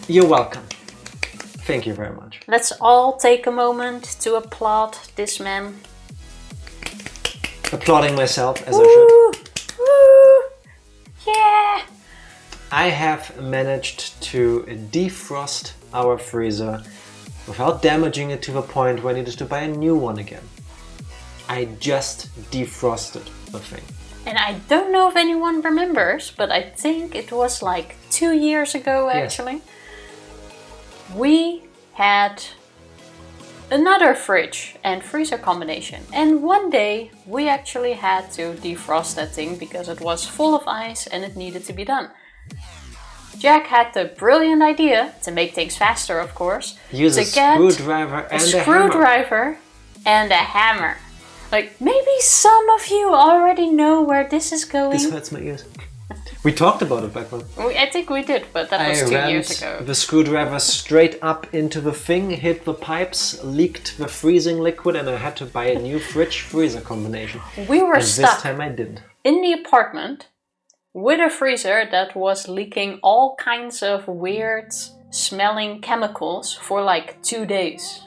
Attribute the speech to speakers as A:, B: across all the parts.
A: You're welcome. Thank you very much.
B: Let's all take a moment to applaud this man.
A: Applauding myself as I should.
B: Woo! Yeah!
A: I have managed to defrost our freezer without damaging it to the point where I needed to buy a new one again. I just defrosted the thing.
B: And I don't know if anyone remembers, but I think it was like 2 years ago actually.
A: Yes.
B: We had another fridge and freezer combination. And one day we actually had to defrost that thing because it was full of ice and it needed to be done. Jack had the brilliant idea, to make things faster of course,
A: Use
B: to
A: a
B: get
A: screwdriver and a hammer.
B: screwdriver and a hammer. Like, maybe some of you already know where this is going.
A: This hurts my ears. We talked about it back then.
B: I think we did, but that was 2 years ago.
A: The screwdriver straight up into the thing, hit the pipes, leaked the freezing liquid, and I had to buy a new fridge-freezer combination.
B: We were
A: and
B: stuck
A: this time I didn't.
B: in the apartment with a freezer that was leaking all kinds of weird smelling chemicals for like 2 days.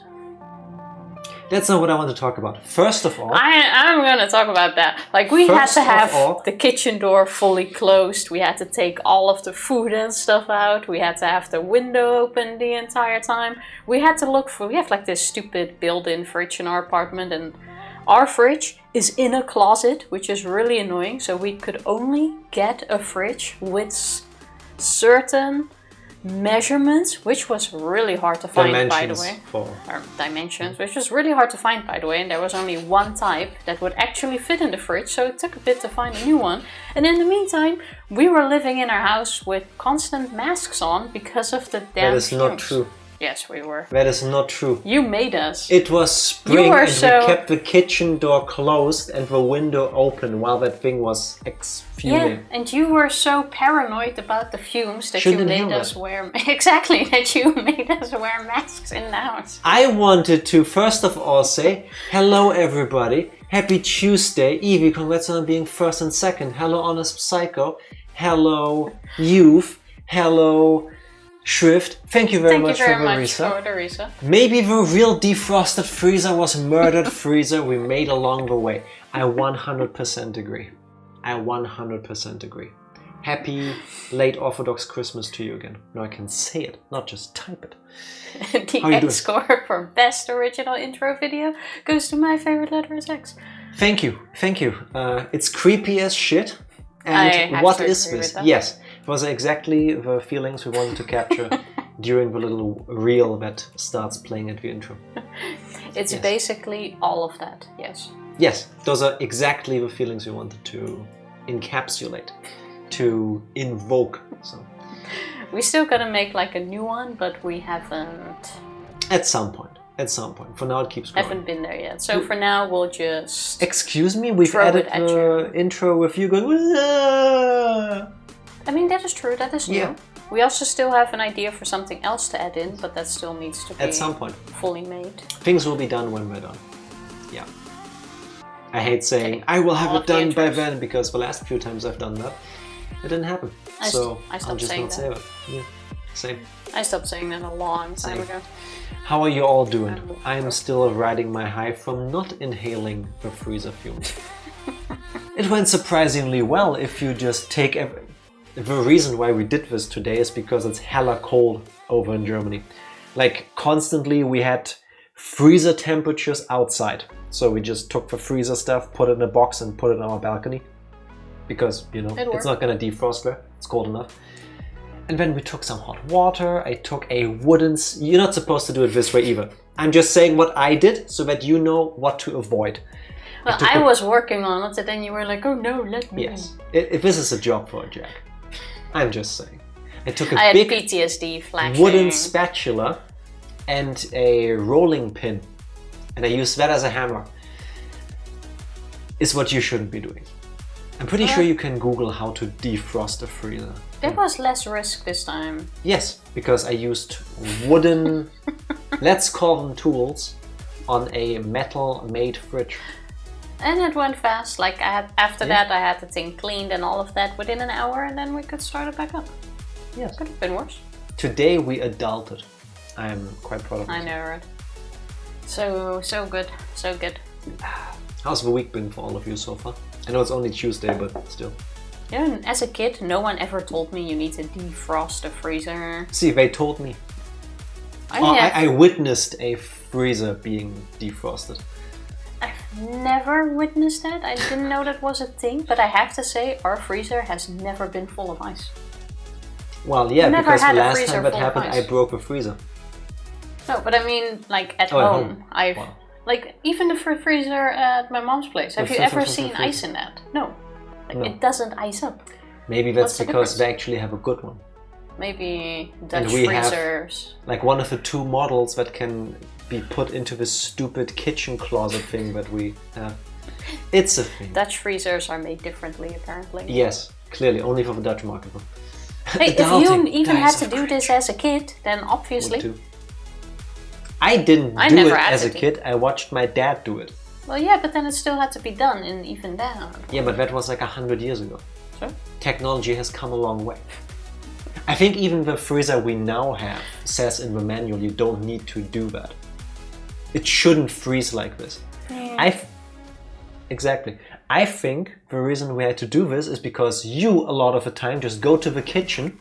A: That's not what I want to talk about. First of all...
B: I'm gonna talk about that. Like, we had to have the kitchen door fully closed. We had to take all of the food and stuff out. We had to have the window open the entire time. We had to look for... We have like this stupid built-in fridge in our apartment, and our fridge is in a closet, which is really annoying. So we could only get a fridge with certain measurements, which was really hard to find, by the way. Dimensions, which was really hard to find, by the way, and there was only one type that would actually fit in the fridge, so it took a bit to find a new one. And in the meantime, we were living in our house with constant masks on because of the damn
A: That is
B: fumes.
A: not true.
B: Yes, we were.
A: That is not true.
B: You made us.
A: It was spring and we kept the kitchen door closed and the window open while that thing was fuming.
B: Yeah, and you were so paranoid about the fumes that
A: Shouldn't
B: you made us wear... Exactly, that you made us wear masks in the house.
A: I wanted to first of all say, hello everybody, happy Tuesday, Evie, congrats on being first and second, hello Honest Psycho, hello Youth, hello... Shrift, thank you very much for the Risa. Maybe the real defrosted freezer was murdered freezer we made along the way. I 100% agree. I 100% agree. Happy late Orthodox Christmas to you again. Now I can say it, not just type it.
B: The X score for best original intro video goes to my favorite letter is X.
A: Thank you, thank you. It's creepy as shit. And what is this? Yes, it was exactly the feelings we wanted to capture during the little reel that starts playing at the intro.
B: It's basically all of that, yes.
A: Yes, those are exactly the feelings we wanted to encapsulate, to invoke. So
B: we still gotta make like a new one, but we haven't.
A: At some point. At some point. For now it keeps going.
B: Haven't been there yet. So for now we'll just...
A: Excuse me? We've added the intro with you going... Aah!
B: I mean, that is true. That is new. Yeah. We also still have an idea for something else to add in, but that still needs to be...
A: At some point.
B: ...fully made.
A: Things will be done when we're done. Yeah. I hate saying, I will have it done by then, because the last few times I've done that, it didn't happen. So I'll just not say it. Yeah. Same.
B: I stopped saying that a long time ago.
A: How are you all doing? I'm still riding my high from not inhaling the freezer fumes. It went surprisingly well if you just take... The reason why we did this today is because it's hella cold over in Germany. Like, constantly we had freezer temperatures outside. So we just took the freezer stuff, put it in a box and put it on our balcony. Because, you know, it's not gonna defrost there. It's cold enough. And then we took some hot water. I took a wooden... You're not supposed to do it this way either. I'm just saying what I did so that you know what to avoid.
B: Well, I was working on it and then you were like, oh no, let me...
A: Yes. If this is a job for a Jack. I'm just saying. I took a
B: big PTSD flashing.
A: Wooden spatula and a rolling pin. And I used that as a hammer. Is what you shouldn't be doing. I'm pretty sure you can Google how to defrost a freezer.
B: There was less risk this time.
A: Yes, because I used wooden, let's call them tools, on a metal-made fridge.
B: And it went fast. Like after that, I had the thing cleaned and all of that within an hour, and then we could start it back up.
A: Yes.
B: Could have been worse.
A: Today we adulted. I'm quite proud of it.
B: I know, right? So good, so good.
A: How's the week been for all of you so far? I know it's only Tuesday, but still.
B: Yeah, and as a kid, no one ever told me you need to defrost a freezer.
A: See, they told me. I witnessed a freezer being defrosted.
B: I've never witnessed that. I didn't know that was a thing, but I have to say our freezer has never been full of ice.
A: Well, yeah, because the last time that happened, I broke the freezer.
B: No, but I mean, like at home. Like even the freezer at my mom's place. Have you ever seen ice in that? No. Like it doesn't ice up.
A: Maybe that's because they actually have a good one.
B: Maybe Dutch freezers.
A: Have, like one of the 2 models that can be put into this stupid kitchen closet thing that we have. It's a thing.
B: Dutch freezers are made differently, apparently.
A: Yes, clearly, only for the Dutch market.
B: Hey, if you even had to do this as a kid, then obviously.
A: I didn't do it as a kid. I watched my dad do it.
B: Well, yeah, but then it still had to be done, and even then.
A: Yeah, but that was like 100 years ago.
B: Sure.
A: Technology has come a long way. I think even the freezer we now have says in the manual you don't need to do that. It shouldn't freeze like this. Yeah. Exactly. I think the reason we had to do this is because you, a lot of the time, just go to the kitchen,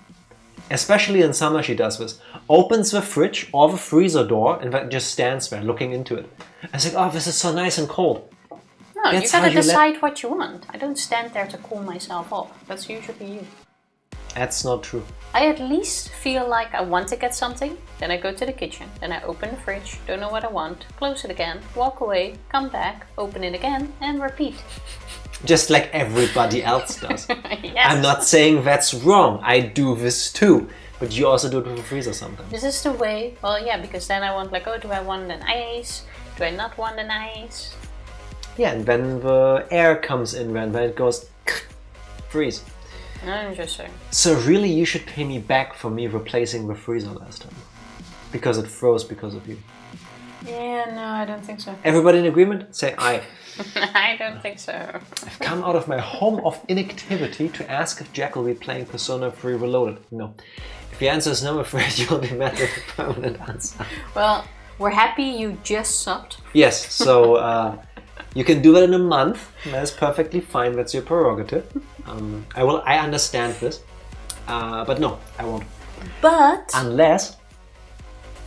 A: especially in summer she does this, opens the fridge or the freezer door and that just stands there looking into it. I was like, oh, this is so nice and cold.
B: No, you gotta decide what you want. I don't stand there to cool myself off. That's usually you.
A: That's not true.
B: I at least feel like I want to get something, then I go to the kitchen, then I open the fridge, don't know what I want, close it again, walk away, come back, open it again, and repeat.
A: Just like everybody else does.
B: Yes.
A: I'm not saying that's wrong. I do this too. But you also do it with the freezer sometimes.
B: This is the way. Well, yeah, because then I want like, oh, do I want an ice? Do I not want an ice?
A: Yeah, and then the air comes in when it goes freeze.
B: Interesting.
A: So really you should pay me back for me replacing the freezer last time. Because it froze because of you.
B: Yeah, no, I don't think so.
A: Everybody in agreement? Say aye.
B: I don't think so.
A: I've come out of my home of inactivity to ask if Jack will be playing Persona 3 Reloaded. No. If the answer is no, I'm afraid you'll be met with a permanent answer.
B: Well, we're happy you just subbed.
A: Yes, so you can do that in a month. That's perfectly fine. That's your prerogative. I understand this. But no, I won't.
B: But...
A: Unless...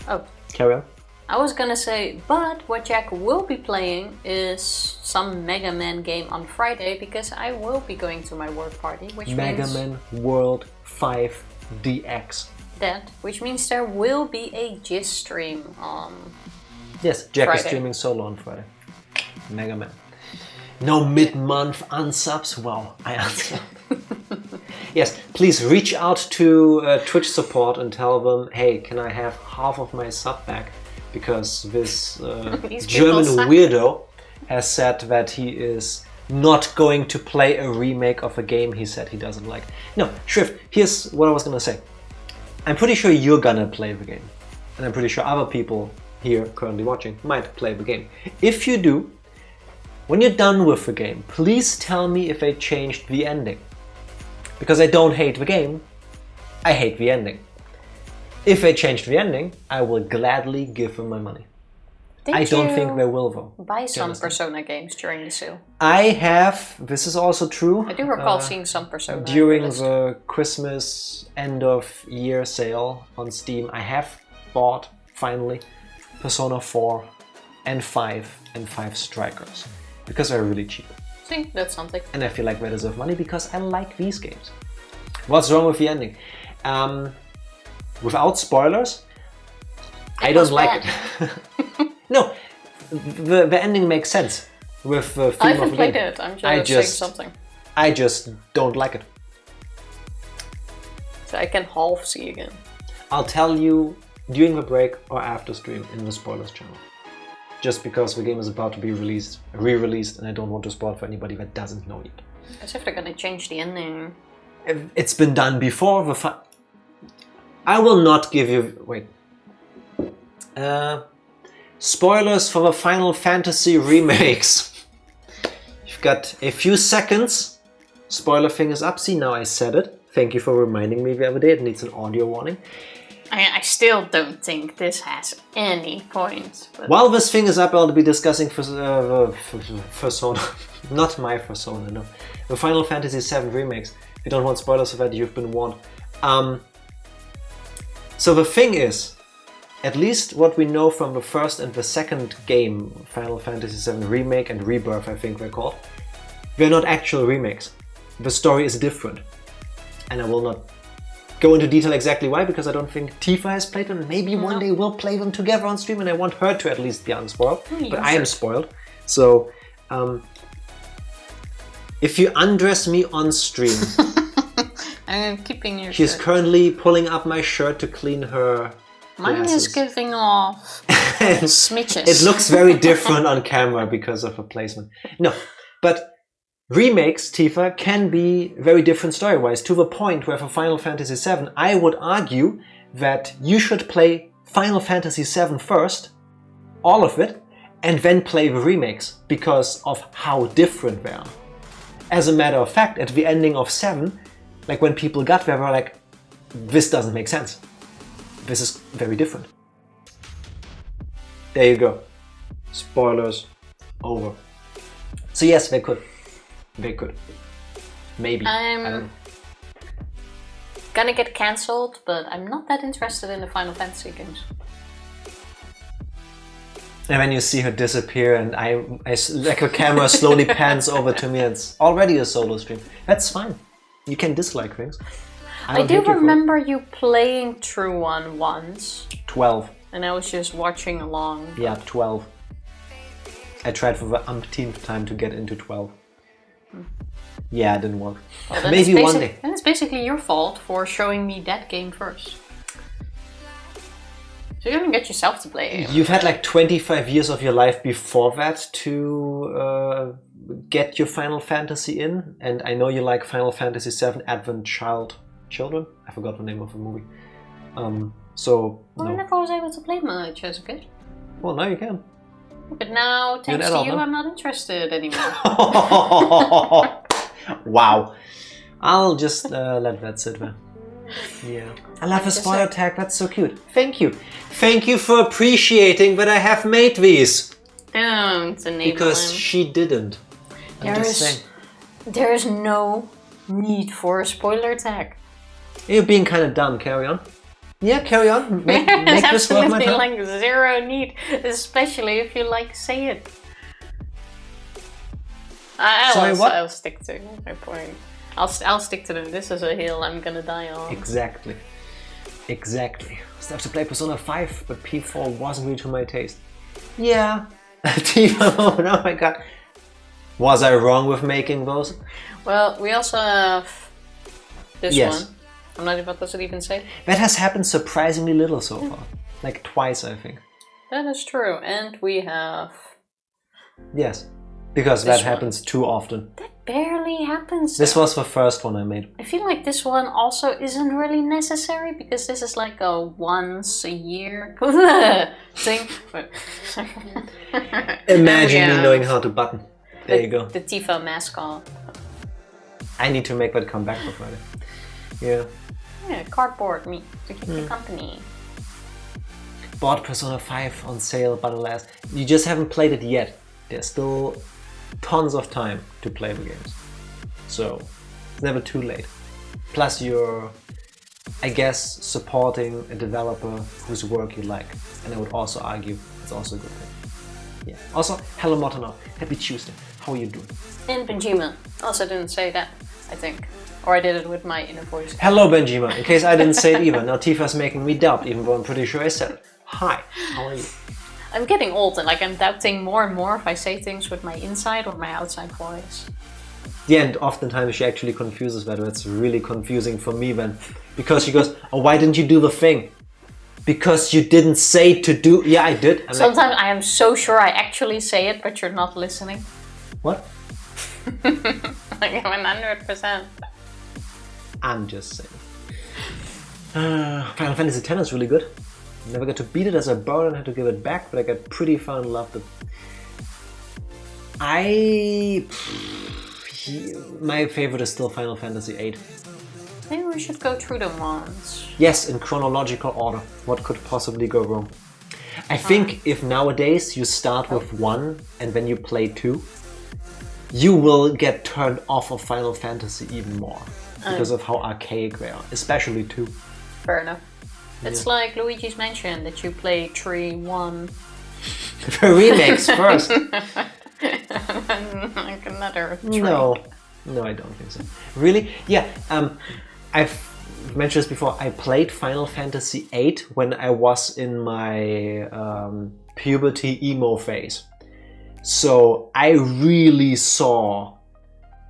B: Oh.
A: Carry on.
B: I was gonna say, but what Jack will be playing is some Mega Man game on Friday, because I will be going to my work party, which
A: Mega Man World 5 DX.
B: Which means there will be a gist stream on
A: Yes, Jack
B: Friday.
A: Is streaming solo on Friday. Mega Man. No mid-month unsubs? Wow, I unsub. Yes, please reach out to Twitch support and tell them, hey, can I have half of my sub back? Because this German weirdo has said that he is not going to play a remake of a game he said he doesn't like. No, Shrift, here's what I was gonna say. I'm pretty sure you're gonna play the game. And I'm pretty sure other people here currently watching might play the game. If you do, when you're done with the game, please tell me if they changed the ending. Because I don't hate the game, I hate the ending. If they changed the ending, I will gladly give them my money. I don't think they will though.
B: Buy some Persona games during the sale?
A: I have, this is also true.
B: I do recall seeing some Persona.
A: During the Christmas end of year sale on Steam, I have bought, finally, Persona 4 and 5 and 5 Strikers. Because they're really cheap.
B: See, that's something.
A: And I feel like they deserve money because I like these games. What's wrong with the ending? Without spoilers, I don't like it. No, the ending makes sense with the theme
B: I
A: of the
B: haven't played
A: game.
B: it, I'm just saying something.
A: I just don't like it.
B: So I can half see again.
A: I'll tell you during the break or after stream in the spoilers channel. Just because the game is about to be re-released, and I don't want to spoil for anybody that doesn't know yet.
B: As if they're gonna change the ending.
A: It's been done before. I will not give you... Wait. Spoilers for the Final Fantasy remakes. You've got a few seconds. Spoiler thing is up. See, now I said it. Thank you for reminding me the other day. It needs an audio warning.
B: I still don't think this has any point. But...
A: While this thing is up, I'll be discussing Persona. Not my Persona, no. The Final Fantasy VII remakes. If you don't want spoilers of that, you've been warned. So the thing is, at least what we know from the first and the second game, Final Fantasy VII Remake and Rebirth, I think they're called, they're not actual remakes. The story is different. And I will not go into detail exactly why, because I don't think Tifa has played them. Maybe one day we'll play them together on stream, and I want her to at least be unspoiled. But I am spoiled. So, if you undress me on stream...
B: I'm keeping your
A: She's
B: shirt.
A: currently pulling up my shirt to clean her
B: Mine
A: glasses.
B: is giving off smidges.
A: It looks very different on camera because of the placement. No, but... Remakes, Tifa, can be very different story-wise, to the point where for Final Fantasy VII, I would argue that you should play Final Fantasy VII first, all of it, and then play the remakes, because of how different they are. As a matter of fact, at the ending of 7, like when people got there, they were like, this doesn't make sense. This is very different. There you go. Spoilers over. So yes, they could. They could. Maybe.
B: I'm gonna get cancelled, but I'm not that interested in the Final Fantasy games.
A: And when you see her disappear and I like her camera slowly pans over to me, and it's already a solo stream. That's fine. You can dislike things.
B: I do remember you playing through one once.
A: 12.
B: And I was just watching along.
A: Yeah, 12. I tried for the umpteenth time to get into 12. Yeah, it didn't work.
B: Well,
A: maybe one day.
B: Then it's basically your fault for showing me that game first. So you're gonna get yourself to play it.
A: You've had like 25 years of your life before that to get your Final Fantasy in, and I know you like Final Fantasy VII Advent Children? I forgot the name of the movie. So,
B: well,
A: no.
B: I never was able to play much as a kid.
A: Well, now you can.
B: But now, thanks to you, I'm not interested anymore.
A: Wow. I'll just let that sit there. Yeah. I love a spoiler tag, that's so cute. Thank you. Thank you for appreciating that I have made these.
B: Don't enable
A: Because
B: him.
A: she didn't.
B: There is no need for a spoiler tag.
A: You're being kind of dumb, carry on. Yeah, carry on. Make this worth my time.
B: Like zero need, especially if you like say it. I'll stick to my point. I'll stick to them. This is a hill I'm gonna die on.
A: Exactly. Exactly. Still have to play Persona 5, but P4 wasn't really to my taste. Yeah. Tifa, oh my god. Was I wrong with making those?
B: Well, we also have this
A: Yes.
B: one. I'm not even, does it even say?
A: That has happened surprisingly little so far. Like twice, I think.
B: That is true. And we have...
A: Yes. Because
B: This
A: that happens too often.
B: That barely happens.
A: This was the first one I made.
B: I feel like this one also isn't really necessary because this is like a once a year thing.
A: Imagine me knowing how to button. There you go.
B: The Tifa mascot.
A: I need to make that come back for Friday. Yeah.
B: Yeah, cardboard meat to keep you company.
A: Bought Persona 5 on sale, but alas, you just haven't played it yet. There's still tons of time to play the games. So, it's never too late. Plus you're, I guess, supporting a developer whose work you like. And I would also argue it's also a good thing. Yeah. Also, hello Motano. Happy Tuesday. How are you doing?
B: And Benjima. Also didn't say that, I think. Or I did it with my inner voice.
A: Hello Benjima, in case I didn't say it either. Now Tifa's making me doubt, even though I'm pretty sure I said it. Hi, how are you?
B: I'm getting old and like I'm doubting more and more if I say things with my inside or my outside voice.
A: Yeah, and oftentimes she actually confuses that. It's really confusing for me then. Because she goes, oh, why didn't you do the thing? Because you didn't say to do... Yeah, I did. I'm
B: Sometimes like, I am so sure I actually say it, but you're not listening.
A: What?
B: Like I'm 100%.
A: I'm just saying. Final Fantasy X is really good. Never got to beat it as a bird and had to give it back, but I got pretty far in love with it. My favorite is still Final Fantasy VIII.
B: Maybe we should go through them once.
A: Yes, in chronological order. What could possibly go wrong? I think if nowadays you start with 1 and then you play 2, you will get turned off of Final Fantasy even more because of how archaic they are, especially 2.
B: Fair enough. It's like Luigi's Mansion that you play 3, 1.
A: The remakes first.
B: Like another 3.
A: No, I don't think so. Really? Yeah. I've mentioned this before. I played Final Fantasy VIII when I was in my puberty emo phase. So I really saw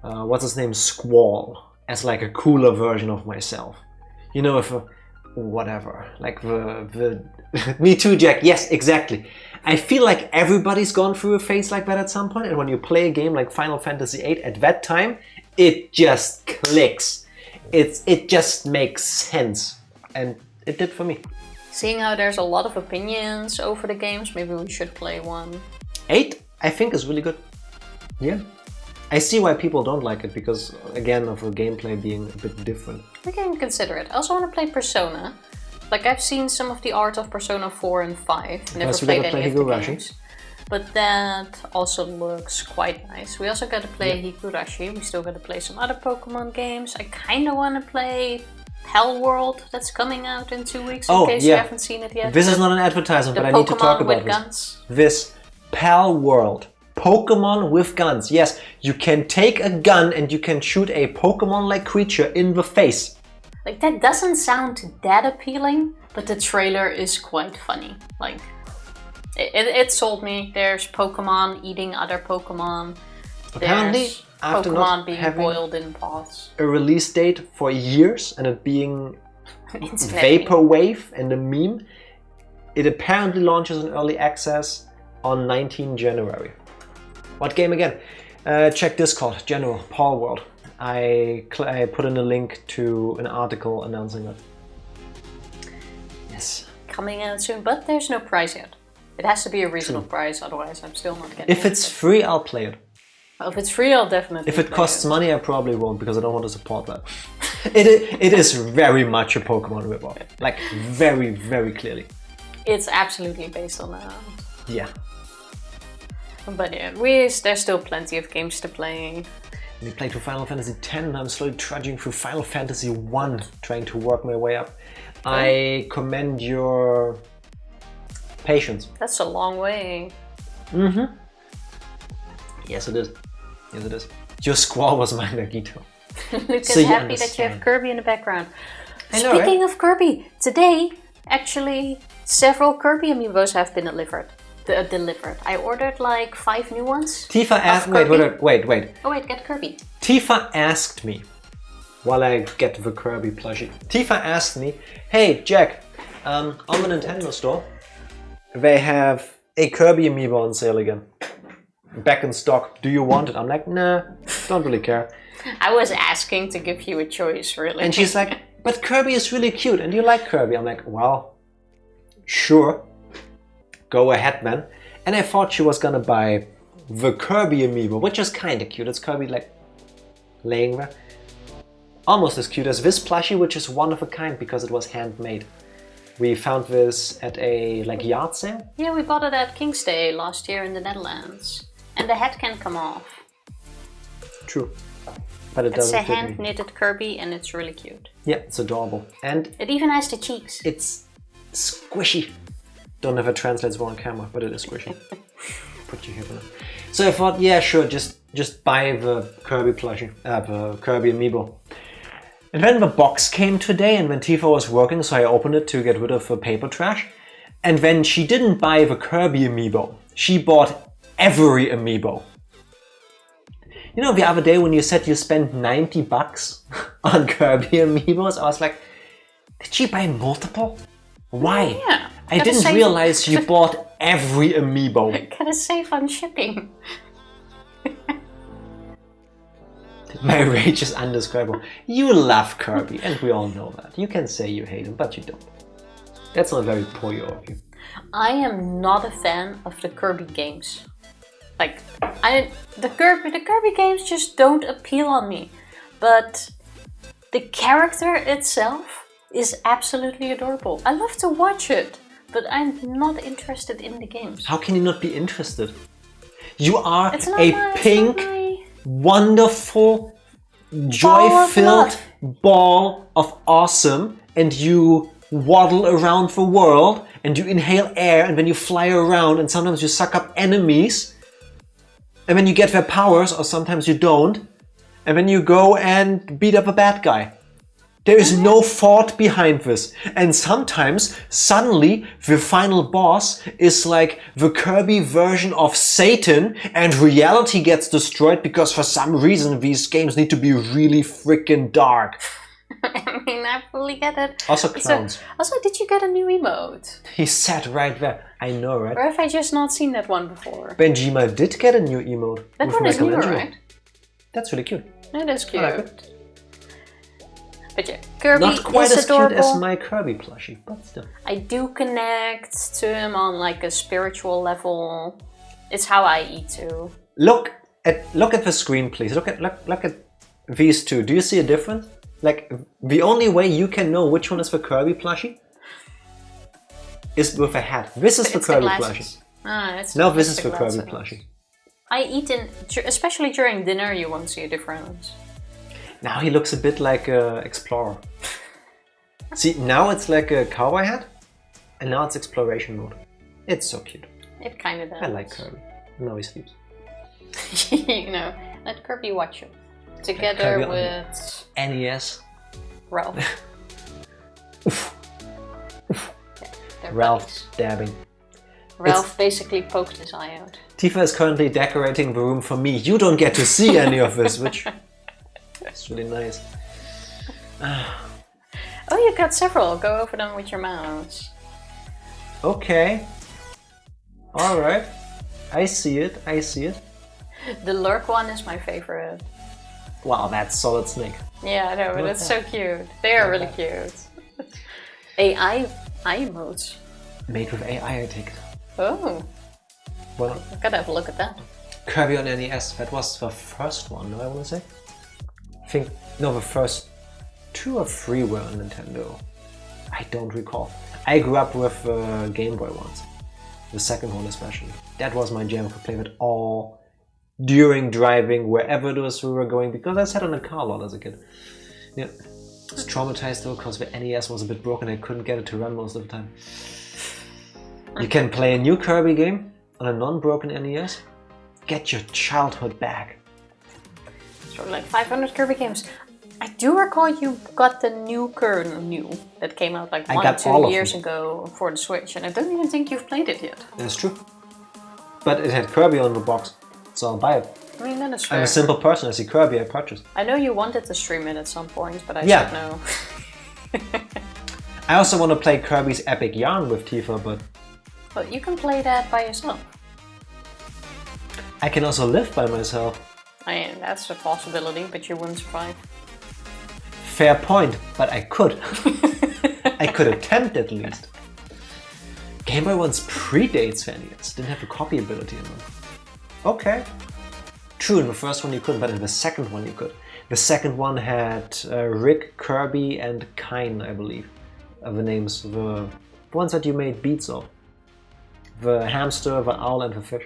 A: what's his name, Squall, as like a cooler version of myself. You know, if whatever, like the Me Too, Jack. Yes, exactly. I feel like everybody's gone through a phase like that at some point, and when you play a game like Final Fantasy VIII at that time, it just clicks. It just makes sense, and it did for me.
B: Seeing how there's a lot of opinions over the games, maybe we should play one.
A: 8, I think, is really good. Yeah. I see why people don't like it, because, again, of the gameplay being a bit different.
B: We can consider it. I also want to play Persona. Like, I've seen some of the art of Persona 4 and 5. Never played any of the games. But that also looks quite nice. We also got to play Higurashi. We still got to play some other Pokemon games. I kind of want to play Pal World that's coming out in 2 weeks, in case you haven't seen it yet.
A: This is not an advertisement, but I need to talk about this. This Pal World. Pokemon with guns. Yes, you can take a gun and you can shoot a Pokemon-like creature in the face.
B: Like, that doesn't sound that appealing, but the trailer is quite funny. Like, it sold me. There's Pokemon eating other Pokemon.
A: Apparently,
B: there's
A: after
B: Pokemon
A: not
B: being
A: having
B: boiled in pots.
A: A release date for years and it being vaporwave and a meme, it apparently launches in early access on 19 January. What game again? Check Discord, General, Paul World. I put in a link to an article announcing it. Yes.
B: Coming out soon, but there's no price yet. It has to be a reasonable price, otherwise I'm still not getting it.
A: If it's free, I'll play it.
B: Well, if it's free, I'll definitely
A: If it costs money, I probably won't, because I don't want to support that. It is very much a Pokemon ripoff. Like, very, very clearly.
B: It's absolutely based on that.
A: Yeah.
B: But yeah, there's still plenty of games to play.
A: I played through Final Fantasy X, I'm slowly trudging through Final Fantasy I, trying to work my way up. I commend your patience.
B: That's a long way.
A: Mm-hmm. Yes, it is. Yes, it is. Your Squall was my Nagito.
B: Luca's happy that you have Kirby in the background. Speaking of Kirby, today, actually, several Kirby amiibos have been delivered. I ordered like 5 new ones.
A: Tifa asked... Wait.
B: Oh wait, get Kirby.
A: Tifa asked me, while I get the Kirby plushie, Tifa asked me, hey Jack, on the Nintendo store, they have a Kirby amiibo on sale again. Back in stock. Do you want it? I'm like, nah, don't really care.
B: I was asking to give you a choice, really.
A: And she's like, but Kirby is really cute and you like Kirby. I'm like, well, sure. Go ahead, man. And I thought she was gonna buy the Kirby amiibo, which is kinda cute. It's Kirby like laying there. Almost as cute as this plushie, which is one of a kind because it was handmade. We found this at a like yard sale.
B: Yeah, we bought it at King's Day last year in the Netherlands. And the head can come off.
A: True. But it doesn't fit me.
B: It's a hand-knitted Kirby and it's really cute.
A: Yeah, it's adorable. And
B: it even has the cheeks.
A: It's squishy. Don't know if it translates well on camera, but it is squishy. Put you here for now. So I thought, yeah, sure, just buy the Kirby plushie, the Kirby amiibo. And then the box came today, and when Tifa was working, so I opened it to get rid of the paper trash. And then she didn't buy the Kirby amiibo. She bought every amiibo. You know, the other day when you said you spent $90 on Kirby amiibos, I was like, did she buy multiple? Why?
B: Yeah.
A: I didn't realize you bought every amiibo.
B: Gotta save on shipping.
A: My rage is undescribable. You love Kirby, and we all know that. You can say you hate him, but you don't. That's not very Poyo of you.
B: I am not a fan of the Kirby games. Like, the Kirby games just don't appeal on me. But The character itself is absolutely adorable. I love to watch it, but I'm not interested in the games.
A: How can you not be interested? You are a pink, wonderful, joy-filled ball of awesome, and you waddle around the world, and you inhale air, and then you fly around, and sometimes you suck up enemies, and then you get their powers, or sometimes you don't, and then you go and beat up a bad guy. There is no thought behind this. And sometimes, suddenly, the final boss is like the Kirby version of Satan, and reality gets destroyed because for some reason these games need to be really freaking dark.
B: I mean, I fully get it.
A: Also clowns.
B: Also, did you get a new emote?
A: He sat right there. I know, right?
B: Or have I just not seen that one before?
A: Benjima did get a new emote.
B: That one is new, right?
A: That's really cute.
B: It is cute.
A: I like it.
B: But yeah, Kirby
A: not quite
B: is
A: as
B: adorable.
A: Cute as my Kirby plushie, but still.
B: I do connect to him on like a spiritual level. It's how I eat too.
A: Look at the screen, please. Look at these two. Do you see a difference? Like, the only way you can know which one is the Kirby plushie is with a hat. This is the Kirby plushie. No, this is the Kirby plushie.
B: I eat especially during dinner, you won't see a difference.
A: Now he looks a bit like an explorer. See, now it's like a cowboy hat, and now it's exploration mode. It's so cute.
B: It kind of does.
A: I like Kirby. Now he sleeps.
B: You know, let Kirby watch it. Together with...
A: NES.
B: Ralph.
A: Ralph dabbing.
B: Ralph basically poked his eye out.
A: Tifa is currently decorating the room for me. You don't get to see any of this, which... It's really nice.
B: Oh, you got several. Go over them with your mouse.
A: Okay. Alright. I see it. I see it.
B: The lurk one is my favorite.
A: Wow, that's Solid Snake.
B: Yeah, I know, but it's so cute. They are really cute. AI emotes.
A: Made with AI, I take it.
B: Oh.
A: Well,
B: I gotta have a look at that.
A: Kirby on NES. That was the first one, I want to say. I think, no, the first 2 or 3 were on Nintendo. I don't recall. I grew up with Game Boy ones. The second one especially. That was my jam. I could play that all during driving, wherever it was we were going, because I sat on a car a lot as a kid. Yeah. I was traumatized though, because the NES was a bit broken. I couldn't get it to run most of the time. You can play a new Kirby game on a non-broken NES. Get your childhood back.
B: So like 500 Kirby games. I do recall you got the new that came out like 1 or 2 years ago for the Switch, and I don't even think you've played it yet.
A: That's true. But it had Kirby on the box, so I'll buy it.
B: I mean, that is fair.
A: I'm a simple person. I see Kirby, I purchase.
B: I know you wanted to stream it at some point, but I said no.
A: I also want to play Kirby's Epic Yarn with Tifa, but...
B: Well, you can play that by yourself.
A: I can also live by myself.
B: I mean, that's a possibility, but you wouldn't survive.
A: Fair point, but I could. I could attempt at least. Game Boy once predates NES, didn't have the copy ability in them. Okay. True, in the first one you couldn't, but in the second one you could. The second one had Rick, Kirby, and Kine, I believe. The names, the ones that you made beats of. The hamster, the owl, and the fish.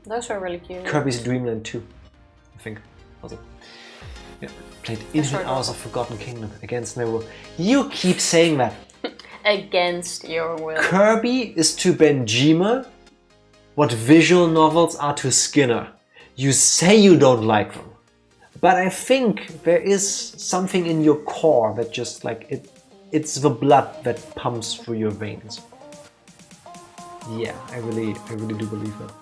B: Those are really cute.
A: Kirby's Dream Land 2, I think. Also. Yeah. Played Infinite Hours of Forgotten Kingdom against my will. You keep saying that.
B: Against your will.
A: Kirby is to Benjima what visual novels are to Skinner. You say you don't like them, but I think there is something in your core that just like it's the blood that pumps through your veins. Yeah, I really do believe that.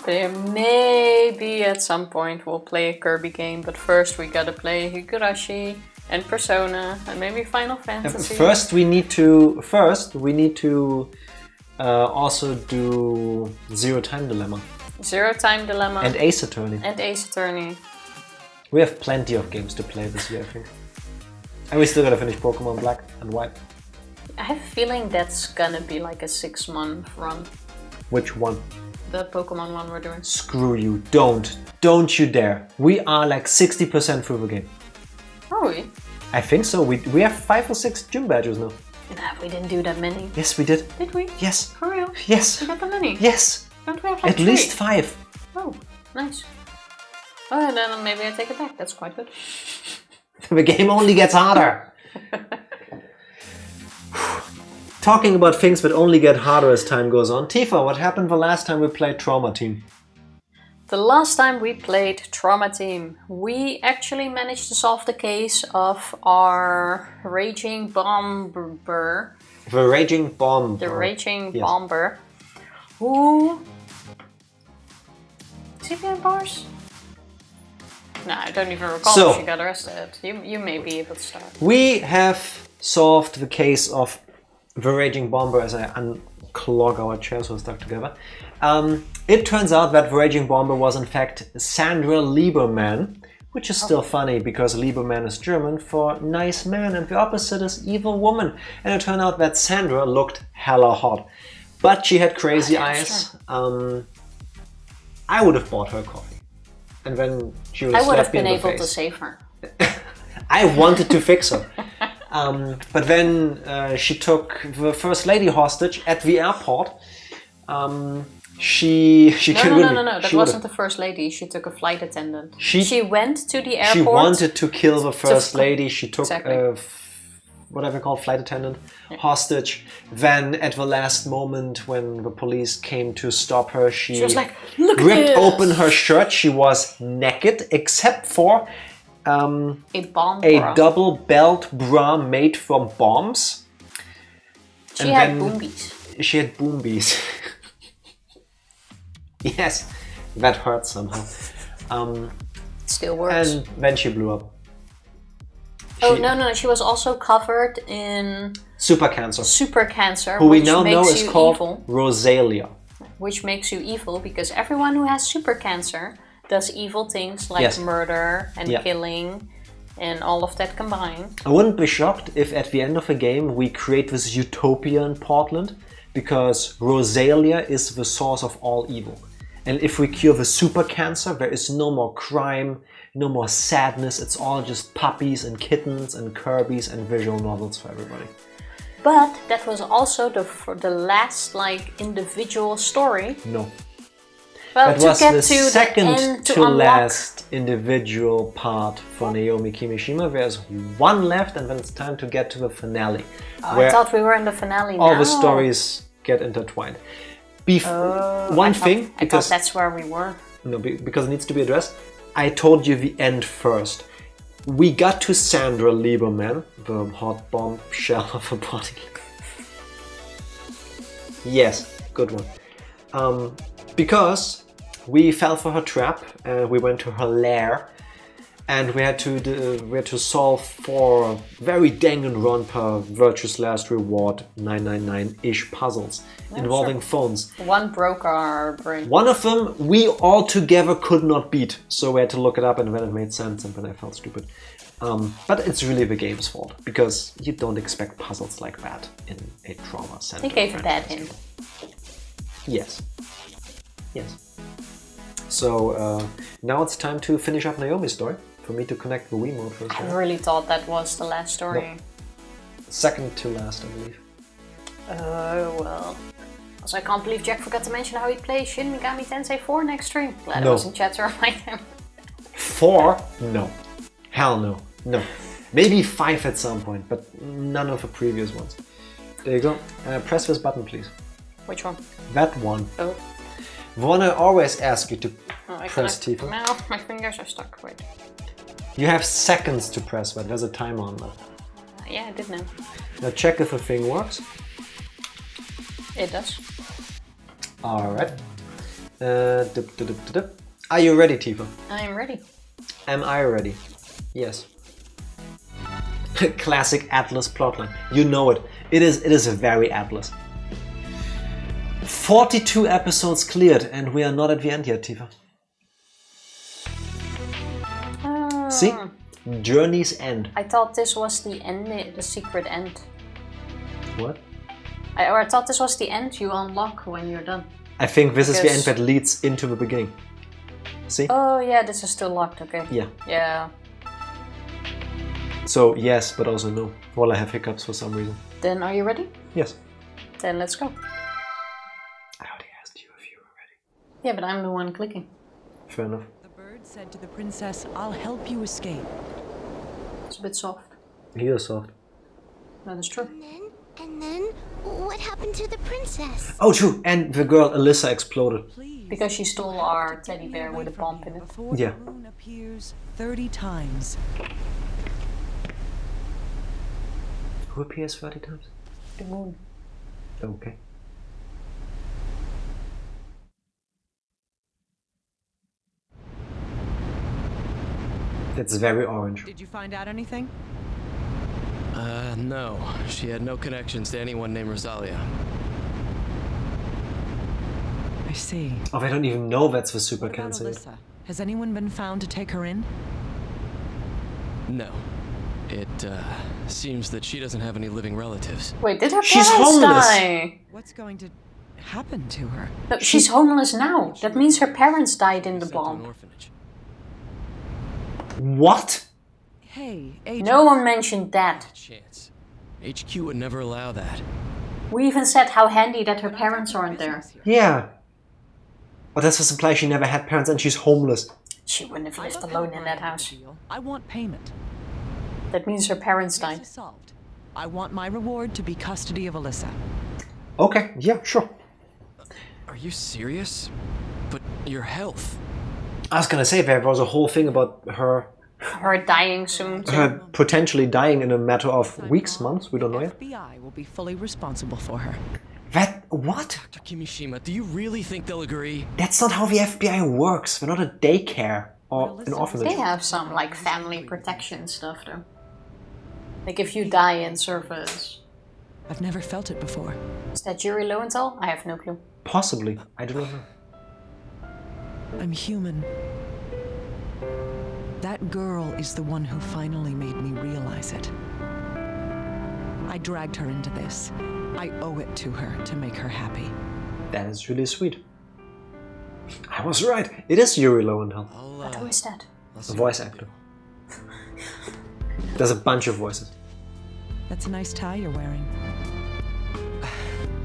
B: But maybe at some point we'll play a Kirby game, but first we gotta play Higurashi and Persona and maybe Final Fantasy.
A: First we need to also do Zero Time Dilemma.
B: Zero Time Dilemma.
A: And Ace Attorney.
B: And Ace Attorney.
A: We have plenty of games to play this year, I think. And we still gotta finish Pokemon Black and White.
B: I have a feeling that's gonna be like a 6-month run.
A: Which one?
B: The Pokemon one we're doing.
A: Screw you, don't you dare. We are like 60% through the game.
B: Are we?
A: I think so. We have 5 or 6 gym badges now.
B: No, we didn't do that many.
A: Yes, we did.
B: Did we?
A: Yes.
B: For real?
A: Yes.
B: We got that many?
A: Yes.
B: Don't we have like
A: At least 5.
B: Oh, nice. Oh, then maybe I take it back. That's quite good.
A: The game only gets harder. Talking about things that only get harder as time goes on. Tifa, what happened the last time we played Trauma Team?
B: The last time we played Trauma Team, we actually managed to solve the case of our raging bomber.
A: The Raging Bomber.
B: The Raging
A: Yes.
B: Bomber. Who... Is he behind bars? No, I don't even recall if she got arrested. You may be able to start.
A: We have solved the case of the Raging Bomber as I unclog our chairs who are stuck together. It turns out that the Raging Bomber was in fact Sandra Lieberman, which is still funny because Lieberman is German for nice man and the opposite is evil woman. And it turned out that Sandra looked hella hot. But she had crazy eyes. I would have bought her coffee. And then she would have slapped me in the face.
B: I would have been able to save her.
A: I wanted to fix her. But then she took the First Lady hostage at the airport. She
B: No. That wasn't the First Lady. She took a flight attendant. She went to the airport.
A: She wanted to kill the First Lady. She took
B: exactly.
A: Whatever called flight attendant hostage. Then at the last moment when the police came to stop her, she
B: was like, "Look at
A: ripped
B: this."
A: open her shirt. She was naked except for
B: a bomb
A: a
B: bra.
A: double belt bra made from bombs.
B: She had boombies.
A: She had boombies. Yes, that hurts somehow.
B: Still works.
A: And then she blew up.
B: No, she was also covered in
A: super cancer.
B: Super cancer,
A: who we
B: which
A: now know
B: makes
A: is
B: you
A: called
B: evil.
A: Rosalia.
B: Which makes you evil because everyone who has super cancer does evil things like
A: Yes.
B: murder and killing and all of that combined.
A: I wouldn't be shocked if at the end of the game we create this utopia in Portland because Rosalia is the source of all evil. And if we cure the super cancer, there is no more crime, no more sadness. It's all just puppies and kittens and Kirby's and visual novels for everybody.
B: But that was also the last individual story.
A: No.
B: Well,
A: that was the second
B: end
A: to last individual part for Naomi Kimishima. There's one left and then it's time to get to the finale.
B: Oh, I thought we were in the finale now.
A: All the stories get intertwined. I thought
B: that's where we were.
A: No, because it needs to be addressed. I told you the end first. We got to Sandra Lieberman, the hot bomb shell of a body. Yes, good one. Because we fell for her trap and we went to her lair and we had to solve 4 very Danganronpa Virtue's Last Reward 999-ish puzzles involving phones.
B: One broke our brain.
A: One of them we all together could not beat, so we had to look it up and then it made sense and then I felt stupid. But it's really the game's fault because you don't expect puzzles like that in a trauma center.
B: They gave a bad hint.
A: Yes. So now it's time to finish up Naomi's story. For me to connect the Wiimote first.
B: I really thought that was the last story.
A: No. Second to last, I believe.
B: Oh, well. Also, I can't believe Jack forgot to mention how he plays Shin Megami Tensei 4 next stream. Glad I wasn't chat to remind him.
A: 4? No. Hell no. No. Maybe 5 at some point, but none of the previous ones. There you go. Press this button, please.
B: Which one?
A: That one.
B: Oh.
A: The one I always ask you to press, Tifa.
B: Now my fingers are stuck. Wait.
A: You have seconds to press that. There's a timer on that.
B: Yeah, I did know.
A: Now check if the thing works.
B: It does.
A: Alright. Are you ready, Tifa?
B: I am ready.
A: Am I ready? Yes. Classic Atlas plotline. You know it. It is a very Atlas. 42 episodes cleared and we are not at the end yet, Tifa. See? Journey's end.
B: I thought this was the end, the secret end.
A: What?
B: I thought this was the end you unlock when you're done.
A: I think this is the end that leads into the beginning. See?
B: Oh yeah, this is still locked, okay.
A: Yeah.
B: Yeah.
A: So yes, but also no. Well, I have hiccups for some reason.
B: Then are you ready?
A: Yes.
B: Then let's go.
A: I already asked you if you were ready.
B: Yeah, but I'm the one clicking.
A: Fair enough.
C: The bird said to the princess, "I'll help you escape."
B: It's a bit soft.
A: He is soft.
B: That is true.
D: And then, what happened to the princess?
A: Oh, true. And the girl Alyssa exploded.
C: Please,
B: Because she stole our teddy bear with a bomb in it.
C: before
A: Yeah.
C: the moon appears 30 times.
A: Who appears 30 times?
B: The moon.
A: Okay. It's very orange.
C: Did you find out anything?
E: No. She had no connections to anyone named Rosalia.
C: I see.
A: Oh, I don't even know that's the super
C: What about
A: cancer.
C: Alyssa? Has anyone been found to take her in?
E: No. It, seems that she doesn't have any living relatives.
B: Wait, did her
A: She's
B: parents
A: homeless.
B: die?
C: What's going to happen to her?
B: No, she's homeless now. That means her parents died in the
E: Sent to an
B: bomb.
E: orphanage.
A: What?
C: Hey, Agent.
B: No one mentioned that.
E: Chance. HQ would never allow that.
B: We even said how handy that her parents aren't there.
A: Yeah. But that's the imply she never had parents and she's homeless.
B: She wouldn't have
C: I
B: lived
C: look
B: alone
C: at
B: in
C: my
B: that
C: end of
B: house.
C: the deal. I want payment.
B: That means her parents
C: Case
B: died.
C: is solved. I want my reward to be custody of Alyssa.
A: Okay, yeah, sure.
E: Are you serious? But your health.
A: I was gonna say there was a whole thing about her
B: Her dying soon. Too.
A: her potentially dying in a matter of weeks, months, we don't know yet.
C: FBI will be fully responsible for her.
A: That, what?
E: Dr. Kimishima, do you really think they'll agree?
A: That's not how the FBI works. We're not a daycare or an orphanage.
B: They have some like family protection stuff though. Like if you die in service.
C: I've never felt it before.
B: Is that Yuri Lowenthal? I have no clue.
A: Possibly. I don't know.
C: I'm human. That girl is the one who finally made me realize it. I dragged her into this. I owe it to her to make her happy.
A: That is really sweet. I was right. It is Yuri Lowenthal,
B: But who is that?
A: a voice actor. There's a bunch of voices.
C: That's a nice tie you're wearing.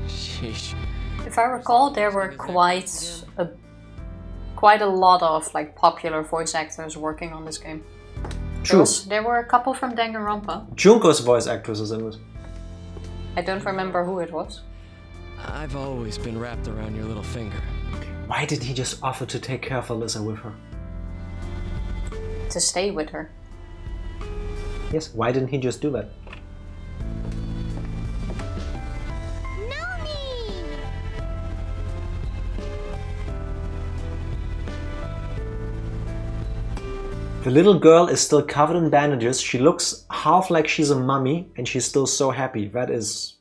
E: Sheesh.
B: If I recall, there were quite a lot of like popular voice actors working on this game.
A: True.
B: There were a couple from Danganronpa.
A: Junko's voice actress is in this.
B: I don't remember who it was.
E: I've always been wrapped around your little finger.
A: Why didn't he just offer to take care of Alyssa with her?
B: To stay with her.
A: Yes, why didn't he just do that?
D: Noni!
A: The little girl is still covered in bandages. She looks half like she's a mummy and she's still so happy. That is...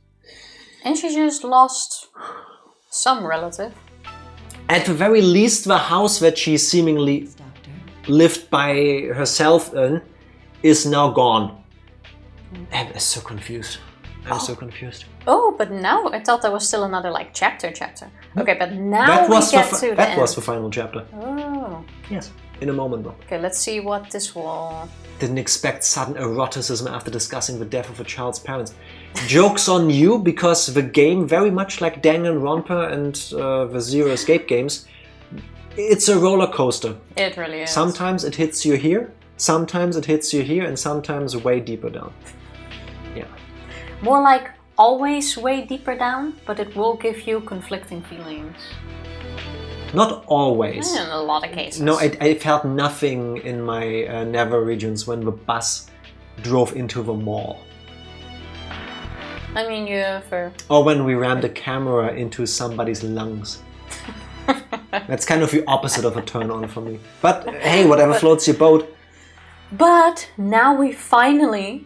B: And she just lost some relative.
A: At the very least, the house that she seemingly
C: Doctor.
A: lived by herself in is now gone. I'm so confused. I'm so confused.
B: Oh, but now I thought there was still another like chapter. Okay, but now
A: That
B: we
A: was
B: get
A: the
B: to the
A: that
B: end.
A: was the final chapter.
B: Oh.
A: Yes, in a moment though.
B: Okay, let's see what this will...
A: Didn't expect sudden eroticism after discussing the death of a child's parents. Joke's on you, because the game, very much like Danganronpa and the Zero Escape games, it's a roller coaster.
B: It really is.
A: Sometimes it hits you here, sometimes it hits you here, and sometimes way deeper down. Yeah.
B: More like always way deeper down, but it will give you conflicting feelings.
A: Not always.
B: In a lot of cases.
A: No, I felt nothing in my Never regions when the bus drove into the mall.
B: I mean, you ever...
A: Or when we rammed the camera into somebody's lungs. That's kind of the opposite of a turn on for me. But hey, whatever floats your boat.
B: But now we finally,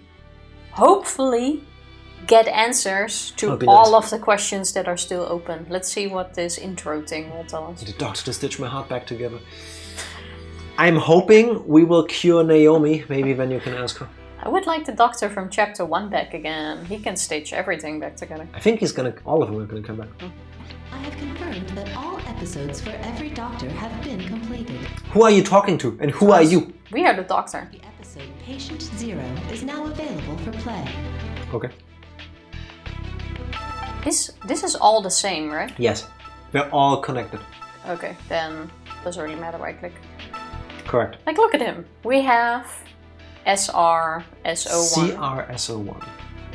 B: hopefully, get answers to
A: That'd be
B: all
A: nice.
B: of the questions that are still open. Let's see what this intro thing will tell us.
A: The doctor to stitch my heart back together. I'm hoping we will cure Naomi. Maybe then you can ask her.
B: I would like the doctor from chapter 1 back again. He can stitch everything back together.
A: I think he's gonna. All of them are gonna come back.
C: I have
F: have confirmed that all episodes for every Doctor have been completed.
A: Who are you talking to? And who are you?
B: We are the Doctor.
F: The episode Patient Zero is now available for play.
A: Okay.
B: This is all the same, right?
A: Yes. They're all connected.
B: Okay, then doesn't really matter where I click.
A: Correct.
B: Like, look at him. We have SRSO1.
A: CRSO1.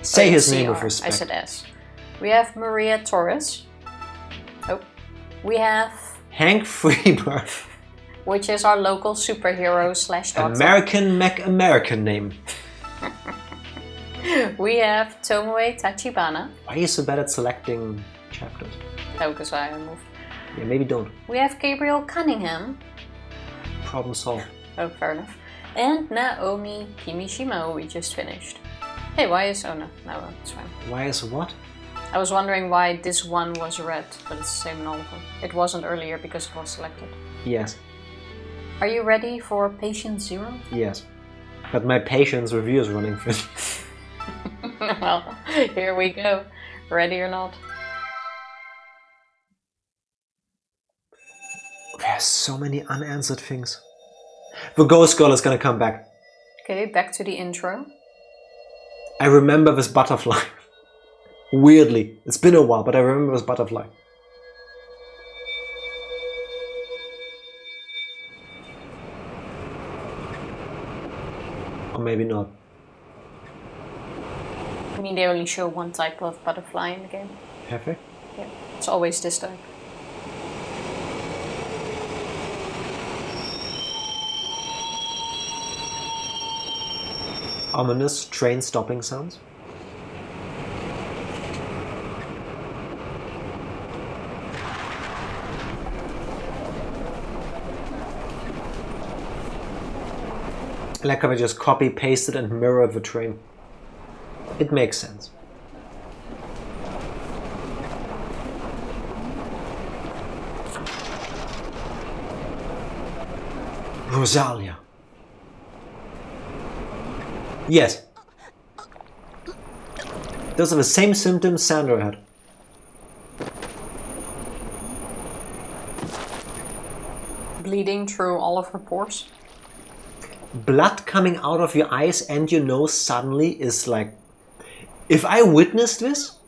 A: Say his name with respect.
B: I said S. We have Maria Torres. Oh. We have
A: Hank Freeberg.
B: Which is our local superhero / doctor.
A: American name.
B: We have Tomoe Tachibana.
A: Why are you so bad at selecting chapters?
B: Oh, because I moved.
A: Yeah, maybe don't.
B: We have Gabriel Cunningham.
A: Problem solved.
B: Oh, fair enough. And Naomi Kimishima, we just finished. Hey, why is... Oh, no, it's fine.
A: Why is what?
B: I was wondering why this one was red, but it's the same in all of them. It wasn't earlier because it was selected.
A: Yes.
B: Are you ready for Patient Zero?
A: Yes. But my patience review is running thin.
B: Well, here we go. Ready or not?
A: There's so many unanswered things. The ghost girl is gonna come back.
B: Okay, back to the intro.
A: I remember this butterfly. Weirdly. It's been a while, but I remember this butterfly. Or maybe not.
B: I mean, they only show one type of butterfly in the game.
A: Have they?
B: Yeah, it's always this type.
A: Ominous train stopping sounds. Like how I just copy pasted and mirror the train. It makes sense. Rosalia. Yes. Those are the same symptoms Sandra had.
B: Bleeding through all of her pores.
A: Blood coming out of your eyes and your nose suddenly is like... If I witnessed this,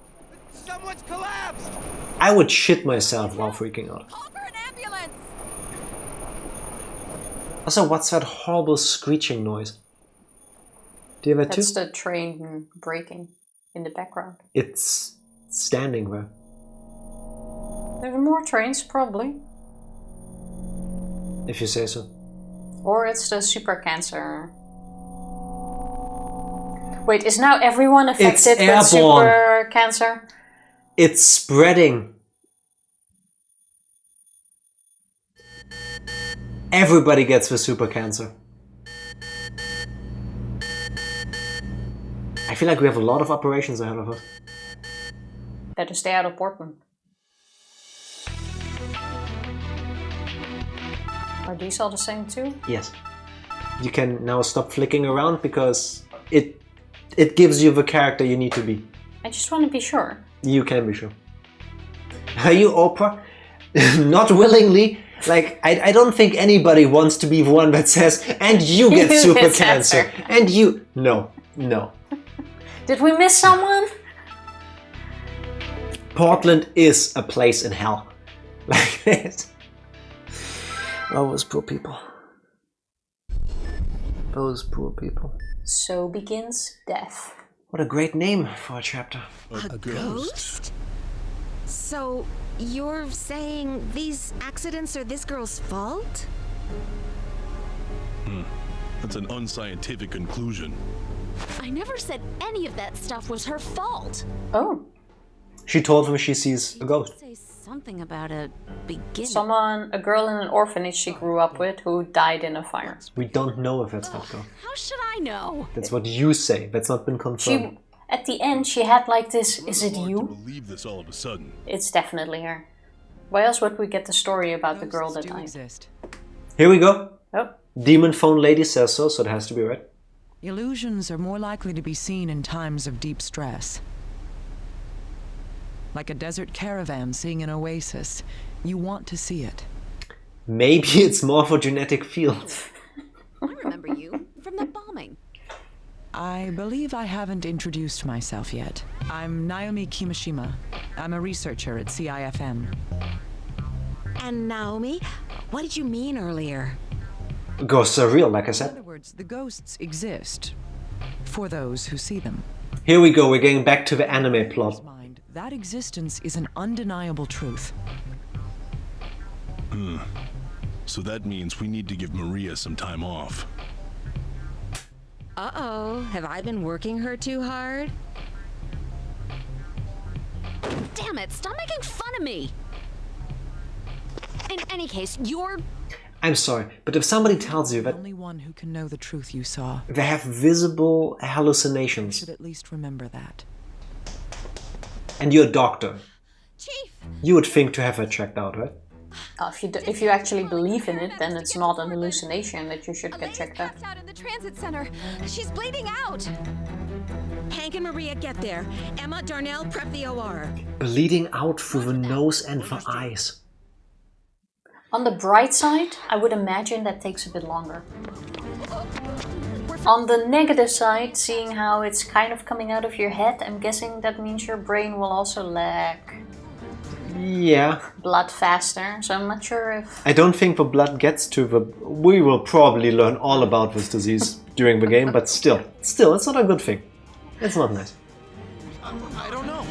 G: someone's collapsed!
A: I would shit myself while freaking out.
H: Call for an ambulance!
A: Also, what's that horrible screeching noise? Do you have that too?
B: That's the train braking in the background.
A: It's standing there.
B: There are more trains, probably.
A: If you say so.
B: Or it's the super cancer. Wait, is now everyone affected with super cancer?
A: It's spreading. Everybody gets the super cancer. I feel like we have a lot of operations ahead of us.
B: Better stay out of Portland. Are these all the same too?
A: Yes. You can now stop flicking around because it gives you the character you need to be.
B: I just want to be sure.
A: You can be sure. Are you Oprah? Not willingly. Like, I don't think anybody wants to be the one that says, and you get super cancer. And you... No. No.
B: Did we miss someone?
A: Portland is a place in hell. Like this. Oh, those poor people. Those poor people.
B: So begins death.
A: What a great name for a chapter.
H: A ghost? So, you're saying these accidents are this girl's fault?
I: That's an unscientific conclusion.
H: I never said any of that stuff was her fault.
B: Oh.
A: She told him she sees a ghost.
H: Say something about a beginning.
B: A girl in an orphanage she grew up with who died in a fire.
A: We don't know if that's that girl.
H: How should I know?
A: That's what you say. That's not been confirmed.
B: At the end, she had like this, is it you?
I: Believe this all of a sudden.
B: It's definitely her. Why else would we get the story about the girl that died?
A: Here we go.
B: Oh.
A: Demon phone lady says so, so it has to be right.
C: Illusions are more likely to be seen in times of deep stress. like a desert caravan seeing an oasis. You want to see it.
A: Maybe it's more for genetic field.
H: I remember you from the bombing.
C: I believe I haven't introduced myself yet. I'm Naomi Kimishima. I'm a researcher at CIFM.
H: And Naomi, what did you mean earlier?
A: Ghosts are real, like I
C: In
A: said.
C: other words, the ghosts exist for those who see them.
A: Here we go, we're getting back to the anime plot.
C: Mind, that existence is an undeniable truth.
I: So that means we need to give Maria some time off.
H: Uh-oh, have I been working her too hard? Damn it, stop making fun of me! In any case, you're...
A: I'm sorry, but if somebody tells you
C: The
A: that
C: only one who can know the truth you saw.
A: they have visible
C: You
A: hallucinations,
C: should at least remember that.
A: and you're a doctor,
H: Chief!
A: you would think to have her checked out, right?
B: If you actually believe in it, then it's not an hallucination that you should get checked out.
H: Out in the transit center. She's bleeding out. Hank and Maria get there. Emma, Darnell, prep the OR.
A: Bleeding out through the nose and the eyes.
B: On the bright side, I would imagine that takes a bit longer. On the negative side, seeing how it's kind of coming out of your head, I'm guessing that means your brain will also lag
A: Yeah.
B: blood faster, so I'm not sure if...
A: I don't think the blood gets to the... We will probably learn all about this disease during the game, but still, it's not a good thing. It's not nice.
G: I don't know.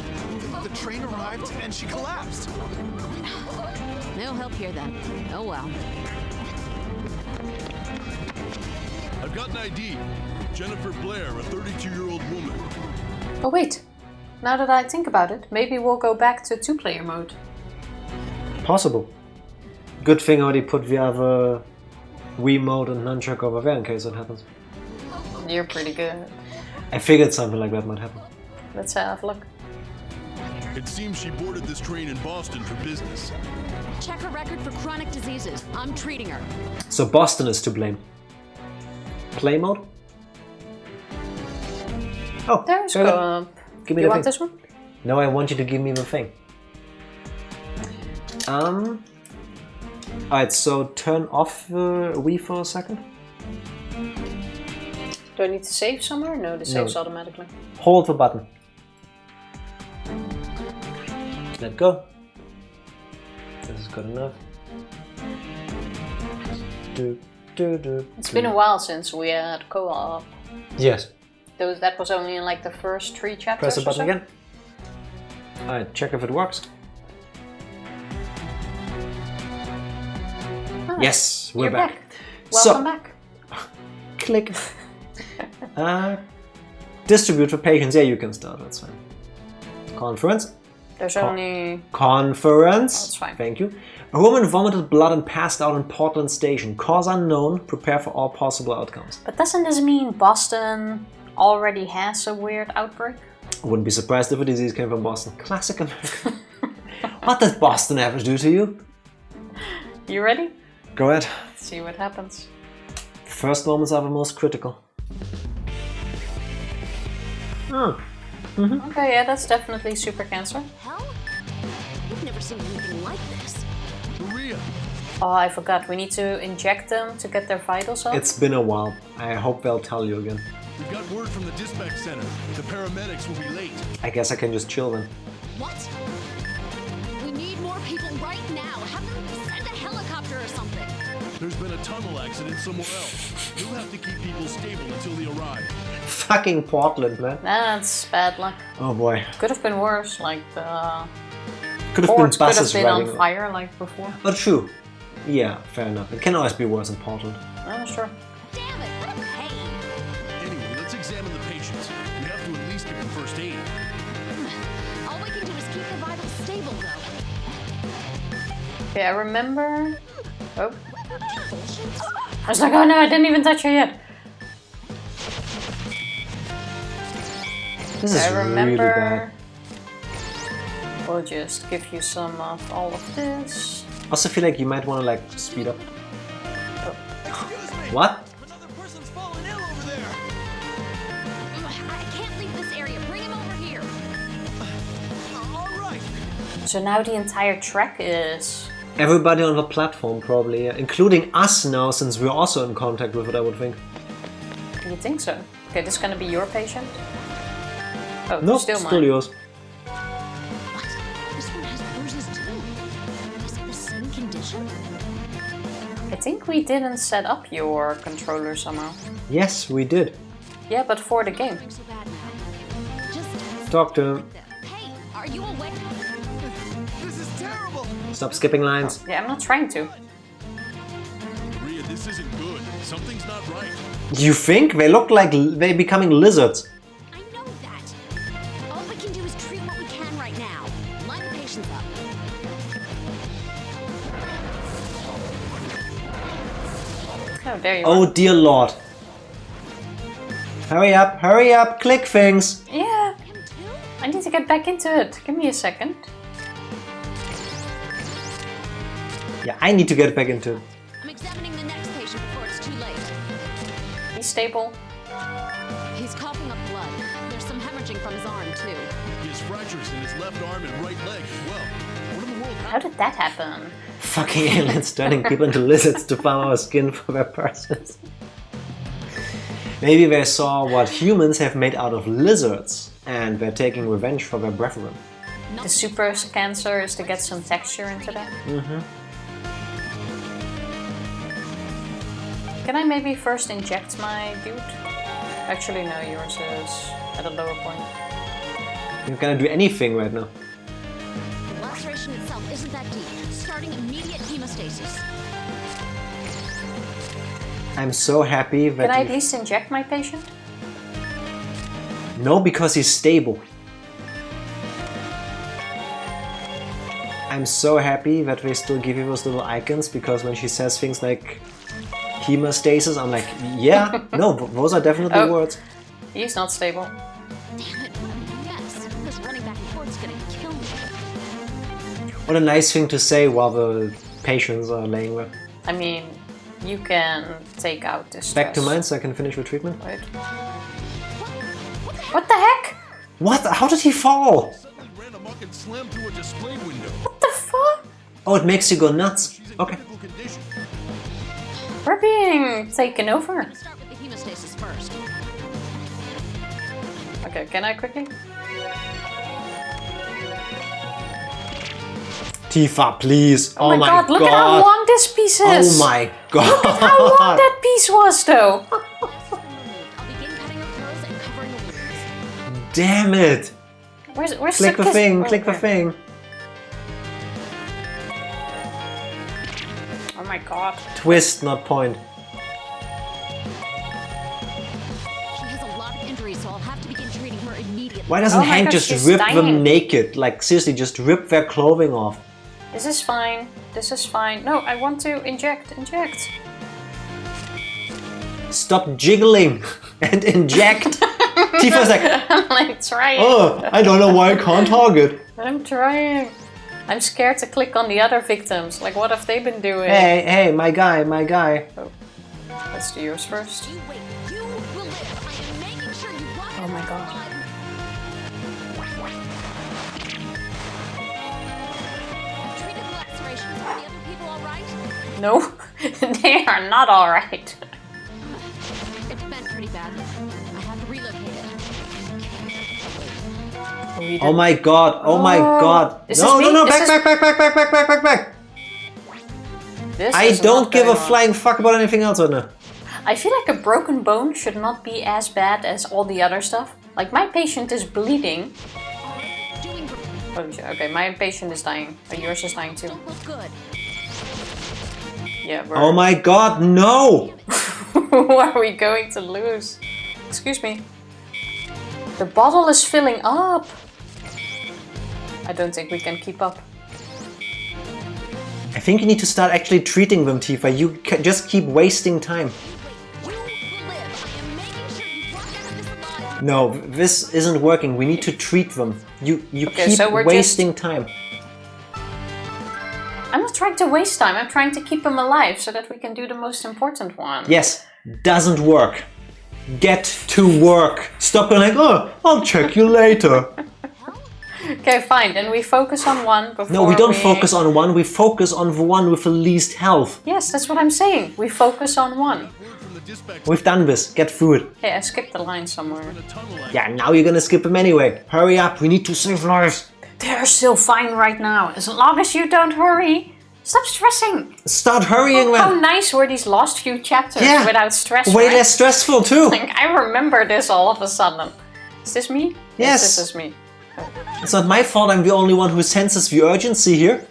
G: The train arrived and she collapsed.
H: No help here then. Oh well.
I: I've got an ID. Jennifer Blair, a 32-year-old woman.
B: Oh wait, now that I think about it, maybe we'll go back to two-player mode.
A: Possible. Good thing I already put the other Wii mode and nunchuck over there in case that happens.
B: You're pretty good.
A: I figured something like that might happen.
B: Let's have a look.
I: It seems she boarded this train in Boston for business.
H: Check her record for chronic diseases. I'm treating her.
A: So Boston is to blame. Play mode? Oh,
B: There's
A: there we go.
B: go.
A: Give me
B: You
A: the
B: want
A: thing.
B: this one?
A: No, I want you to give me the thing. Alright, so turn off the Wii for a second.
B: Do I need to save somewhere? No, the saves automatically.
A: Hold the button. Let go. This is good enough.
B: It's been a while since we had co-op.
A: Yes.
B: That was only in like the first 3 chapters.
A: Press the
B: or
A: button
B: so.
A: again. Alright, check if it works.
B: Ah,
A: Yes, we're
B: you're
A: back.
B: Welcome back.
A: Click. Distribute for patients. Yeah, you can start. That's fine. Conference.
B: There's only...
A: Conference.
B: That's fine.
A: Thank you. A woman vomited blood and passed out in Portland Station. Cause unknown. Prepare for all possible outcomes.
B: But doesn't this mean Boston already has a weird outbreak?
A: I wouldn't be surprised if a disease came from Boston. Classic America. What does Boston ever do to you?
B: You ready?
A: Go ahead.
B: Let's see what happens.
A: First moments are the most critical.
B: Okay, yeah, that's definitely super cancer.
H: Hell? We've never seen anything like this.
I: Maria!
B: Oh, I forgot. We need to inject them to get their vitals up.
A: It's been a while. I hope they'll tell you again.
I: We've got word from the dispatch center. The paramedics will be late.
A: I guess I can just chill then.
H: What? We need more people right now. Have them send a helicopter or something.
I: There's been a tunnel accident somewhere else. You'll have to keep people stable until they arrive.
A: Fucking Portland, man.
B: That's bad luck.
A: Oh boy.
B: Could have been worse, like the
A: Could have been
B: ports could have
A: buses
B: been on
A: riding.
B: fire like before.
A: But true. Yeah, fair enough. It can always be worse in Portland.
B: Oh, sure.
H: Damn it, what a pain.
I: Anyway, let's examine the patients. We have to at least give them first aid.
H: All we can do is keep the vitals stable, though.
B: Okay, I remember... Oh. I was like, oh no, I didn't even touch her yet.
A: This is
B: I
A: really
B: remember...
A: bad.
B: We'll just give you some of all of this.
A: I also feel like you might want to like speed up.
G: Excuse me!
A: What?
G: Another person's fallen ill over there!
H: I can't leave this area. Bring him over here.
G: All right,
B: So now the entire track is...
A: Everybody on the platform probably, including us now, since we're also in contact with it, I would think.
B: You think so? Okay, this is gonna be your patient? Oh,
A: no,
B: still
A: still
B: mine.
A: yours.
D: What? This one has bruises too. Is it the same condition?
B: I think we didn't set up your controller somehow.
A: Yes, we did.
B: Yeah, but for the game.
D: So bad now. Just
A: Talk to him.
D: hey, are you awake?
G: This is terrible.
A: Stop skipping lines.
B: Yeah, I'm not trying to.
I: Maria, this isn't good. Something's not right.
A: You think? They look like they're becoming lizards.
D: I know that. All we can do is treat what we can right now. Line the patients up.
B: Oh, there you
A: Oh
B: are.
A: dear lord. Hurry up, click things.
B: Yeah,
D: Him too?
B: I need to get back into it. Give me a second.
A: Yeah, I need to get back into it.
D: I'm examining the next patient before it's too late.
B: He's stable.
D: He's coughing up blood. There's some hemorrhaging from his arm too.
I: He has fractures in his left arm and right leg as well. What in the world
B: How did that happen?
A: Fucking aliens turning people into lizards to farm our skin for their persons. Maybe they saw what humans have made out of lizards and they're taking revenge for their brethren.
B: The super cancer is to get some texture into that. Can I maybe first inject my dude? Actually, no, yours is at a lower point.
A: You're gonna do anything right now.
D: The laceration itself isn't that deep. Starting immediate hemostasis.
A: I'm so happy that
B: Can I at least inject my patient?
A: No, because he's stable. I'm so happy that they still give you those little icons, because when she says things like hemostasis, I'm like, yeah, no, those are definitely
B: Oh.
A: words.
B: He's not stable.
D: Damn it, what a mess. This running back and forth is gonna kill me.
A: What a nice thing to say while the patients are laying there.
B: I mean, you can take out this
A: Back to
B: stress.
A: mine so I can finish with treatment.
B: Wait. What the heck?
A: What? How did he fall?
I: Suddenly ran amok and slammed through a display window.
B: What the fuck?
A: Oh, it makes you go nuts.
I: She's in
A: Okay.
I: critical condition.
B: We're being taken over.
D: Start with the hemostasis first.
B: Okay, can I quickly?
A: Tifa, please.
B: Oh my god, look at how long this piece is!
A: Oh my god.
B: Look at how long that piece was though!
D: I'll begin cutting her clothes and covering the wounds.
A: Damn it.
B: Where's
A: Click the
B: kiss-
A: thing,
B: oh,
A: click the
B: okay.
A: thing.
B: Oh my god.
A: Twist, not point.
D: She has a lot of injuries, so I'll have to begin treating her immediately.
A: Why doesn't
B: Oh my
A: Hank
B: gosh,
A: just
B: she's
A: rip
B: dying.
A: them naked? Like, seriously, just rip their clothing off.
B: This is fine. This is fine. No, I want to inject. Inject.
A: Stop jiggling and inject. Tifa's like,
B: I'm like trying.
A: oh, I don't know why I can't target.
B: I'm trying. I'm scared to click on the other victims. Like, what have they been doing?
A: Hey, my guy.
B: Oh, let's do yours first.
D: You wait. You will live. I am making sure you walk.
B: Oh my god.
D: Treated the lacerations. Are the other people all right?
B: No, they are not alright.
D: It's been pretty bad. I have to relocate it.
A: Oh my god, oh my god.
B: This
A: No,
B: is
A: no,
B: me?
A: no,
B: This
A: back.
B: This
A: I
B: is
A: don't
B: not
A: give a
B: going on.
A: flying fuck about anything else right now.
B: I feel like a broken bone should not be as bad as all the other stuff. Like, my patient is bleeding.
D: Doing
B: Oh, shit, okay, my patient is dying. Yours is dying too.
D: don't look good.
B: Yeah, we're...
A: Oh my god, no!
B: Who are we going to lose? Excuse me. The bottle is filling up. I don't think we can keep up.
A: I think you need to start actually treating them, Tifa. You just keep wasting time.
D: You will live. I am making sure you walk out of this alive.
A: No, this isn't working. We need to treat them. You
B: Okay,
A: keep
B: so we're
A: wasting time.
B: I'm not trying to waste time. I'm trying to keep them alive so that we can do the most important one.
A: Yes, doesn't work. Get to work. Stop going like, oh, I'll check you later.
B: Okay, fine. Then we focus on one before.
A: No, we don't focus on one. We focus on the one with the least health.
B: Yes, that's what I'm saying. We focus on one.
A: We've done this. Get through it.
B: Hey, I skipped the line somewhere.
A: Yeah, now you're gonna skip him anyway. Hurry up. We need to save lives.
B: They're still fine right now. As long as you don't hurry. Stop stressing.
A: Start hurrying, man.
B: How nice were these last few chapters without stress,
A: Way
B: right?
A: less stressful, too.
B: Like, I remember this all of a sudden. Is this me?
A: Yes.
B: This is me.
A: It's not my fault. I'm the only one who senses the urgency here.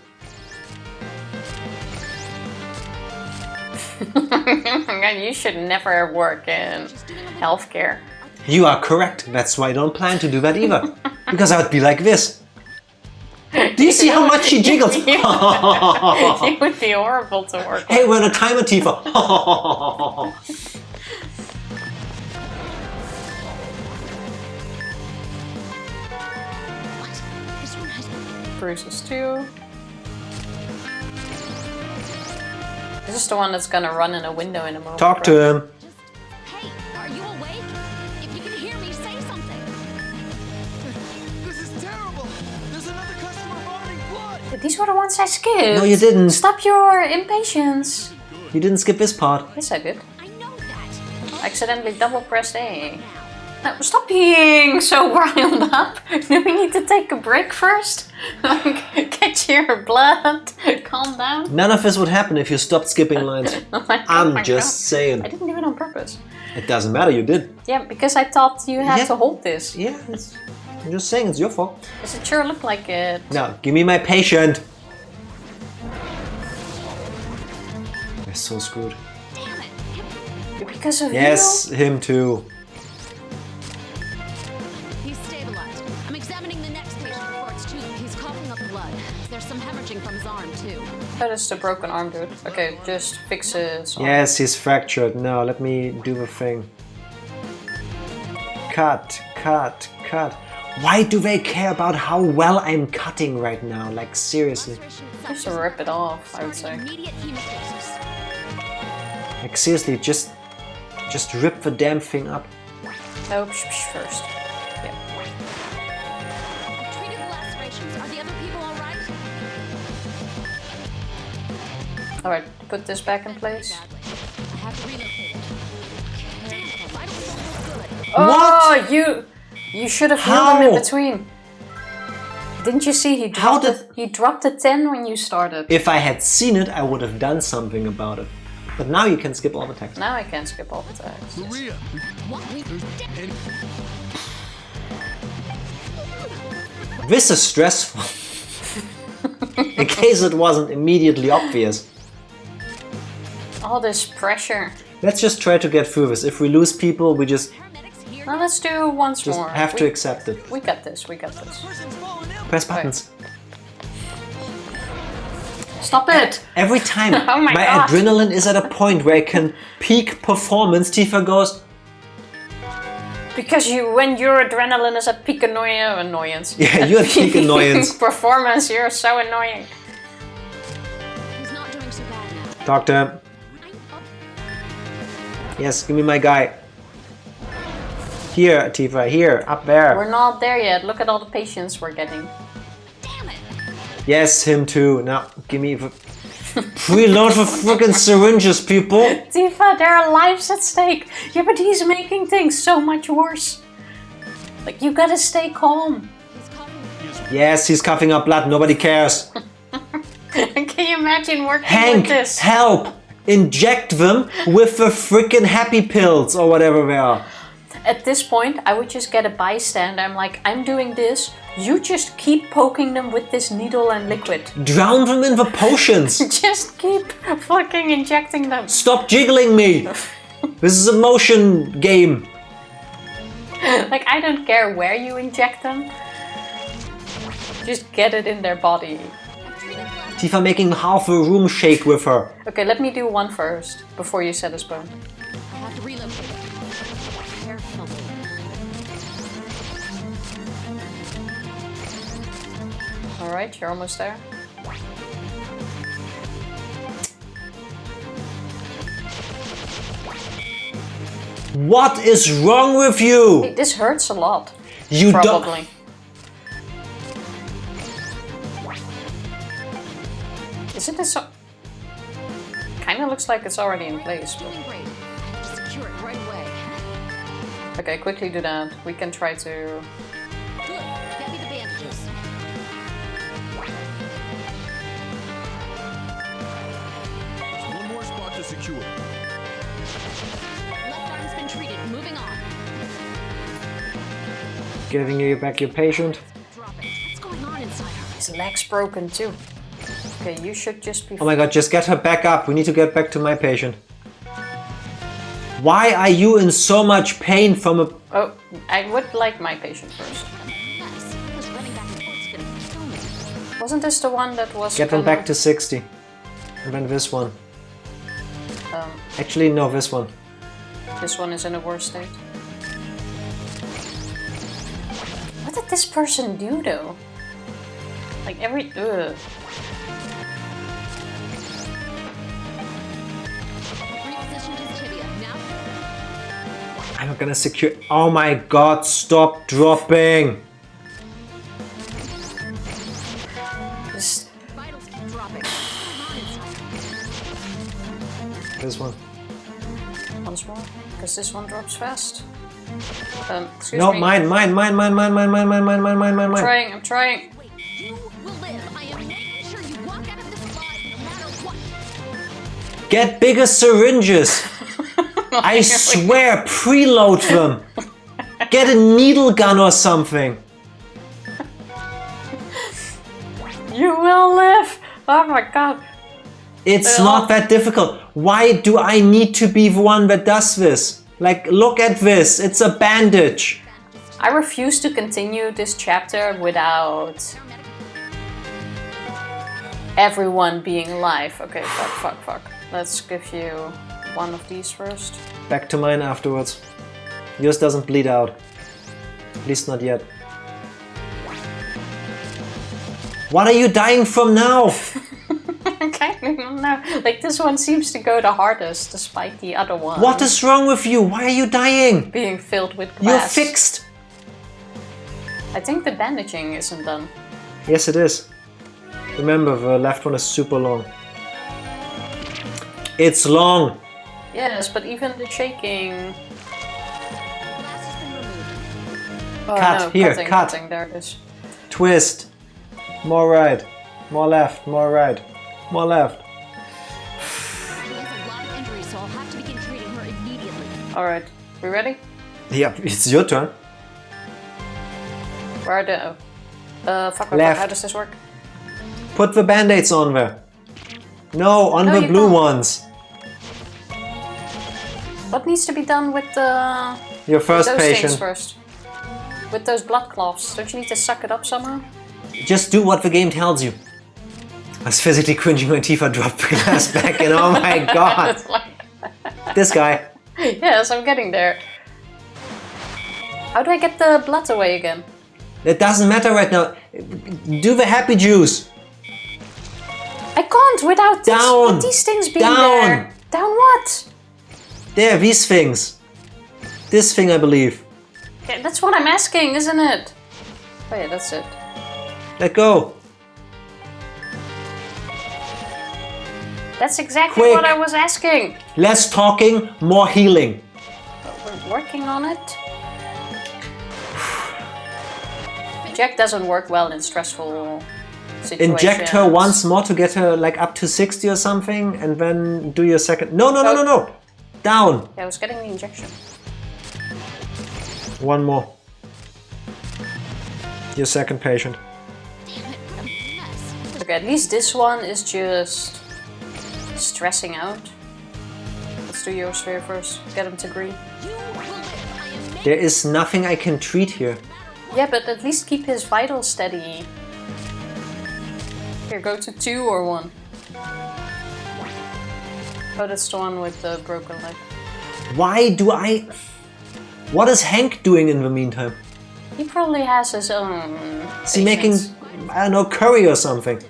B: You should never work in healthcare.
A: You are correct. That's why I don't plan to do that either. Because I would be like this. Do you see how much she jiggles?
B: It would be horrible to work with.
A: Hey, we're on a timer, Tifa.
B: Bruises too. This is the one that's gonna run in a window in a moment.
A: Talk to him.
D: Hey, are you awake? If you can hear me, say something.
G: This is terrible. There's another customer vomiting blood.
B: These were the ones I skipped.
A: No, you didn't.
B: Stop your impatience.
A: You didn't skip this part.
B: Yes, I did.
D: I know that.
B: Accidentally double pressed A. No, stop being so riled up. Do we need to take a break first? Like, get your blood. Calm down.
A: None of this would happen if you stopped skipping lines. I'm just saying.
B: I didn't do it on purpose.
A: It doesn't matter, you did.
B: Yeah, because I thought you had to hold this.
A: Yeah, I'm just saying, it's your fault.
B: Does it sure look like it?
A: Now, give me my patient. We're so screwed.
B: Because of
A: Yes, him too.
D: He's stabilized. I'm examining the next patient before it's too late. He's coughing up blood. There's some hemorrhaging from his arm, too.
B: That is the broken arm, dude. Okay, just fix his arm.
A: Yes, he's fractured. No, let me do the thing. Cut, cut, cut. Why do they care about how well I'm cutting right now? Like, seriously.
B: Just to rip it off, I would say.
D: Immediate hemostasis.
A: Like, seriously, just rip the damn thing up.
B: No, first. Yeah.
D: I've treated the lacerations. Are the other people all right?
B: Alright, put this back in place.
D: I have to relocate it. Damn, I don't feel good.
B: Oh, you should have healed him in
A: How?
B: between. Didn't you see he dropped a 10 when you started?
A: If I had seen it, I would have done something about it. But now you can skip all the text.
B: Now I can skip all the text.
I: Maria,
A: This is stressful. In case it wasn't immediately obvious.
B: All this pressure.
A: Let's just try to get through this. If we lose people, we just
B: Now let's do once more.
A: have to accept it.
B: We got this, we got this.
A: Press buttons.
B: Stop it!
A: Every time
B: Oh my
A: my
B: God.
A: adrenaline is at a point where I can peak performance, Tifa goes,
B: Because when your adrenaline is at peak annoyance.
A: yeah, you're at peak annoyance.
B: Performance, you're so annoying.
D: He's not doing so bad now.
A: Talk to him.
D: I'm up.
A: Yes, give me my guy. Here, Tifa, here, up there.
B: We're not there yet. Look at all the patients we're getting.
D: Damn it.
A: Yes, him too. Now, give me the... Preload the freaking syringes, people.
B: Tifa, there are lives at stake. Yeah, but he's making things so much worse. Like, you gotta stay calm.
D: He's coughing.
A: Yes, he's coughing up blood. Nobody cares.
B: Can you imagine working
A: Hank,
B: with this?
A: help! Inject them with the freaking happy pills or whatever they are.
B: At this point, I would just get a bystander. I'm like, I'm doing this. You just keep poking them with this needle and liquid.
A: Drown them in the potions.
B: Just keep fucking injecting them.
A: Stop jiggling me. This is a motion game.
B: Like, I don't care where you inject them. Just get it in their body.
A: Tifa making half a room shake with her.
B: Okay, let me do one first, before you set a spoon.
D: I have to relocate it. Carefully.
B: Alright, you're almost there.
A: What is wrong with you?
B: Hey, this hurts a lot.
A: You
B: Probably. Isn't this so... Kinda looks like it's already in place. But...
D: Doing great. Just secure it right away.
B: Okay, quickly do that. We can try to...
D: Good. Get me the bandages.
I: There's one more spot to secure.
D: Left arm's been treated. Moving on.
A: Giving you back your patient.
D: Drop it. What's going on inside her?
B: His leg's broken too. Okay, you should just be...
A: Oh my god, just get her back up. We need to get back to my patient. Why are you in so much pain from a...
B: Oh, I would like my patient first.
D: Yes. This running back and forth's gonna kill me.
B: Wasn't this the one that was...
A: Get them back to 60. And then this one. Actually, no, this one.
B: This one is in a worse state. What did this person do though? Like every... Ugh.
D: Repositioned his tibia. Now.
A: I'm not gonna secure... Oh my god, stop dropping!
B: Just...
D: Vitals keep dropping.
A: This one.
B: Once more, because this one drops fast. Excuse
A: No,
B: me.
A: mine.
B: I'm trying.
D: Wait, you will live. I am making sure you walk out of this alive no matter what.
A: Get bigger syringes! I swear, preload them! Get a needle gun or something!
B: You will live! Oh my god.
A: It's not that difficult. Why do I need to be the one that does this? Like, look at this. It's a bandage.
B: I refuse to continue this chapter without everyone being alive. Okay, fuck. Let's give you one of these first.
A: Back to mine afterwards. Yours doesn't bleed out. At least not yet. What are you dying from now?
B: I kind of don't know. Like, this one seems to go the hardest, despite the other one.
A: What is wrong with you? Why are you dying?
B: Being filled with glass.
A: You're fixed.
B: I think the bandaging isn't done.
A: Yes, it is. Remember, the left one is super long. It's long.
B: Yes, but even the shaking...
D: Glass has been removed.
B: Oh,
A: Cut,
B: no,
A: here,
B: cutting,
A: cut.
B: cutting, there it is.
A: Twist. More right. More left. More right. More left.
D: She has a lot of injuries, so I'll have to begin treating her immediately.
B: Alright, we ready?
A: Yeah, it's your turn.
B: Where are the... fuck,
A: Left.
B: how does this work?
A: Put the band-aids on there. No, on
B: No,
A: the
B: you
A: blue
B: can't.
A: ones.
B: What needs to be done with the...
A: Your first
B: those things
A: patient.
B: first? With those blood cloths, don't you need to suck it up somehow?
A: Just do what the game tells you. I was physically cringing when Tifa dropped the glass back in. Oh my god.
B: It's like...
A: This guy.
B: Yes, I'm getting there. How do I get the blood away again?
A: It doesn't matter right now. Do the happy juice.
B: I can't without this,
A: Down.
B: with these things being
A: Down.
B: there. Down what?
A: There, these things. This thing, I believe.
B: Yeah, that's what I'm asking, isn't it? Oh yeah, that's it.
A: Let go.
B: That's exactly
A: Quick.
B: what I was asking.
A: Less talking, more healing.
B: We're working on it. Jack doesn't work well in stressful situations.
A: Inject her once more to get her like up to 60 or something, and then do your second. No. Down.
B: Yeah, I was getting the injection.
A: One more. Your second patient.
D: Damn it, what a mess.
B: Okay, at least this one is just stressing out. Let's do yours here first. Get him to green.
D: You will live. I am making
A: There is nothing I can treat here.
B: Yeah, but at least keep his vitals steady. Here, go to 2 or 1. Oh, that's the one with the broken leg.
A: Why do I... What is Hank doing in the meantime?
B: He probably has his own.
A: Is he making, I don't know, curry or something?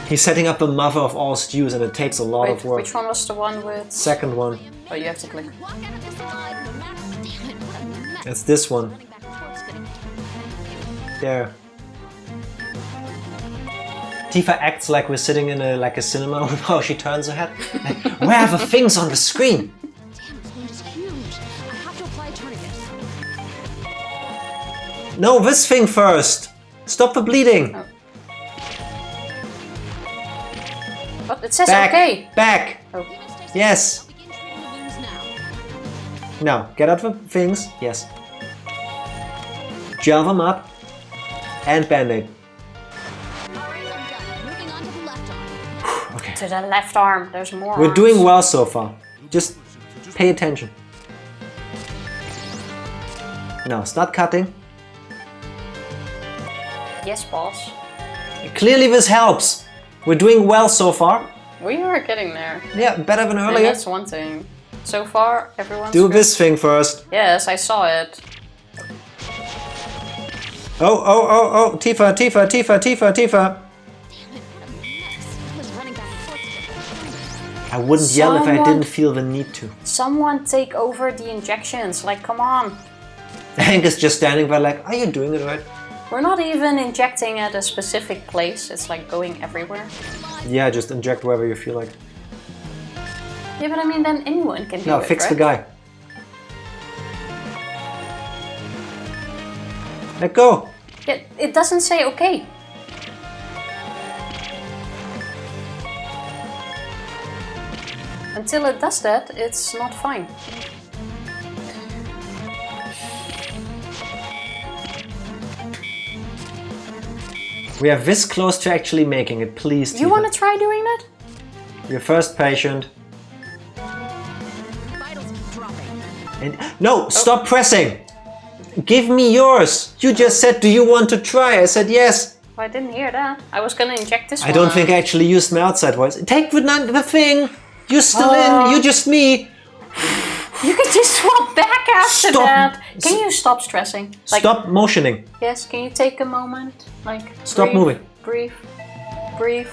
A: He's setting up the mother of all stews and it takes a lot of work.
B: Which one was the one with?
A: Second one.
B: Oh, you have to click.
D: walk out of this alive no matter. Damn it, what a mess.
A: It's this one.
D: Running back and forth's gonna
A: There. Tifa acts like we're sitting in a cinema with how she turns her head. Like, where are the things on the screen?
D: Damn, this wound is huge. I have to apply a tourniquet.
A: No, this thing first. Stop the bleeding.
B: Oh. But it says
A: Back.
B: okay.
A: Back.
B: Oh.
A: Yes.
D: Begin treating the wounds now.
A: Now, get out the things. Yes. Gel them up. And band-aid.
D: Alright, I'm done. Moving on to the left arm.
A: Okay.
B: To the left arm, there's more.
A: We're
B: arms.
A: doing well so far. Just pay attention. Now, start cutting.
B: Yes, boss.
A: Clearly this helps. We're doing well so far.
B: We are getting there.
A: Yeah, better than
B: And
A: earlier.
B: that's one thing. So far, everyone's
A: Do
B: good.
A: this thing first.
B: Yes, I saw it.
A: Oh, Tifa.
D: Damn it, what a mess. I was running back and forth to
A: I wouldn't yell if I
B: Someone-
A: didn't feel the need to.
B: Someone take over the injections. Like, come on.
A: Hank is just standing there like, are you doing it right?
B: We're not even injecting at a specific place. It's like going everywhere.
A: Yeah, just inject wherever you feel like.
B: Yeah, but I mean, then anyone can do
A: No,
B: it,
A: fix
B: right?
A: the guy. Let go.
B: Yeah, it doesn't say okay. Until it does that, it's not fine.
A: We are this close to actually making it, please.
B: You
A: Tifa.
B: want to try doing that?
A: Your first patient.
D: vitals dropping.
A: And no, stop pressing. Give me yours. You just said, do you want to try? I said yes.
B: Oh, I didn't hear that. I was gonna inject this
A: I
B: one.
A: don't think I actually used my outside voice. Take the thing. You're still in. You just me.
B: You could just swap back after
A: Stop.
B: that. Can you stop stressing? Like,
A: Stop motioning.
B: Yes, can you take a moment? Like,
A: Stop
B: breathe,
A: moving.
B: Breathe. Breathe.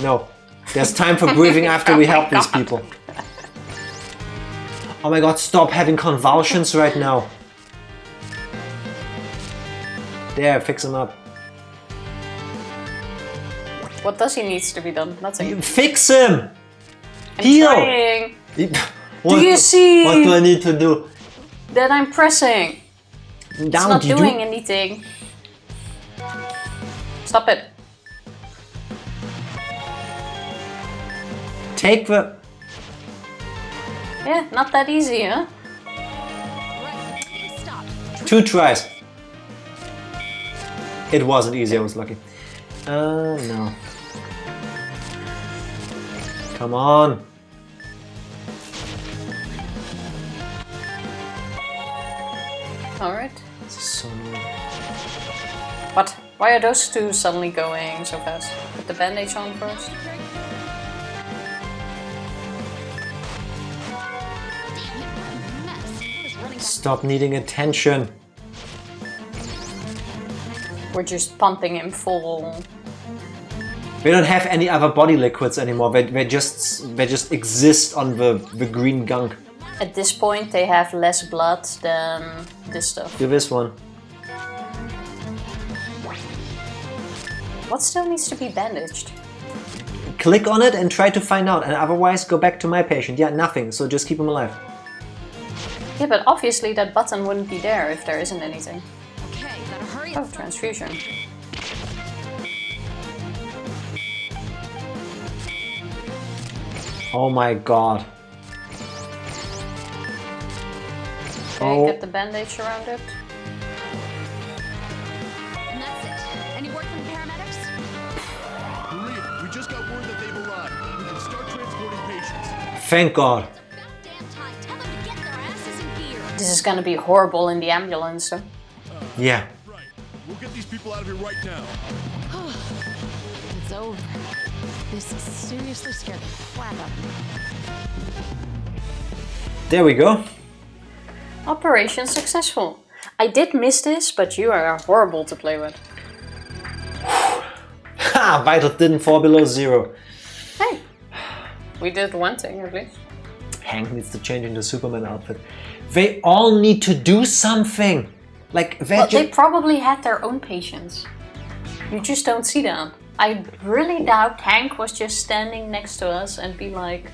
A: No. There's time for breathing after we help these people. Oh my god, stop having convulsions right now. There, fix him up.
B: What does he needs to be done? Nothing.
A: Fix him!
B: I'm
A: Heal!
B: trying.
A: What,
B: you see?
A: What do I need to do?
B: That I'm pressing. It's
A: Down,
B: not
A: you
B: doing
A: do.
B: anything. Stop it.
A: Take the...
B: Yeah, not that easy, huh?
D: Right, stop.
A: 2 tries. It wasn't easy, I was lucky. No. Come on.
B: Alright.
A: This is so annoying.
B: What? Why are those two suddenly going so fast? Put the bandage on first.
A: Stop needing attention.
B: We're just pumping him full.
A: We don't have any other body liquids anymore. They just exist on the green gunk.
B: At this point, they have less blood than this stuff.
A: Do this one.
B: What still needs to be bandaged?
A: Click on it and try to find out, and otherwise go back to my patient. Yeah, nothing, so just keep him alive.
B: Yeah, but obviously that button wouldn't be there if there isn't anything.
D: Okay, gotta hurry
B: Oh,
D: up.
B: transfusion.
A: Oh my god.
B: Okay,
A: Oh.
B: get the bandage around it.
D: And that's it. Any word from paramedics?
I: Maria, we just got word that they've arrived. We can start transporting patients.
A: Thank god.
D: About damn time. Tell them to get their asses in gear.
B: This is gonna be horrible in the ambulance, though.
A: Yeah.
I: Right. We'll get these people out of here right now.
H: It's over. This seriously scared the crap out of me.
A: There we go.
B: Operation successful. I did miss this, but you are horrible to play with.
A: Ha! Vitals didn't fall below 0.
B: Hey, we did one thing at least.
A: Hank needs to change into Superman outfit. They all need to do something. Like
B: Well, they probably had their own patients. You just don't see that. I really doubt Hank was just standing next to us and be like,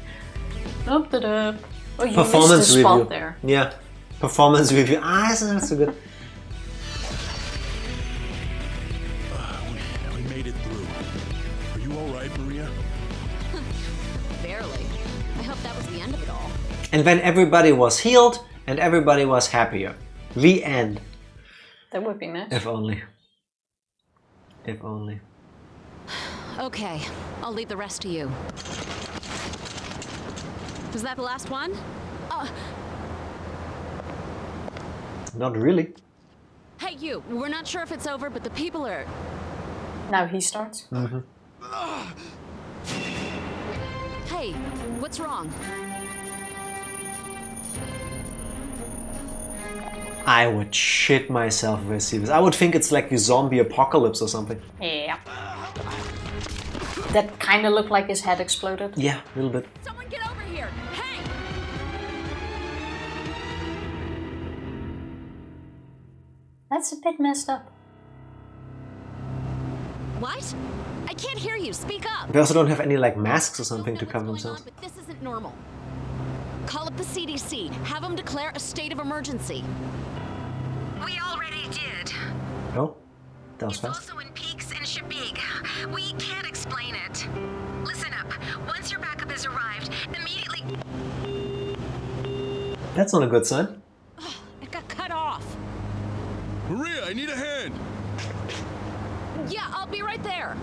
B: up da da. Oh, you
A: Performance
B: missed the
A: review.
B: spot there.
A: Yeah. Performance review. Ah, isn't that so good?
I: We made it through. Are you all right, Maria?
D: Barely. I hope that was the end of it all.
A: And then everybody was healed and everybody was happier. The end.
B: That would be nice.
A: If only. If only.
D: Okay, I'll leave the rest to you. Was that the last one?
A: Not really.
D: Hey, you. We're not sure if it's over, but the people are...
B: Now he starts.
A: Mm-hmm.
D: Hey, what's wrong?
A: I would shit myself if I see this. I would think it's like the zombie apocalypse or something.
B: Yeah. That kind of looked like his head exploded.
A: Yeah, a little bit.
D: Someone get over here! Hey!
B: That's a bit messed up.
D: What? I can't hear you. Speak up.
A: They also don't have any like masks or something to cover
D: What's going
A: themselves.
D: on, but this isn't normal. Call up the CDC. Have them declare a state of emergency.
H: We already did.
A: Oh, that was
H: It's
A: fast.
H: also in Peaks and Shabig. We can't explain it. Listen up. Once your backup has arrived, immediately...
A: That's not a good sign.
D: It got cut off.
I: Maria, I need a hand.
D: Yeah, I'll be right there.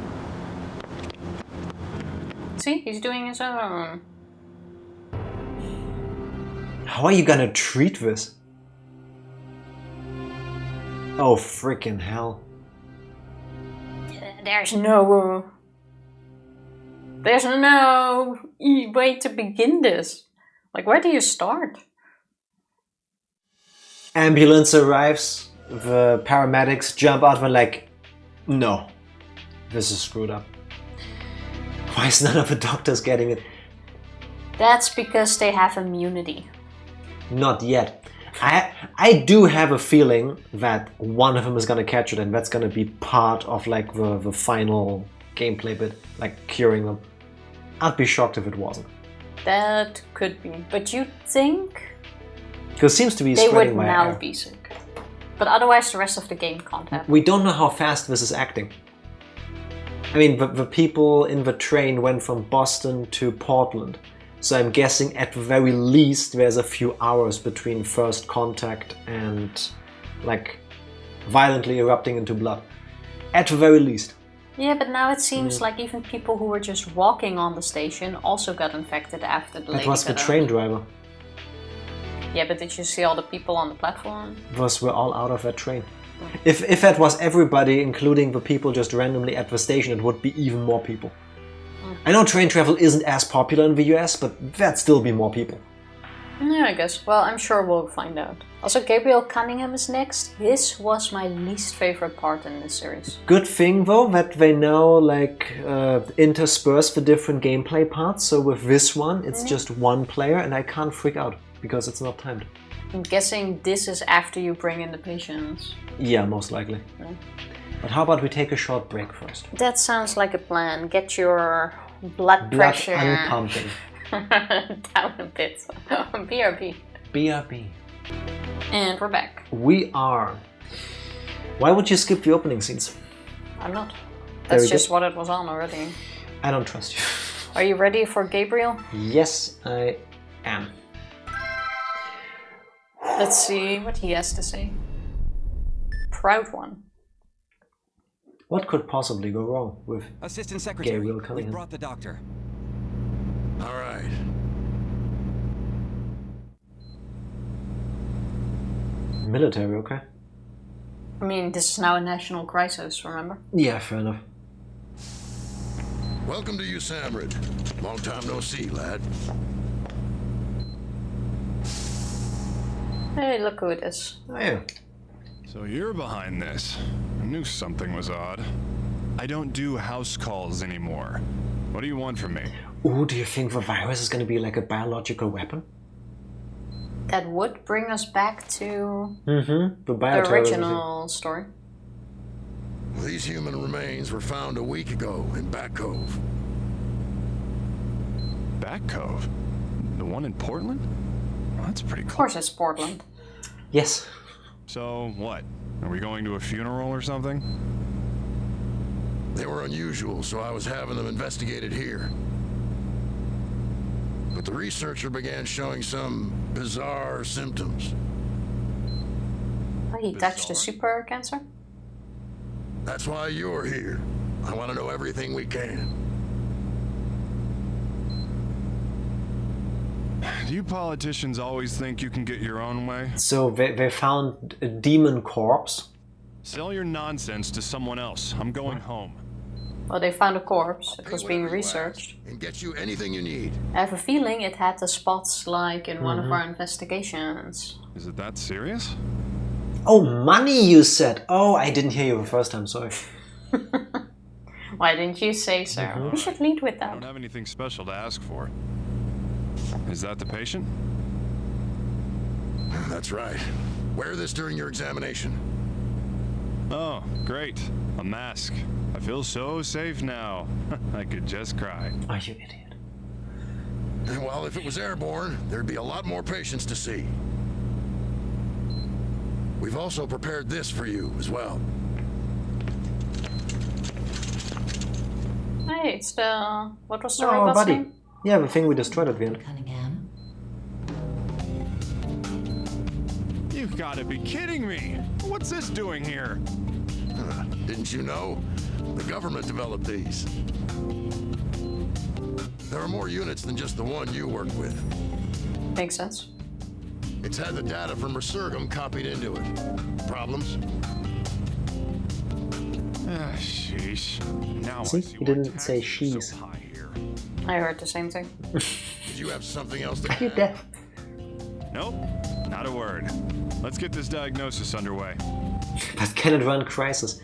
B: See, he's doing his own.
A: How are you gonna treat this? Oh, freaking hell.
B: There's no way to begin this. Like, where do you start?
A: Ambulance arrives, the paramedics jump out and like, no, this is screwed up. Why is none of the doctors getting it?
B: That's because they have immunity.
A: Not yet. I do have a feeling that one of them is gonna catch it and that's gonna be part of like the final gameplay bit, like curing them. I'd be shocked if it wasn't.
B: That could be. But you think
A: Because it seems to be
B: they
A: spreading
B: would
A: by
B: now
A: air.
B: be sick. But otherwise the rest of the game can't happen.
A: We don't know how fast this is acting. I mean, the people in the train went from Boston to Portland. So I'm guessing at the very least there's a few hours between first contact and like violently erupting into blood. At the very least.
B: Yeah, but now it seems like even people who were just walking on the station also got infected after the
A: That
B: lady
A: was the
B: got out.
A: train driver.
B: Yeah, but did you see all the people on the platform?
A: We're all out of that train. If that was everybody, including the people just randomly at the station, it would be even more people. I know train travel isn't as popular in the US, but that'd still be more people.
B: Yeah, I guess. Well, I'm sure we'll find out. Also, Gabriel Cunningham is next. His was my least favorite part in this series.
A: Good thing though that they now like intersperse the different gameplay parts. So with this one, it's just one player, and I can't freak out because it's not timed.
B: I'm guessing this is after you bring in the patients.
A: Yeah, most likely.
B: Yeah.
A: But how about we take a short break first?
B: That sounds like a plan. Get your blood pressure
A: unpumping.
B: down a bit. BRB.
A: BRB.
B: And we're back.
A: We are. Why would you skip the opening scenes?
B: I'm not. That's
A: Very
B: just
A: good.
B: what it was on already.
A: I don't trust you.
B: Are you ready for Gabriel?
A: Yes, I am.
B: Let's see what he has to say. Proud one.
A: What could possibly go wrong with
J: Assistant Secretary,
A: Gabriel
J: we
A: Cunningham?
J: brought the doctor.
I: All right.
A: Military, okay?
B: I mean, this is now a national crisis, remember?
A: Yeah, fair enough.
I: Welcome to you, Samrid. Long time no see, lad.
B: Hey, look who it is.
A: Oh, yeah.
K: So you're behind this. I knew something was odd. I don't do house calls anymore. What do you want from me?
A: Ooh, do you think the virus is going to be like a biological weapon?
B: That would bring us back to
A: The
B: the
A: bio-terrorism
B: original story.
J: These human remains were found a week ago in Back Cove.
K: Back Cove? The one in Portland? Well, that's pretty cool.
B: Of course it's Portland.
A: Yes.
K: So, what? Are we going to a funeral or something?
J: They were unusual, so I was having them investigated here. But the researcher began showing some bizarre symptoms.
B: Oh, he touched the super cancer?
J: That's why you're here. I want to know everything we can.
K: Do you politicians always think you can get your own way?
A: So they found a demon corpse.
K: Sell your nonsense to someone else. I'm going home.
B: Well, they found a corpse. It was being researched.
J: And get you anything you need.
B: I have a feeling it had the spots like in one of our investigations.
K: Is it that serious?
A: Oh, money, you said. Oh, I didn't hear you the first time, sorry.
B: Why didn't you say so? We should lead with
K: I
B: that.
K: don't have anything special to ask for. Is that the patient?
J: That's right. Wear this during your examination.
K: Oh, great. A mask. I feel so safe now. I could just cry.
A: Are you idiot?
J: Well, if it was airborne, there'd be a lot more patients to see. We've also prepared this for you as well.
B: Hey, it's the... What was the robot's name?
A: Yeah, the thing we destroyed at the end.
F: Cunningham.
K: You gotta be kidding me! What's this doing here?
J: Didn't you know? The government developed these. There are more units than just the one you worked with.
B: Makes sense.
J: It's had the data from Resurgam copied into it. Problems?
K: Sheesh. Now
A: See,
K: I see
A: he
K: why
A: didn't say
K: taxes are
A: she's.
K: so high here.
B: I heard the same thing.
J: Did you have something else to
A: Are you
J: add?
A: deaf?
K: Nope, not a word. Let's get this diagnosis underway.
A: But can it run Crisis?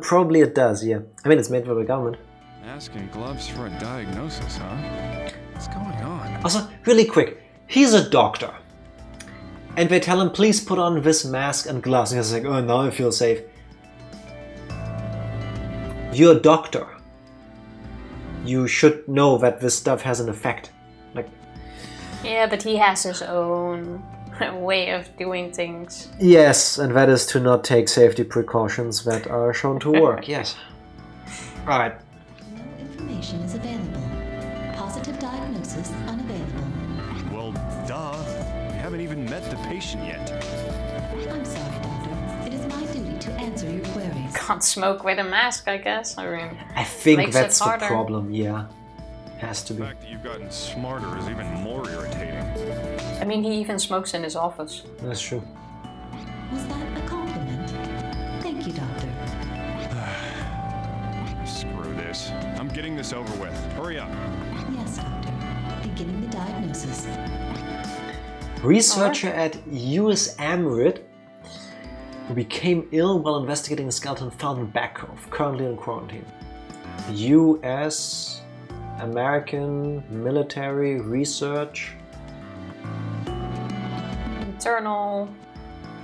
A: Probably it does, yeah. I mean, it's made for the government.
K: Mask and gloves for a diagnosis, huh? What's going on?
A: Also, really quick, he's a doctor. And they tell him, please put on this mask and gloves. And he's like, oh, now I feel safe. You're a doctor. You should know that this stuff has an effect. Like,
B: Yeah, but he has his own way of doing things.
A: yes, and that is to not take safety precautions that are shown to work, yes. Alright.
F: No information is available. Positive diagnosis unavailable.
K: Well, duh. We haven't even met the patient yet.
F: I'm sorry, Doctor. It is my duty to answer your queries.
B: Can't smoke with a mask, I guess. I mean,
A: I think
B: makes
A: that's
B: it
A: the
B: harder.
A: problem, yeah. Has to
K: The
A: be.
K: fact that you've gotten smarter is even more irritating.
B: I mean, he even smokes in his office.
A: That's true.
F: Was that a compliment? Thank you, Doctor.
K: Screw this. I'm getting this over with. Hurry up.
F: Yes, Doctor. Beginning the diagnosis.
A: Researcher at US AMRID who became ill while investigating a skeleton found in Back Cove, currently in quarantine. US American Military Research.
B: Internal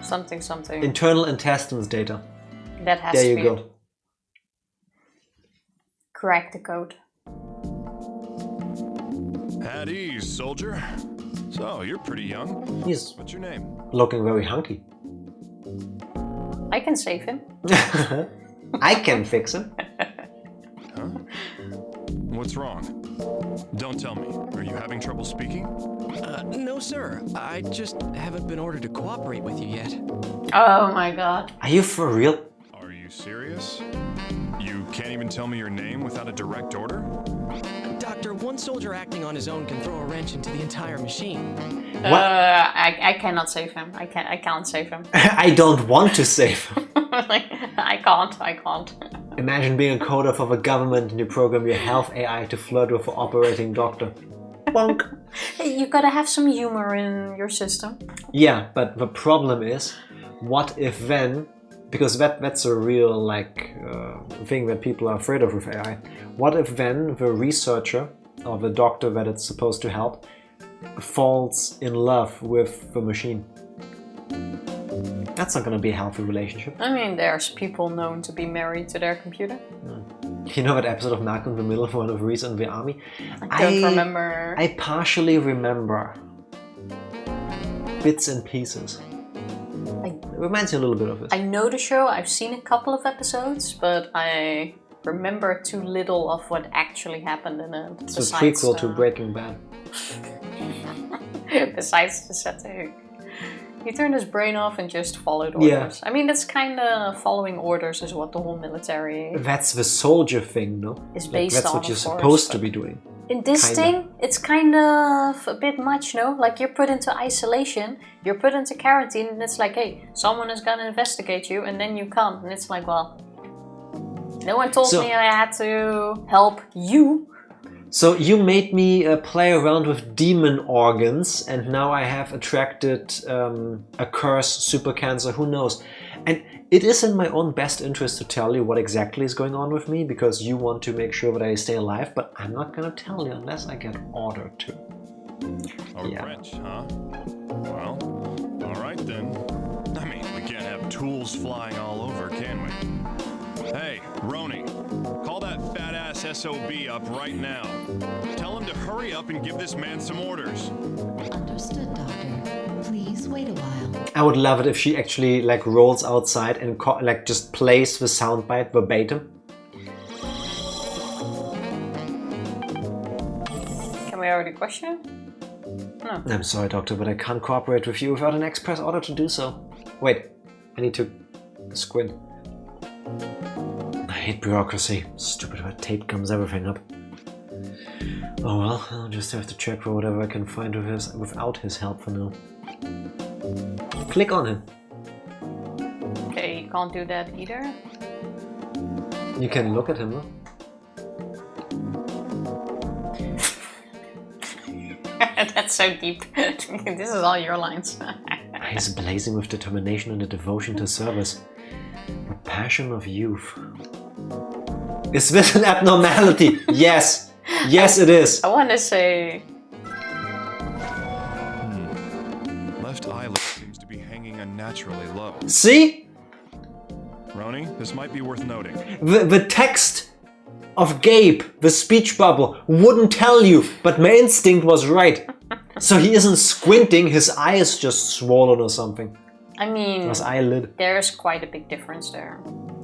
B: something something.
A: Internal intestines data.
B: That has
A: There
B: to
A: you
B: be
A: go.
B: it. Crack the code.
K: At ease, soldier. So, you're pretty young.
A: He's
K: What's your name?
A: looking very hunky.
B: I can save him.
A: I can fix him.
K: Huh? What's wrong? Don't tell me. Are you having trouble speaking?
E: No, sir. I just haven't been ordered to cooperate with you yet.
B: Oh my god.
A: Are you for real?
K: Are you serious? You can't even tell me your name without a direct order?
E: Doctor, one soldier acting on his own can throw a wrench into the entire machine.
B: I cannot save him. I can't save him.
A: I don't want to save him.
B: Like, I can't.
A: Imagine being a coder for the government and you program your health AI to flirt with an operating doctor. Bonk.
B: Hey, you gotta have some humor in your system.
A: Yeah, but the problem is, what if then, because that's a real thing that people are afraid of with AI. What if then the researcher or the doctor that it's supposed to help falls in love with the machine? That's not gonna be a healthy relationship.
B: I mean, there's people known to be married to their computer.
A: You know that episode of Malcolm in the Middle of one of Reese and the Army?
B: I don't remember.
A: I partially remember bits and pieces. It reminds me a little bit of it.
B: I know the show, I've seen a couple of episodes, but I remember too little of what actually happened in it.
A: It's a prequel to Breaking Bad.
B: Besides the setting. He turned his brain off and just followed orders.
A: Yeah.
B: I mean, that's kind of following orders is what the whole military...
A: That's the soldier thing, no?
B: Is based
A: that's
B: on,
A: what you're
B: of course,
A: supposed to be doing.
B: In this thing, it's kind of a bit much, no? Like, you're put into isolation, you're put into quarantine, and it's like, hey, someone is gonna investigate you, and then you come. And it's like, well, no one told me I had to help you.
A: So you made me play around with demon organs, and now I have attracted a curse, super cancer, who knows. And it is in my own best interest to tell you what exactly is going on with me, because you want to make sure that I stay alive, but I'm not gonna tell you unless I get ordered to.
K: A wrench, huh? Well, alright then. I mean, we can't have tools flying all over, can we? Hey, Roni, call that fat-ass SOB up right now. Tell him to hurry up and give this man some orders.
F: Understood, Doctor. Please wait a while.
A: I would love it if she actually like rolls outside and like just plays the soundbite verbatim.
B: Can we already question? No.
A: I'm sorry, Doctor, but I can't cooperate with you without an express order to do so. Wait, I need to squint. I hate bureaucracy. Stupid red tape gums everything up. Oh well, I'll just have to check for whatever I can find without his help for now. Click on him.
B: Okay, you can't do that either.
A: You can look at him, though.
B: That's so deep. This is all your lines.
A: Eyes blazing with determination and a devotion to service. The passion of youth. Is this an abnormality? Yes! Yes, it is!
B: I want to say...
K: Left eyelid seems to be hanging unnaturally low.
A: See?
K: Roni, this might be worth noting.
A: The text of Gabe, the speech bubble, wouldn't tell you, but my instinct was right. So he isn't squinting, his eye is just swollen or something.
B: I mean,
A: his eyelid.
B: There's quite a big difference there.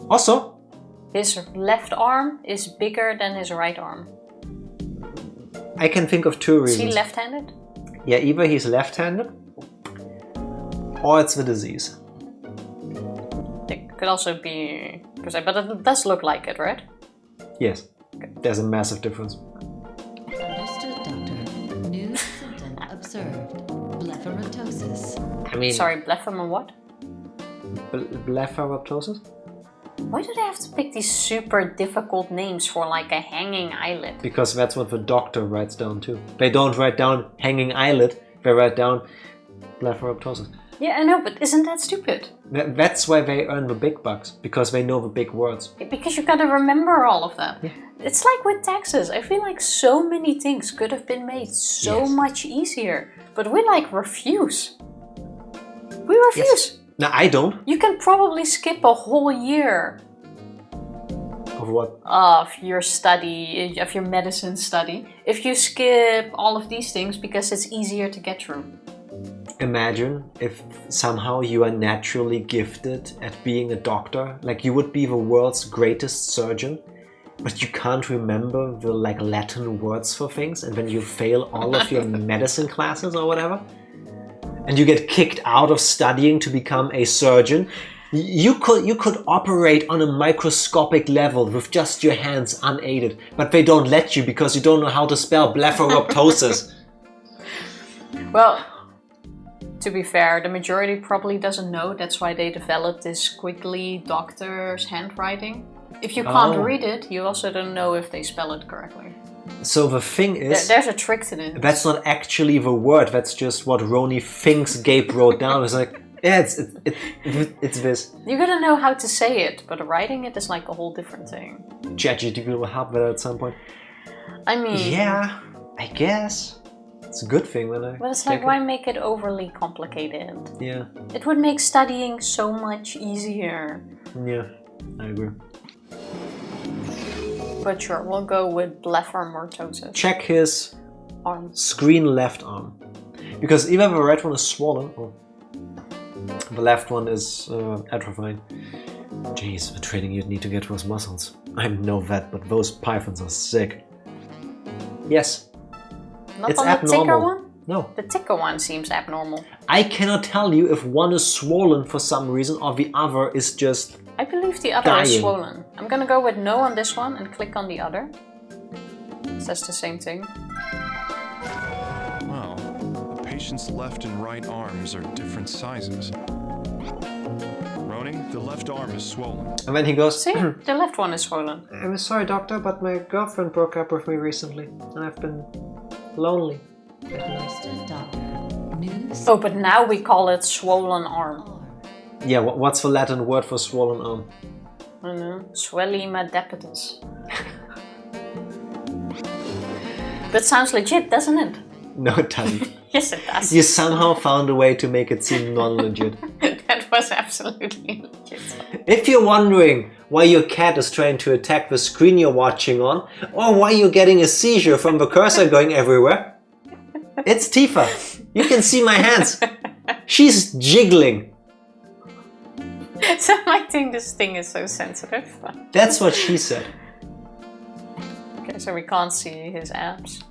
A: Also,
B: his left arm is bigger than his right arm.
A: I can think of two reasons.
B: Is he left-handed?
A: Yeah, either he's left-handed or it's the disease.
B: It could also be... But it does look like it, right?
A: Yes. Okay. There's a massive difference.
F: Understood, Doctor. New symptom observed. Blepharoptosis.
A: I mean...
B: Sorry, blepharoptosis what?
A: Blepharoptosis?
B: Why do they have to pick these super difficult names for like a hanging eyelid?
A: Because that's what the doctor writes down too. They don't write down hanging eyelid, they write down blepharoptosis.
B: Yeah, I know, but isn't that stupid?
A: That's why they earn the big bucks, because they know the big words.
B: Because you gotta remember all of that.
A: Yeah.
B: It's like with taxes. I feel like so many things could have been made so much easier. But we like refuse. We refuse.
A: Yes. No, I don't.
B: You can probably skip a whole year.
A: Of what?
B: Of your study, of your medicine study. If you skip all of these things because it's easier to get through.
A: Imagine if somehow you are naturally gifted at being a doctor. Like you would be the world's greatest surgeon, but you can't remember the like Latin words for things, and when you fail all of your medicine classes or whatever, and you get kicked out of studying to become a surgeon, you could operate on a microscopic level with just your hands unaided, but they don't let you because you don't know how to spell blepharoptosis.
B: Well, to be fair, the majority probably doesn't know. That's why they developed this squiggly doctor's handwriting. If you can't read it, you also don't know if they spell it correctly.
A: So the thing is...
B: There's a trick to this.
A: That's not actually the word, that's just what Roni thinks Gabe wrote down. It's like, yeah, it's this.
B: You gotta know how to say it, but writing it is like a whole different thing.
A: ChatGPT will help with that at some point.
B: I mean...
A: Yeah, I guess. It's a good thing when I.
B: But it's like, why make it overly complicated?
A: Yeah.
B: It would make studying so much easier.
A: Yeah, I agree.
B: But sure, we'll go with blepharoptosis.
A: Check his
B: arm.
A: Screen left arm. Because even the right one is swollen, the left one is atrophying. Jeez, the training you'd need to get those muscles. I'm no vet, but those pythons are sick. Yes.
B: Not
A: it's
B: on the
A: abnormal.
B: ticker one?
A: No.
B: The ticker one seems abnormal.
A: I cannot tell you if one is swollen for some reason or the other is just
B: I believe the other
A: dying.
B: is swollen. I'm gonna go with no on this one and click on the other. That's the same thing.
K: Wow. The patient's left and right arms are different sizes. Roni, the left arm is swollen.
A: And then he goes,
B: see, the left one is swollen.
A: I'm sorry, doctor, but my girlfriend broke up with me recently, and I've been lonely.
B: Oh, but now we call it swollen arm.
A: Yeah, what's the Latin word for swollen arm?
B: I don't know. Swellima depitus. That sounds legit, doesn't it?
A: No, it doesn't.
B: Yes, it does.
A: You somehow found a way to make it seem non-legit.
B: That was absolutely legit.
A: If you're wondering why your cat is trying to attack the screen you're watching on, or why you're getting a seizure from the cursor going everywhere, it's Tifa. You can see my hands. She's jiggling.
B: So I think this thing is so sensitive.
A: That's what she said.
B: Okay, so we can't see his abs.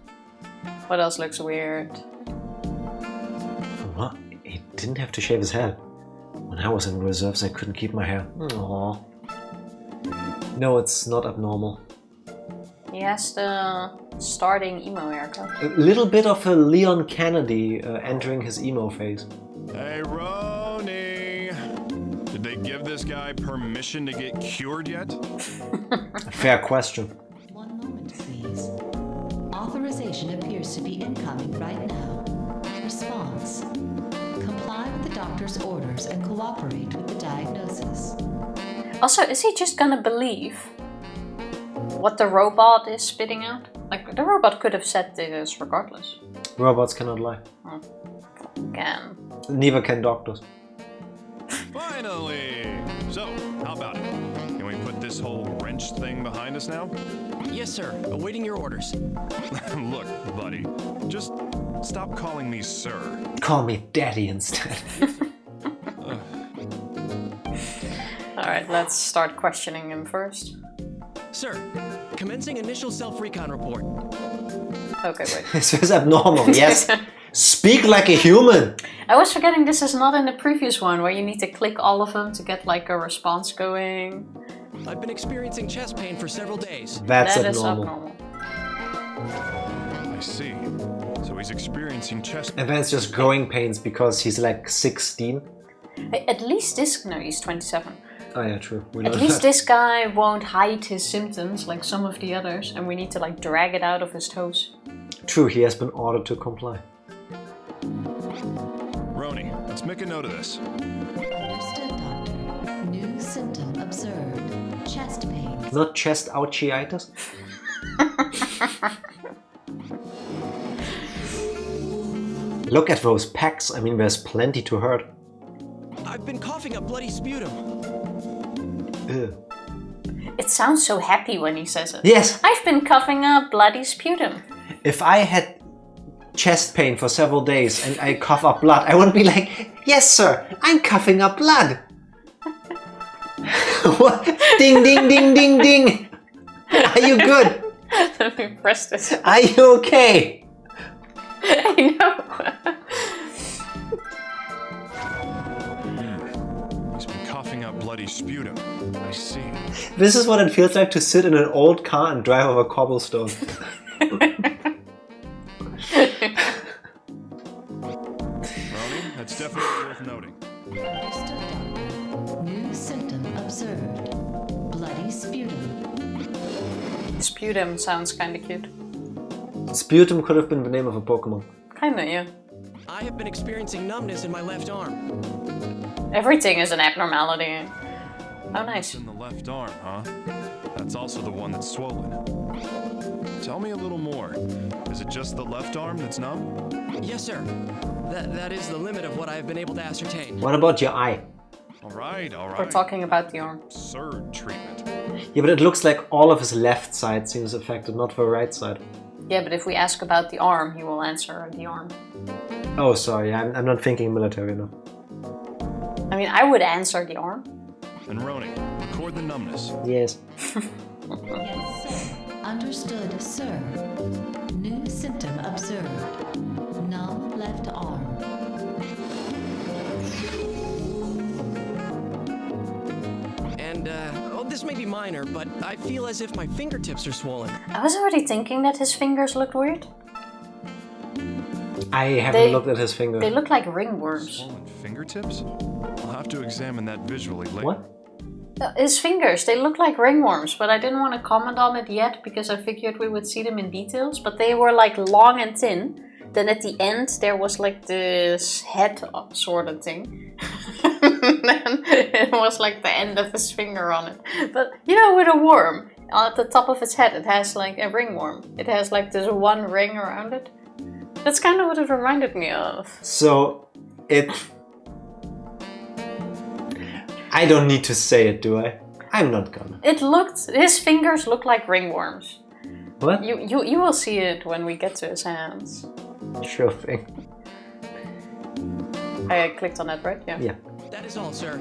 B: What else looks weird?
A: What? He didn't have to shave his head. When I was in reserves, I couldn't keep my hair. Aww. No, it's not abnormal.
B: He has the starting emo haircut.
A: A little bit of a Leon Kennedy entering his emo phase.
K: Hey, Roni! Did they give this guy permission to get cured yet?
A: Fair question.
F: One moment, please. Authorization appears to be incoming right now. Response. Comply with the doctor's orders and cooperate with the diagnosis.
B: Also, is he just gonna believe what the robot is spitting out? Like, the robot could have said this regardless.
A: Robots cannot lie.
B: Can.
A: Neither can doctors.
K: Finally! So, how about it? Can we put this whole wrench thing behind us now?
E: Yes, sir. Awaiting your orders.
K: Look, buddy, just stop calling me sir.
A: Call me daddy instead.
B: Alright, let's start questioning him first.
E: Sir, commencing initial self-recon report.
B: Okay, wait.
A: This is abnormal, yes. Speak like a human.
B: I was forgetting this is not in the previous one where you need to click all of them to get like a response going.
E: I've been experiencing chest pain for several days.
A: That's
B: That
A: abnormal.
B: is abnormal.
K: I see. So he's experiencing chest
A: And then it's just growing pains because he's like 16.
B: Hey, at least this... No, he's 27.
A: Oh yeah, true. We
B: At
A: know
B: least
A: that.
B: this guy won't hide his symptoms like some of the others, and we need to like drag it out of his toes.
A: True, he has been ordered to comply.
K: Roni, let's make a note of this.
F: Understood, doctor. New symptom observed. Chest pain.
A: Not chest ouchiitis? Look at those pecs. I mean, there's plenty to hurt.
E: I've been coughing up bloody sputum.
A: Ew.
B: It sounds so happy when he says it.
A: Yes.
B: I've been coughing up bloody sputum.
A: If I had chest pain for several days and I cough up blood, I wouldn't be like, yes sir, I'm coughing up blood. What? Ding, ding, ding, ding, ding. Are you good?
B: Let me press this.
A: Are you okay?
B: I know.
K: He's been coughing up bloody sputum. I see.
A: This is what it feels like to sit in an old car and drive over cobblestone.
K: Roni, that's definitely worth noting.
F: Understood, doctor. New symptom observed. Bloody sputum.
B: Sputum sounds kinda cute.
A: Sputum could have been the name of a Pokemon.
B: Kinda, yeah.
E: I have been experiencing numbness in my left arm.
B: Everything is an abnormality. Oh, nice.
K: In the left arm, huh? That It's also the one that's swollen. Tell me a little more. Is it just the left arm that's numb?
E: Yes, sir. That is the limit of what I've been able to ascertain.
A: What about your eye?
K: All right.
B: We're talking about the arm.
K: Absurd treatment.
A: Yeah, but it looks like all of his left side seems affected, not the right side.
B: Yeah, but if we ask about the arm, he will answer the arm.
A: Oh, sorry, I'm not thinking military enough.
B: I mean, I would answer the arm.
K: And Roni, record the numbness.
A: Yes.
F: Yes, sir. Understood, sir. New symptom observed. Numb left arm.
E: And, this may be minor, but I feel as if my fingertips are swollen.
B: I was already thinking that his fingers looked weird.
A: I haven't looked at his fingers.
B: They look like ringworms.
K: Swollen fingertips? I'll have to examine that visually later.
A: What?
B: His fingers, they look like ringworms, but I didn't want to comment on it yet because I figured we would see them in details. But they were like long and thin. Then at the end there was like this head sort of thing. And then it was like the end of his finger on it. But you know, with a worm, at the top of its head it has like a ringworm. It has like this one ring around it. That's kind of what it reminded me of.
A: So, I don't need to say it, do I? I'm not gonna.
B: His fingers look like ringworms.
A: What?
B: You will see it when we get to his hands.
A: Sure thing.
B: I clicked on that, right?
A: Yeah.
E: That is all, sir.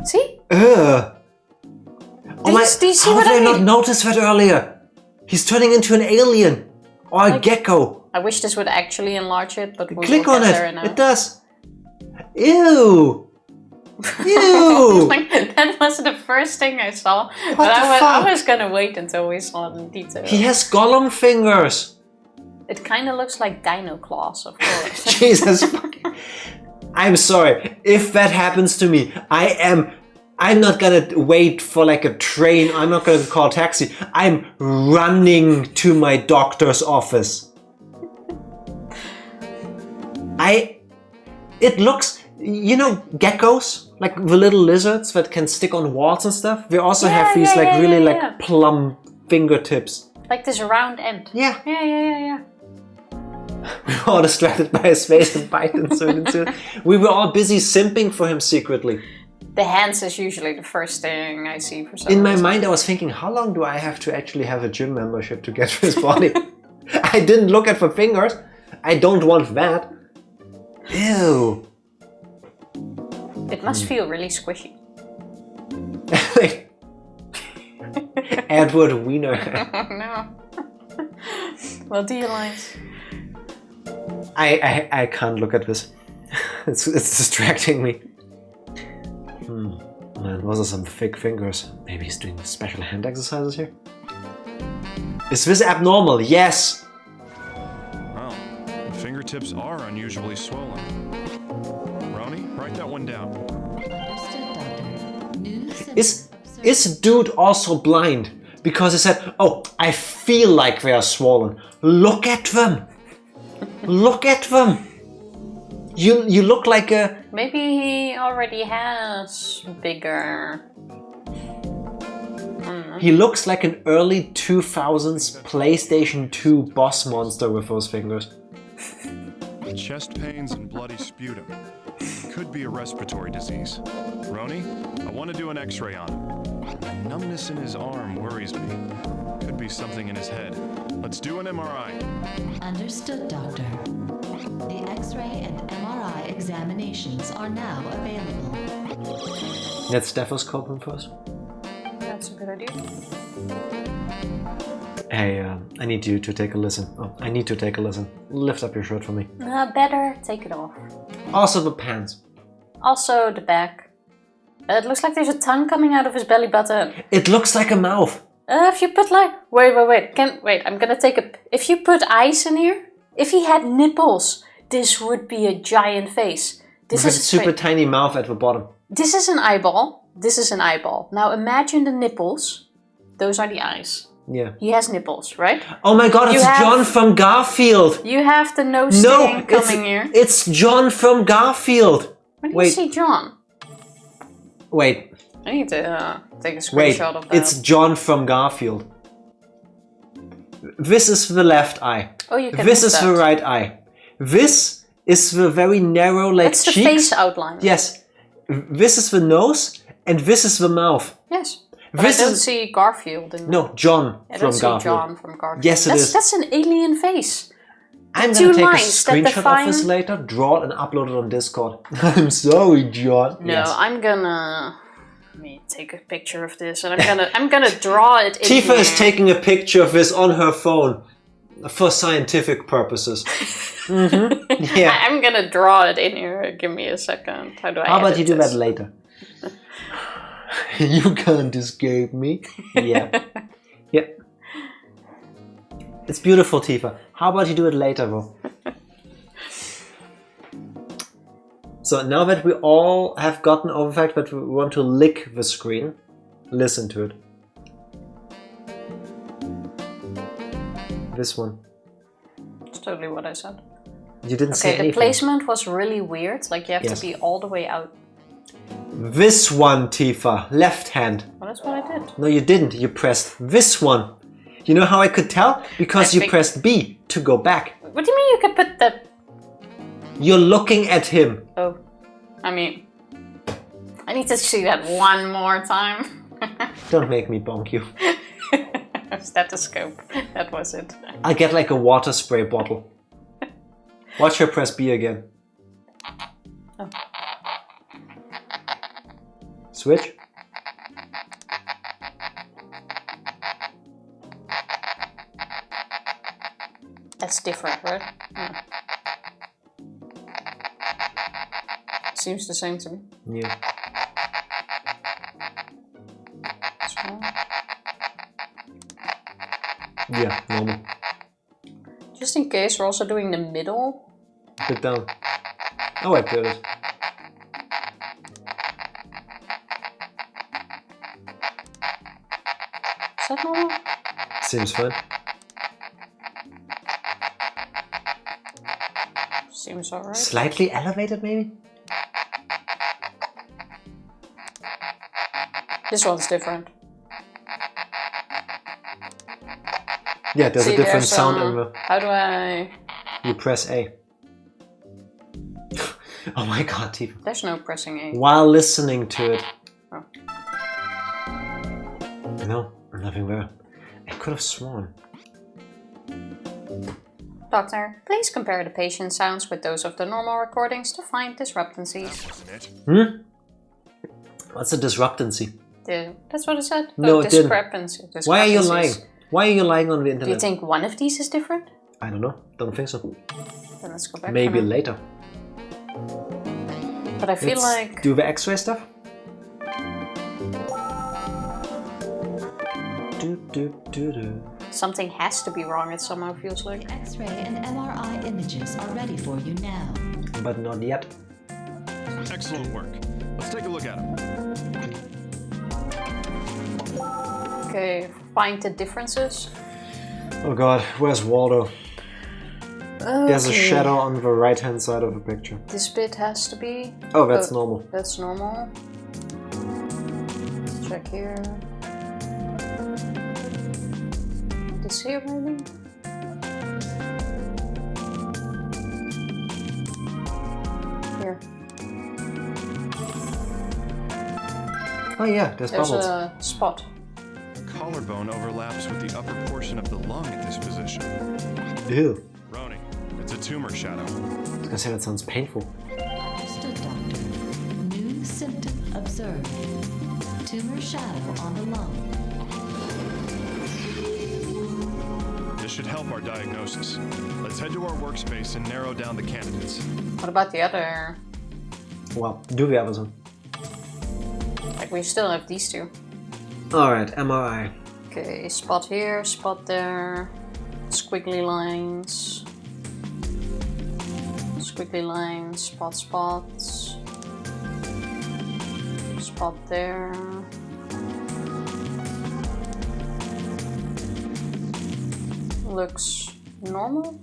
B: See?
A: Ugh. Oh my!
B: Do you see
A: How
B: what
A: did I
B: I
A: not
B: mean?
A: notice that earlier? He's turning into an alien or a gecko.
B: I wish this would actually enlarge it, but we
A: Click
B: will
A: on
B: get there
A: it.
B: now.
A: It does. Ew. Ew.
B: Like, that was the first thing I saw,
A: What
B: but
A: the fuck?
B: I was gonna wait until we saw it in detail.
A: He has Gollum fingers.
B: It kind of looks like dino claws, of course.
A: Jesus fucking. I'm sorry. If that happens to me, I'm not gonna wait for like a train. I'm not gonna call a taxi. I'm running to my doctor's office. It looks, you know, geckos, like the little lizards that can stick on walls and stuff. They also have these like plumb fingertips.
B: Like this round end.
A: Yeah.
B: Yeah.
A: We were all distracted by his face and bite and we were all busy simping for him secretly.
B: The hands is usually the first thing I see for some
A: In my
B: reason.
A: mind, I was thinking, how long do I have to actually have a gym membership to get to his body? I didn't look at the fingers. I don't want that. Ew.
B: It must feel really squishy.
A: Edward Wiener.
B: No. Well, do you like?
A: I can't look at this. It's distracting me. Man, those are some thick fingers. Maybe he's doing special hand exercises here? Is this abnormal? Yes!
K: Well, the fingertips are unusually swollen. Roni, write that one down.
F: Understood, Doctor. New symptom
A: Is dude also blind? Because he said, oh, I feel like they are swollen. Look at them! Look at them! You look like a...
B: Maybe he already has bigger...
A: He looks like an early 2000s PlayStation 2 boss monster with those fingers.
K: Chest pains and bloody sputum. Could be a respiratory disease. Roni, I want to do an x-ray on him. The numbness in his arm worries me. Could be something in his head. Let's do an MRI.
F: Understood, Doctor. The X-ray and MRI examinations are now available.
A: Let's stethoscope him first.
B: That's a good idea.
A: Hey, I need you to take a listen. Oh, I need to take a listen. Lift up your shirt for me.
B: Better take it off.
A: Also the pants.
B: Also the back. It looks like there's a tongue coming out of his belly button.
A: It looks like a mouth.
B: If you put like... Wait, I'm gonna take a... If you put eyes in here, if he had nipples, this would be a giant face. This
A: With
B: is
A: a super tiny mouth at the bottom.
B: This is an eyeball. This is an eyeball. Now imagine the nipples. Those are the eyes.
A: Yeah.
B: He has nipples, right?
A: Oh my god, it's John from Garfield!
B: You have the nose thing coming here.
A: It's John from Garfield!
B: Where do you see John?
A: Wait.
B: I need to take a
A: Wait,
B: screenshot of that.
A: it's John from Garfield. This is the left eye.
B: Oh, you can
A: This
B: miss
A: is
B: that.
A: the right eye. This is the very narrow, like,
B: That's the
A: cheeks.
B: face outline.
A: Yes. This is the nose, and this is the mouth.
B: Yes. But
A: This
B: I don't
A: is
B: see Garfield in
A: no John
B: I
A: from
B: don't see
A: Garfield.
B: John from Garfield.
A: Yes, it is.
B: That's an alien face.
A: I'm
B: two
A: gonna take a
B: lines that
A: screenshot of this
B: define-
A: later, draw it, and upload it on Discord. I'm sorry, John.
B: No,
A: Yes.
B: I'm gonna. Let me take a picture of this, and I'm gonna draw it. In
A: Tifa
B: here.
A: is taking a picture of this on her phone for scientific purposes. Yeah.
B: I'm gonna draw it in here. Give me a second. How do I?
A: How about
B: edit
A: you do
B: this?
A: that later? You can't escape me. Yeah. Yeah. It's beautiful, Tifa. How about you do it later, though? So now that we all have gotten over the fact that we want to lick the screen, listen to it. This one.
B: That's totally what I said.
A: You didn't say
B: Okay, the
A: anything.
B: placement was really weird. Like you have
A: Yes.
B: to be all the way out.
A: This one, Tifa. Left hand.
B: Well, that's what I did.
A: No, you didn't. You pressed this one. You know how I could tell? Because
B: I
A: you
B: think-
A: pressed B to go back.
B: What do you mean you could put the?
A: You're looking at him.
B: Oh, I mean, I need to see that one more time.
A: Don't make me bonk you.
B: Stethoscope. That was it.
A: I'll get like a water spray bottle. Watch her press B again.
B: Oh.
A: Switch.
B: That's different, right? Yeah. Seems the same to me.
A: Yeah.
B: So,
A: Yeah, normal.
B: just in case, we're also doing the middle.
A: Put down. Oh, I did it.
B: Is that normal?
A: Seems fine.
B: Seems alright.
A: Slightly elevated, maybe?
B: This one's different.
A: Yeah, there's
B: See,
A: a different
B: there's,
A: sound in the...
B: How do I...
A: You press A. Oh my god, Tifa.
B: There's no pressing A.
A: While listening to it.
B: Oh.
A: No, nothing there. I could have sworn.
B: Doctor, please compare the patient sounds with those of the normal recordings to find disruptancies.
A: Hmm? What's a disruptancy?
B: That's what it said.
A: No, it didn't.
B: Discrepancy.
A: Why are you lying? Why are you lying on the
B: Do
A: internet?
B: you think one of these is different?
A: I don't know. Don't think so.
B: Then let's go back.
A: Maybe
B: for now.
A: later.
B: But I feel
A: Let's
B: like...
A: do the X-ray stuff.
B: Something has to be wrong, it somehow feels like.
F: X-ray and MRI images are ready for you now.
A: But not yet.
K: Excellent work. Let's take a look at him.
B: Okay, find the differences.
A: Oh god, where's Waldo? There's a
B: Okay.
A: shadow on the right hand side of the picture.
B: This bit has to be...
A: Oh, that's normal.
B: That's normal. Let's check here. This here maybe? Here.
A: Oh yeah, there's
B: There's
A: bubbles.
B: a spot.
K: Collarbone overlaps with the upper portion of the lung at this position.
A: Ew.
K: Roni, it's a tumor shadow.
A: I was gonna say that sounds painful.
F: Understood, Doctor. New symptom observed. Tumor shadow on the lung.
K: This should help our diagnosis. Let's head to our workspace and narrow down the candidates.
B: What about the other?
A: Well, do the other one.
B: Like we still have these two.
A: Alright, MRI.
B: Okay, spot here, spot there. Squiggly lines. Squiggly lines, spot spots. Spot there. Looks normal.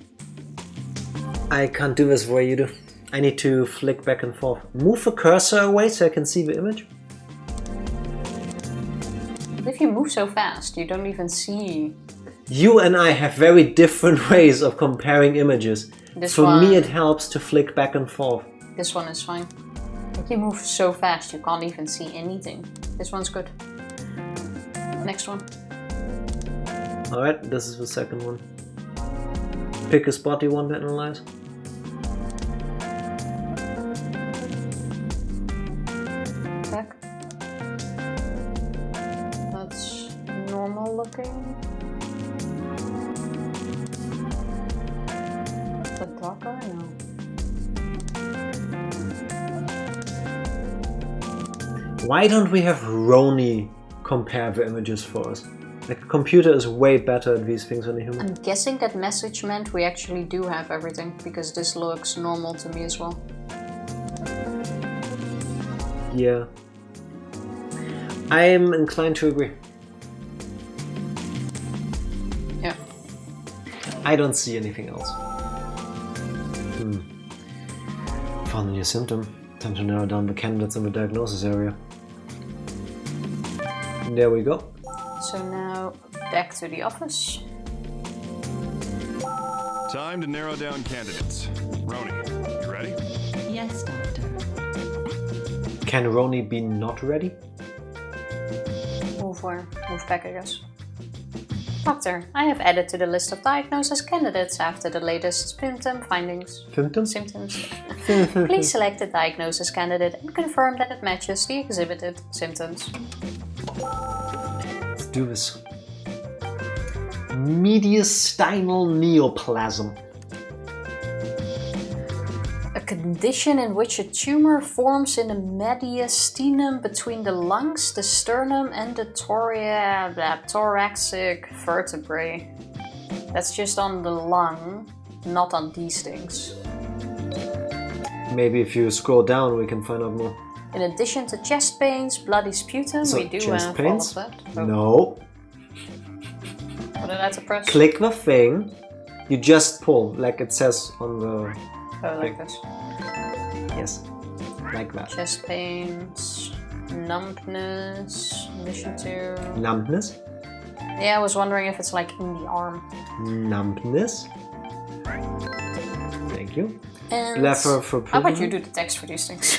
A: I can't do this the way you do. I need to flick back and forth. Move the cursor away so I can see the image.
B: If you move so fast, you don't even see.
A: You and I have very different ways of comparing images. For me, it helps to flick back and forth.
B: This one is fine. If you move so fast, you can't even see anything. This one's good. Next one.
A: Alright, this is the second one. Pick a spot you want to analyze.
B: Back. That's normal looking. The darker? No.
A: Why don't we have Roni compare the images for us? Like, a computer is way better at these things than a human.
B: I'm guessing that message meant we actually do have everything, because this looks normal to me as well.
A: Yeah. I am inclined to agree.
B: Yeah.
A: I don't see anything else. Found a new symptom. Time to narrow down the candidates in the diagnosis area. There we go.
B: So now, back to the office.
K: Time to narrow down candidates. Roni, you ready?
F: Yes, Doctor.
A: Can Roni be not ready?
B: Move back, I guess. Doctor, I have added to the list of diagnosis candidates after the latest symptom findings. Symptoms. Please select the diagnosis candidate and confirm that it matches the exhibited symptoms.
A: Let's do this. Mediastinal neoplasm.
B: A condition in which a tumor forms in the mediastinum between the lungs, the sternum, and the thoracic vertebrae. That's just on the lung, not on these things.
A: Maybe if you scroll down, we can find out more.
B: In addition to chest pains, bloody sputum,
A: So,
B: we do
A: chest
B: have
A: pains?
B: all of that. Oh.
A: No.
B: What did I have to press?
A: Click the thing. You just pull, like it says on the...
B: Oh, like this.
A: Yes, like that.
B: Chest pains, numbness, mission to...
A: Numbness?
B: Yeah, I was wondering if it's like in the arm.
A: Numbness. Thank you.
B: And
A: Blepharoplasm.
B: how about you do the text for these things?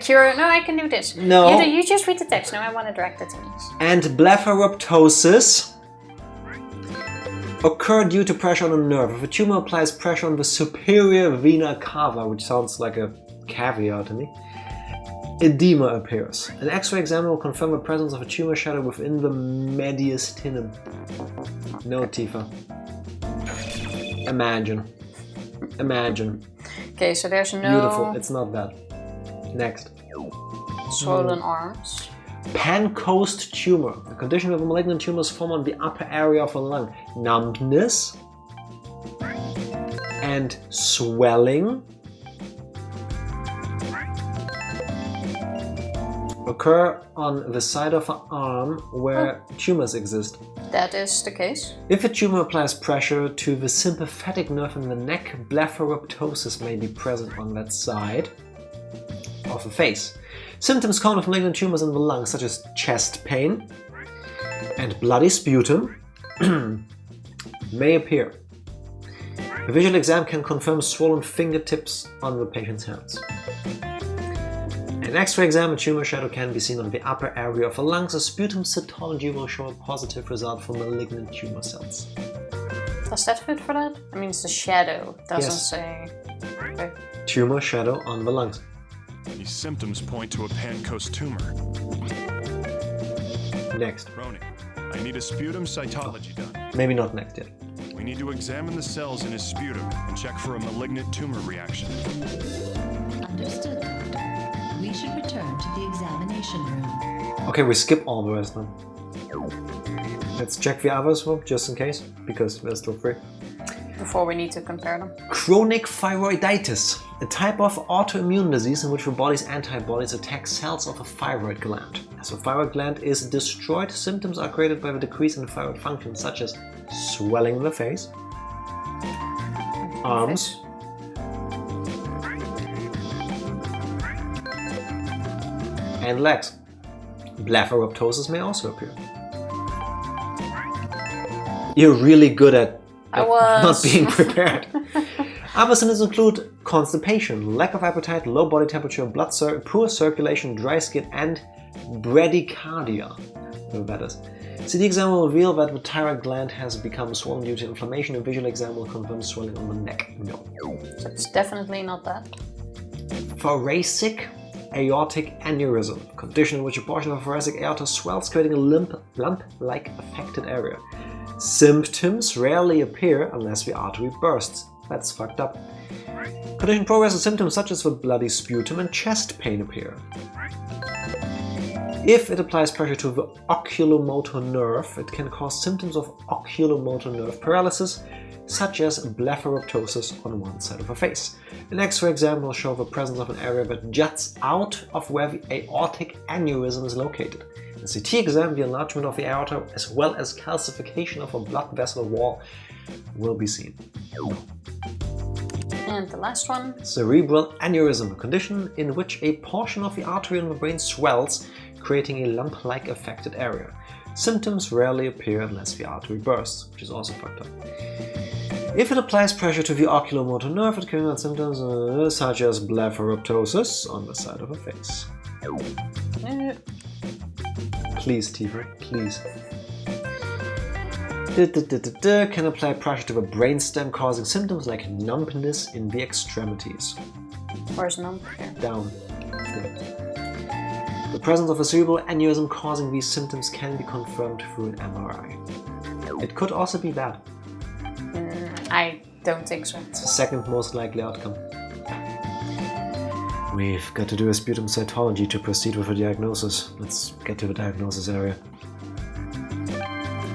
B: Cure. No, I can do this.
A: No.
B: You just read the text. No, I want to direct it to these.
A: And blepharoptosis occur due to pressure on a nerve. If a tumor applies pressure on the superior vena cava, which sounds like a caviar to me, edema appears. An X-ray exam will confirm the presence of a tumor shadow within the mediastinum. No, Tifa. Imagine.
B: Okay, so there's no...
A: Beautiful. It's not that. Next.
B: Swollen arms.
A: Pancoast tumor, a condition where malignant tumors form on the upper area of the lung. Numbness and swelling occur on the side of the arm where tumors exist.
B: That is the case.
A: If a tumor applies pressure to the sympathetic nerve in the neck, blepharoptosis may be present on that side of the face. Symptoms common of malignant tumors in the lungs, such as chest pain and bloody sputum, may appear. A visual exam can confirm swollen fingertips on the patient's hands. In an X-ray exam, a tumor shadow can be seen on the upper area of the lungs. A sputum cytology will show a positive result for malignant tumor cells.
B: Does that fit for that? I mean, it's a shadow. It doesn't
A: Yes.
B: say... Okay.
A: Tumor shadow on the lungs.
K: These symptoms point to a Pancoast tumor.
A: Next.
K: Roni, I need a sputum cytology done.
A: Maybe not next yet.
K: We need to examine the cells in his sputum and check for a malignant tumor reaction.
F: Understood, Doctor. We should return to the examination room.
A: Okay, we skip all the rest now. Let's check the others though, just in case, because they're still free.
B: Before we need to compare them.
A: Chronic thyroiditis, a type of autoimmune disease in which the body's antibodies attack cells of the thyroid gland. As the thyroid gland is destroyed, symptoms are created by the decrease in thyroid function, such as swelling in the face, arms, and legs. Blepharoptosis may also appear. You're really good at
B: not
A: being prepared. Other symptoms include constipation, lack of appetite, low body temperature, poor circulation, dry skin, and bradycardia. Whatever that is. CT exam will reveal that the thyroid gland has become swollen due to inflammation. A visual exam will confirm swelling on the neck. No.
B: So it's definitely not that.
A: Thoracic aortic aneurysm, condition in which a portion of the thoracic aorta swells, creating a lump-like affected area. Symptoms rarely appear unless the artery bursts. That's fucked up. Condition progresses, symptoms such as the bloody sputum and chest pain appear. If it applies pressure to the oculomotor nerve, it can cause symptoms of oculomotor nerve paralysis, such as blepharoptosis on one side of the face. An X-ray exam will show the presence of an area that juts out of where the aortic aneurysm is located. In CT exam, the enlargement of the aorta as well as calcification of a blood vessel wall will be seen.
B: And the last one.
A: Cerebral aneurysm, a condition in which a portion of the artery in the brain swells, creating a lump-like affected area. Symptoms rarely appear unless the artery bursts, which is also fucked up. If it applies pressure to the oculomotor nerve, it can cause symptoms such as blepharoptosis on the side of the face. Please, Tifa, please. Can apply pressure to the brainstem, causing symptoms like numbness in the extremities.
B: Where's numb?
A: Down. The presence of a cerebral aneurysm causing these symptoms can be confirmed through an MRI. It could also be that.
B: I don't think so.
A: It's the second most likely outcome. We've got to do a sputum cytology to proceed with a diagnosis. Let's get to the diagnosis area.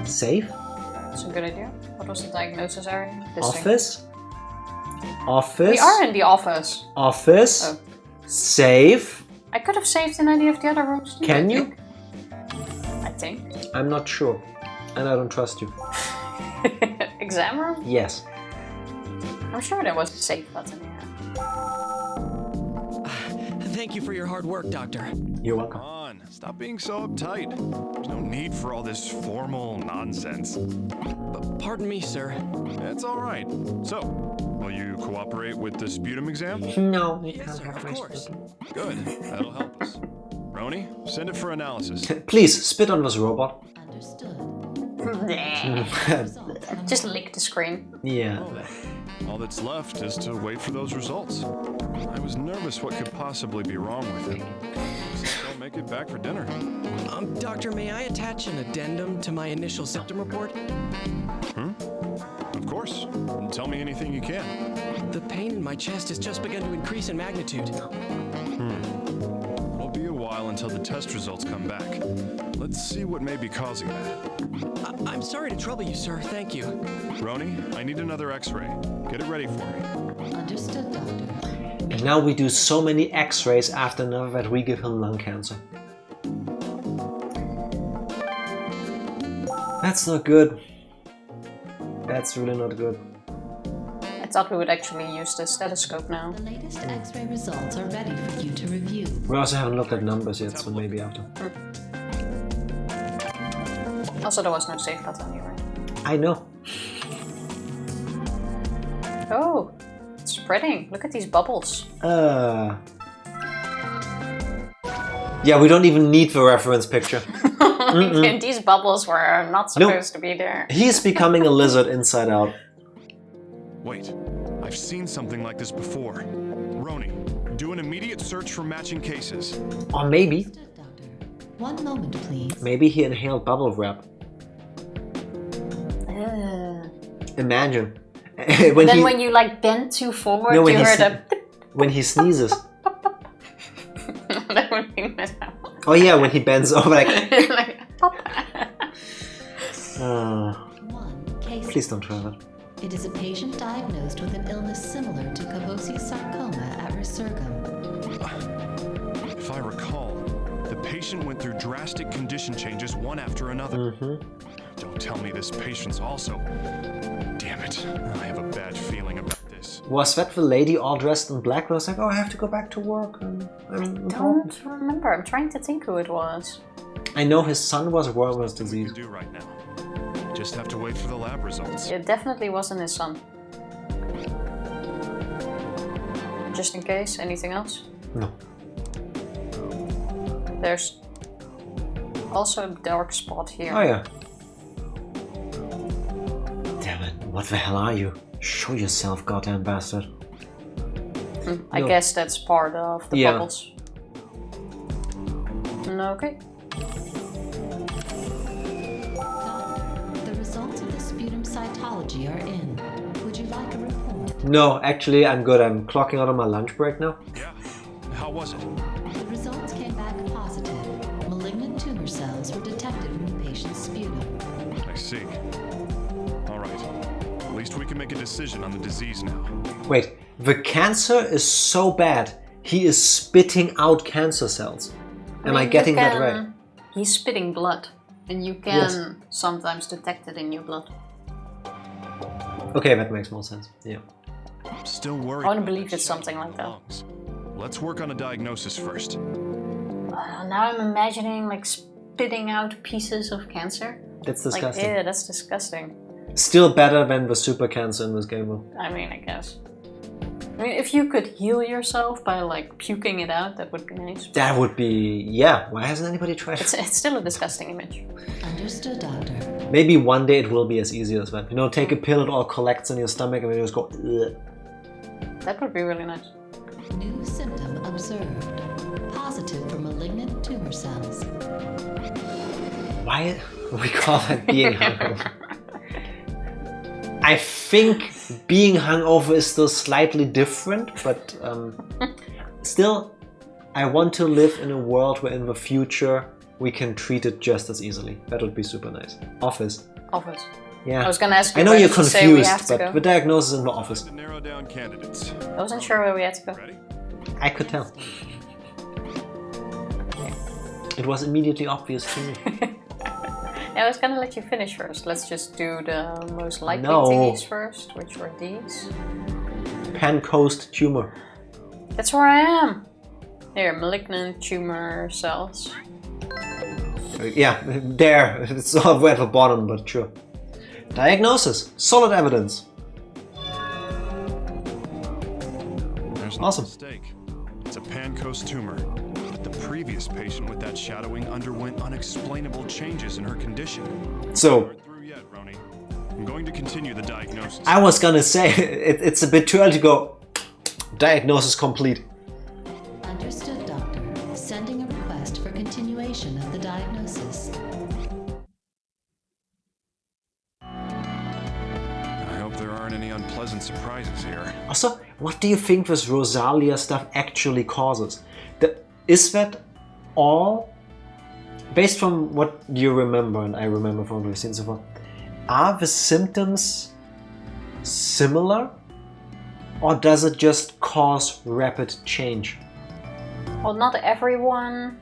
A: Safe?
B: That's a good idea. What was the diagnosis area? This
A: office?
B: Thing.
A: Office?
B: We are in the office.
A: Office?
B: Oh.
A: Safe?
B: I could have saved in any of the other rooms.
A: Can you?
B: I think.
A: I'm not sure. And I don't trust you.
B: Exam room?
A: Yes.
B: I'm sure there was a safe button here.
E: Thank you for your hard work, Doctor.
A: You're welcome.
K: Come on, stop being so uptight. There's no need for all this formal nonsense.
E: Pardon me, sir.
K: That's all right. So, will you cooperate with the sputum exam?
A: No, you can't have
E: of
A: my
E: course.
A: sputum.
K: Good, that'll help us. Roni, send it for analysis.
A: Please, spit on this robot.
F: Understood.
B: Just lick the screen.
A: Yeah.
K: Well, all that's left is to wait for those results. I was nervous what could possibly be wrong with him. Don't make it back for dinner.
E: Doctor, may I attach an addendum to my initial symptom report?
K: Of course. Tell me anything you can.
E: The pain in my chest has just begun to increase in magnitude.
K: It'll be a while until the test results come back. Let's see what may be causing that.
E: I'm sorry to trouble you, sir. Thank you.
K: Roni, I need another X-ray. Get it ready for me.
F: Understood, Doctor.
A: And now we do so many X-rays after another that we give him lung cancer. That's not good. That's really not good.
B: I thought we would actually use the stethoscope now.
F: The latest X-ray results are ready for you to review.
A: We also haven't looked at numbers yet, so maybe after.
B: Also, there was no safe button anywhere.
A: I know.
B: Oh, it's spreading. Look at these bubbles.
A: Yeah, we don't even need the reference picture.
B: These bubbles were not supposed to be there.
A: He's becoming a lizard inside out.
K: Wait, I've seen something like this before. Roni, do an immediate search for matching cases.
A: Or maybe...
F: Understood, Doctor. One moment, please.
A: Maybe he inhaled bubble wrap. Imagine.
B: when you like bend too forward,
A: no,
B: you heard a...
A: when he sneezes.
B: That would be messed up.
A: Oh yeah, when he bends over like...
F: One case.
A: Please don't try that.
F: It is a patient diagnosed with an illness similar to Kaposi sarcoma at resurgam.
K: If I recall, the patient went through drastic condition changes one after another. Don't tell me this patient's also... Damn it, I have a bad feeling about this.
A: Was that the lady all dressed in black? I was like, oh, I have to go back to work.
B: I don't remember. I'm trying to think who it was.
A: I know his son was Warner's disease.
K: What do we do right now? Just have to wait for the lab results.
B: It definitely wasn't his son. Just in case, anything else?
A: No.
B: There's also a dark spot here.
A: Oh yeah. Damn it, what the hell are you? Show yourself, goddamn bastard.
B: I guess that's part of the bubbles. Okay.
F: The results of the sputum cytology are in. Would you like a report?
A: No, actually I'm good. I'm clocking out on my lunch break now.
K: Yeah. How was it?
F: The results came back positive. Malignant tumor cells were detected in the patient's sputum.
K: I see. All right. At least we can make a decision on the disease now.
A: Wait, the cancer is so bad, he is spitting out cancer cells. Am I getting that right?
B: He's spitting blood, and you can sometimes detect it in your blood.
A: Okay, that makes more sense. Yeah.
K: I'm still worried.
B: I want to believe it's something like that.
K: Let's work on a diagnosis first.
B: Now I'm imagining like spitting out pieces of cancer.
A: That's disgusting.
B: Like, yeah, that's disgusting.
A: Still better than the super cancer in this game though.
B: I mean, I guess. I mean, if you could heal yourself by like puking it out, that would be nice.
A: That would be... yeah, why hasn't anybody tried it?
B: It's still a disgusting image.
F: Understood, doctor.
A: Maybe one day it will be as easy as that. You know, take a pill, it all collects in your stomach and then you just go... ugh.
B: That would be really nice.
F: New symptom observed. Positive for malignant tumor cells.
A: Why we call that being hungover? I think being hungover is still slightly different, but still, I want to live in a world where in the future we can treat it just as easily. That would be super nice. Office.
B: Office.
A: Yeah.
B: I was gonna ask you.
A: I know you're confused, but
B: go.
A: the diagnosis in the office.
K: To narrow down candidates.
B: I wasn't sure where we had to go.
K: Ready?
A: I could tell. It was immediately obvious to me.
B: Yeah, I was gonna let you finish first. Let's just do the most likely thingies first, which were these.
A: Pancoast tumor.
B: That's where I am. Here, malignant tumor cells.
A: Yeah, there. It's all at the bottom, but sure. Diagnosis. Solid evidence.
K: There's no mistake. It's a Pancoast tumor. But the previous patient with that shadowing underwent unexplainable changes in her condition.
A: So,
K: Through yet, Roni. I'm going to continue the diagnosis.
A: I was gonna say, it's a bit too early to go, diagnosis complete.
F: Understood, doctor. Sending a request for continuation of the diagnosis.
K: I hope there aren't any unpleasant surprises here.
A: Also, what do you think this Rosalia stuff actually causes? Is that all, based from what you remember and I remember from what we've seen so far, are the symptoms similar? Or does it just cause rapid change?
B: Well, not everyone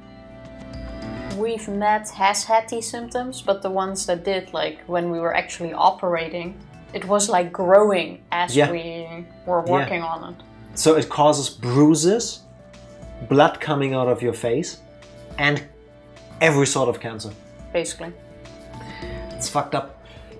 B: we've met has had these symptoms, but the ones that did, like when we were actually operating, it was like growing as we were working on it.
A: So it causes bruises, blood coming out of your face, and every sort of cancer.
B: Basically.
A: It's fucked up.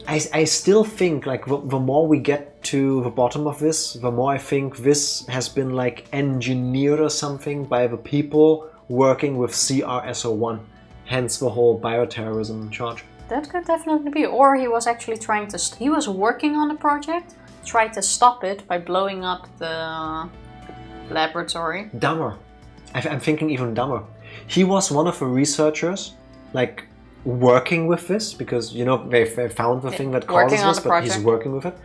A: I still think like the more we get to the bottom of this, the more I think this has been like engineered or something by the people working with CRSO1. Hence the whole bioterrorism charge.
B: That could definitely be. Or he was actually trying to... he was working on the project, tried to stop it by blowing up the laboratory.
A: Dumber. I'm thinking even dumber. He was one of the researchers, like, working with this, because, you know, they found the thing that causes this, but he's working with it.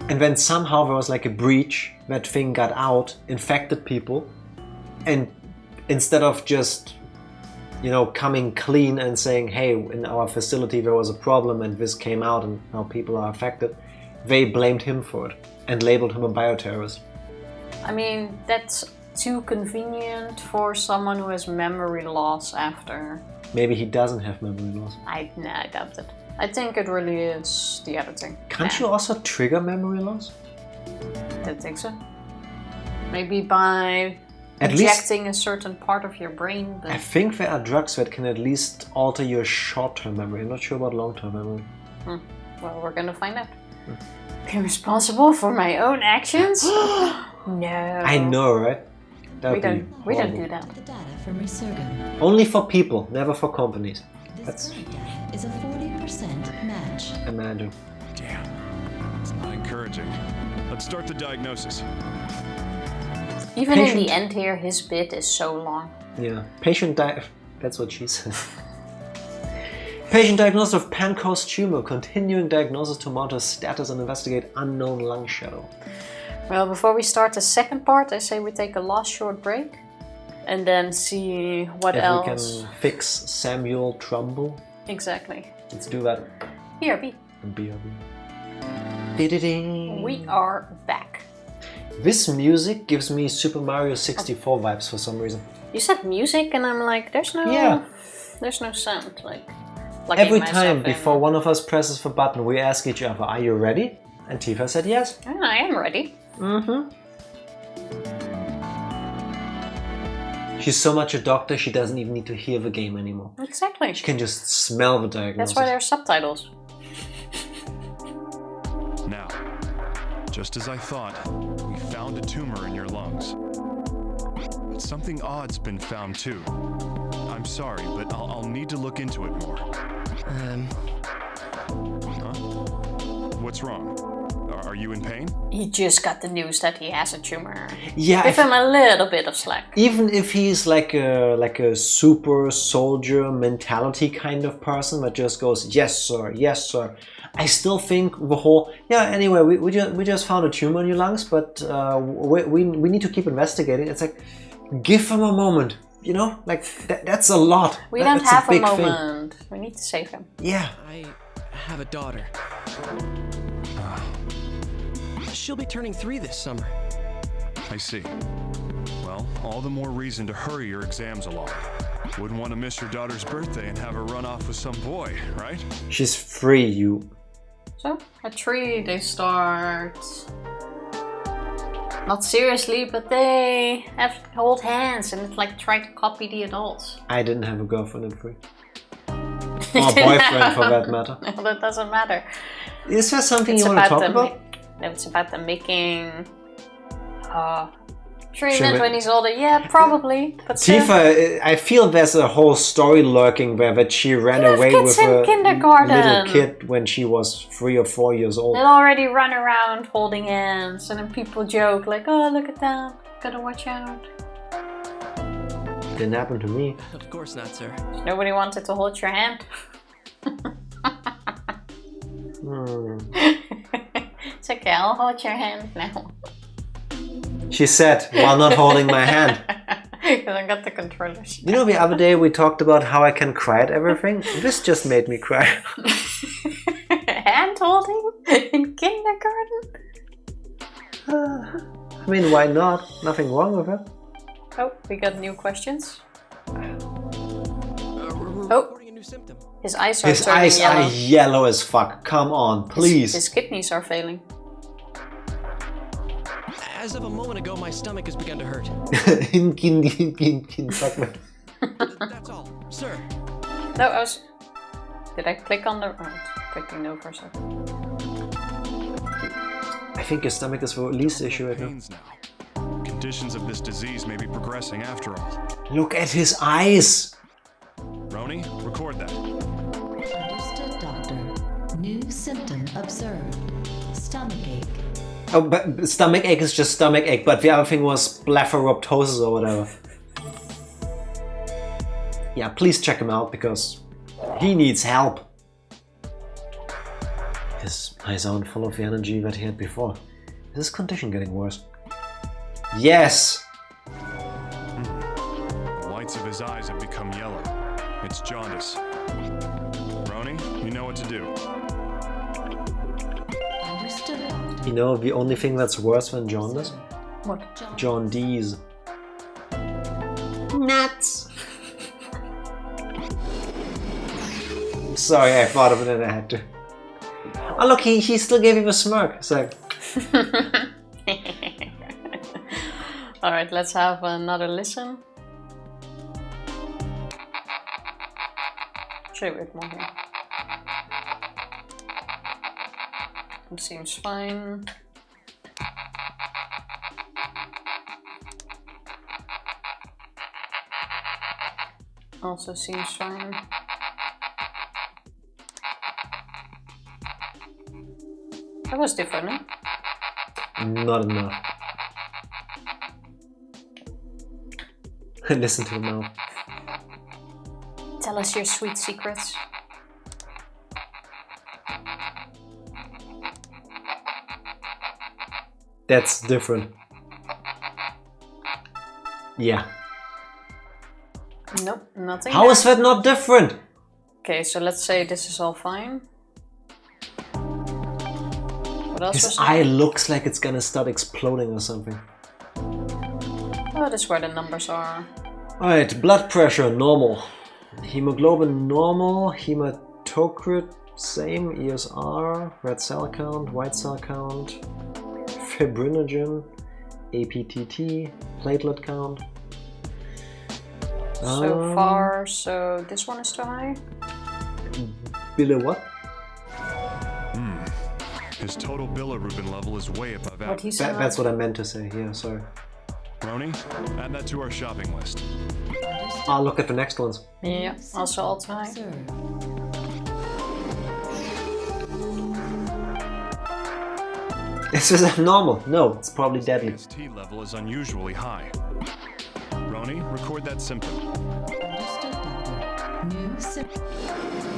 A: And then somehow there was like a breach, that thing got out, infected people, and instead of just, you know, coming clean and saying, hey, in our facility there was a problem and this came out and now people are affected, they blamed him for it and labeled him a bioterrorist.
B: I mean, that's too convenient for someone who has memory loss after.
A: Maybe he doesn't have memory loss.
B: I doubt it. I think it really is the editing.
A: Can't you also trigger memory loss?
B: Don't think so. Maybe by injecting a certain part of your brain. But
A: I think there are drugs that can at least alter your short-term memory. I'm not sure about long-term memory.
B: Well, we're gonna find out. Be responsible for my own actions? No.
A: I know, right?
B: We don't do that.
F: The data from Resurgam.
A: Only for people, never for companies.
F: This data is a 40% match.
A: Imagine.
K: Damn. It's not encouraging. Let's start the diagnosis.
B: Even in the end here, his bit is so long.
A: Yeah. That's what she said. Patient diagnosed with Pancoast tumor. Continuing diagnosis to monitor status and investigate unknown lung shadow.
B: Well, before we start the second part, I say we take a last short break. And then see what else.
A: If we can fix Samuel Trumbull.
B: Exactly.
A: Let's do that.
B: BRB.
A: BRB.
B: We are back.
A: This music gives me Super Mario 64 vibes for some reason.
B: You said music and I'm like, there's no sound. Like
A: every time before one of us presses the button, we ask each other, are you ready? And Tifa said yes.
B: I am ready.
A: She's so much a doctor, she doesn't even need to hear the game anymore.
B: Exactly.
A: She can just smell the diagnosis.
B: That's why there are subtitles.
K: Now, just as I thought, we found a tumor in your lungs. But something odd's been found too. I'm sorry, but I'll need to look into it more. Huh? What's wrong? Are you in pain?
B: He just got the news that he has a tumor.
A: Yeah,
B: give him a little bit of slack.
A: Even if he's like a super soldier mentality kind of person that just goes, yes sir, I still think the whole, anyway, we just found a tumor in your lungs, but we need to keep investigating. It's like, give him a moment, you know? Like, that's a lot.
B: We don't have a moment. We need to save him.
A: Yeah.
E: I have a daughter. She'll be turning 3 this summer.
K: I see. Well, all the more reason to hurry your exams along. Wouldn't want to miss your daughter's birthday and have her run off with some boy, right?
A: She's free, you.
B: So, at 3 they start... Not seriously, but they have hold hands and like try to copy the adults.
A: I didn't have a girlfriend at 3. Or boyfriend for that matter.
B: No, that doesn't matter.
A: Is there something you want to talk about?
B: No, it's about them making treatment when he's older. Yeah, probably. But
A: Tifa, I feel there's a whole story lurking there that she ran away with a little kid when she was 3 or 4 years old.
B: They'll already run around holding hands, and then people joke like, "Oh, look at that! Gotta watch out."
A: Didn't happen to me.
E: Of course not, sir.
B: Nobody wanted to hold your hand. It's okay, I'll hold your hand now.
A: She said, while not holding my hand.
B: Because I got the controllers.
A: You know, the other day we talked about how I can cry at everything? This just made me cry.
B: Hand holding in kindergarten?
A: I mean, why not? Nothing wrong with it.
B: Oh, we got new questions. His eyes are turning yellow.
A: Are yellow as fuck. Come on, please.
B: His kidneys are failing.
E: As of a moment ago, my stomach has begun to hurt. That's all, sir.
B: No, Did I click on the... Oh, clicking no for a second.
A: I think your stomach is the least issue right now.
K: Conditions of this disease may be progressing after all.
A: Look at his eyes!
K: Roni, record that.
F: Understood, doctor. New symptom observed. Stomachache.
A: Oh, but stomach ache is just stomach ache, but the other thing was blepharoptosis or whatever. Yeah, please check him out because he needs help. His eyes aren't full of the energy that he had before. Is his condition getting worse? Yes!
K: The whites of his eyes have become yellow. It's jaundice. Roni, you know what to do.
F: Understood.
A: You know the only thing that's worse than jaundice?
B: What?
A: Jaundice. Nuts! Sorry, I thought of it and I had to. Oh look, he still gave you a smirk. So.
B: Alright, let's have another listen. Should I wait more here? it seems fine. Also seems fine. That was different, huh?
A: Not enough. Listen to the mouth.
B: Tell us your sweet secrets.
A: That's different. Yeah.
B: Nope, nothing.
A: How is that not different?
B: Okay, so let's say this is all fine. What else?
A: His eye looks like it's gonna start exploding or something.
B: Oh, that's where the numbers are.
A: Alright, blood pressure, normal. Hemoglobin, normal. Hematocrit, same. ESR, red cell count, white cell count. Fibrinogen, APTT, platelet count.
B: So far, so this one is too high?
A: Below what?
K: His total bilirubin level is way above average.
A: That's what I meant to say here, sorry.
K: Roni, add that to our shopping list.
A: I'll look at the next ones.
B: Yeah, also all too high.
A: Is this abnormal? No, it's probably deadly.
K: His T level is unusually high. Roni, record that symptom.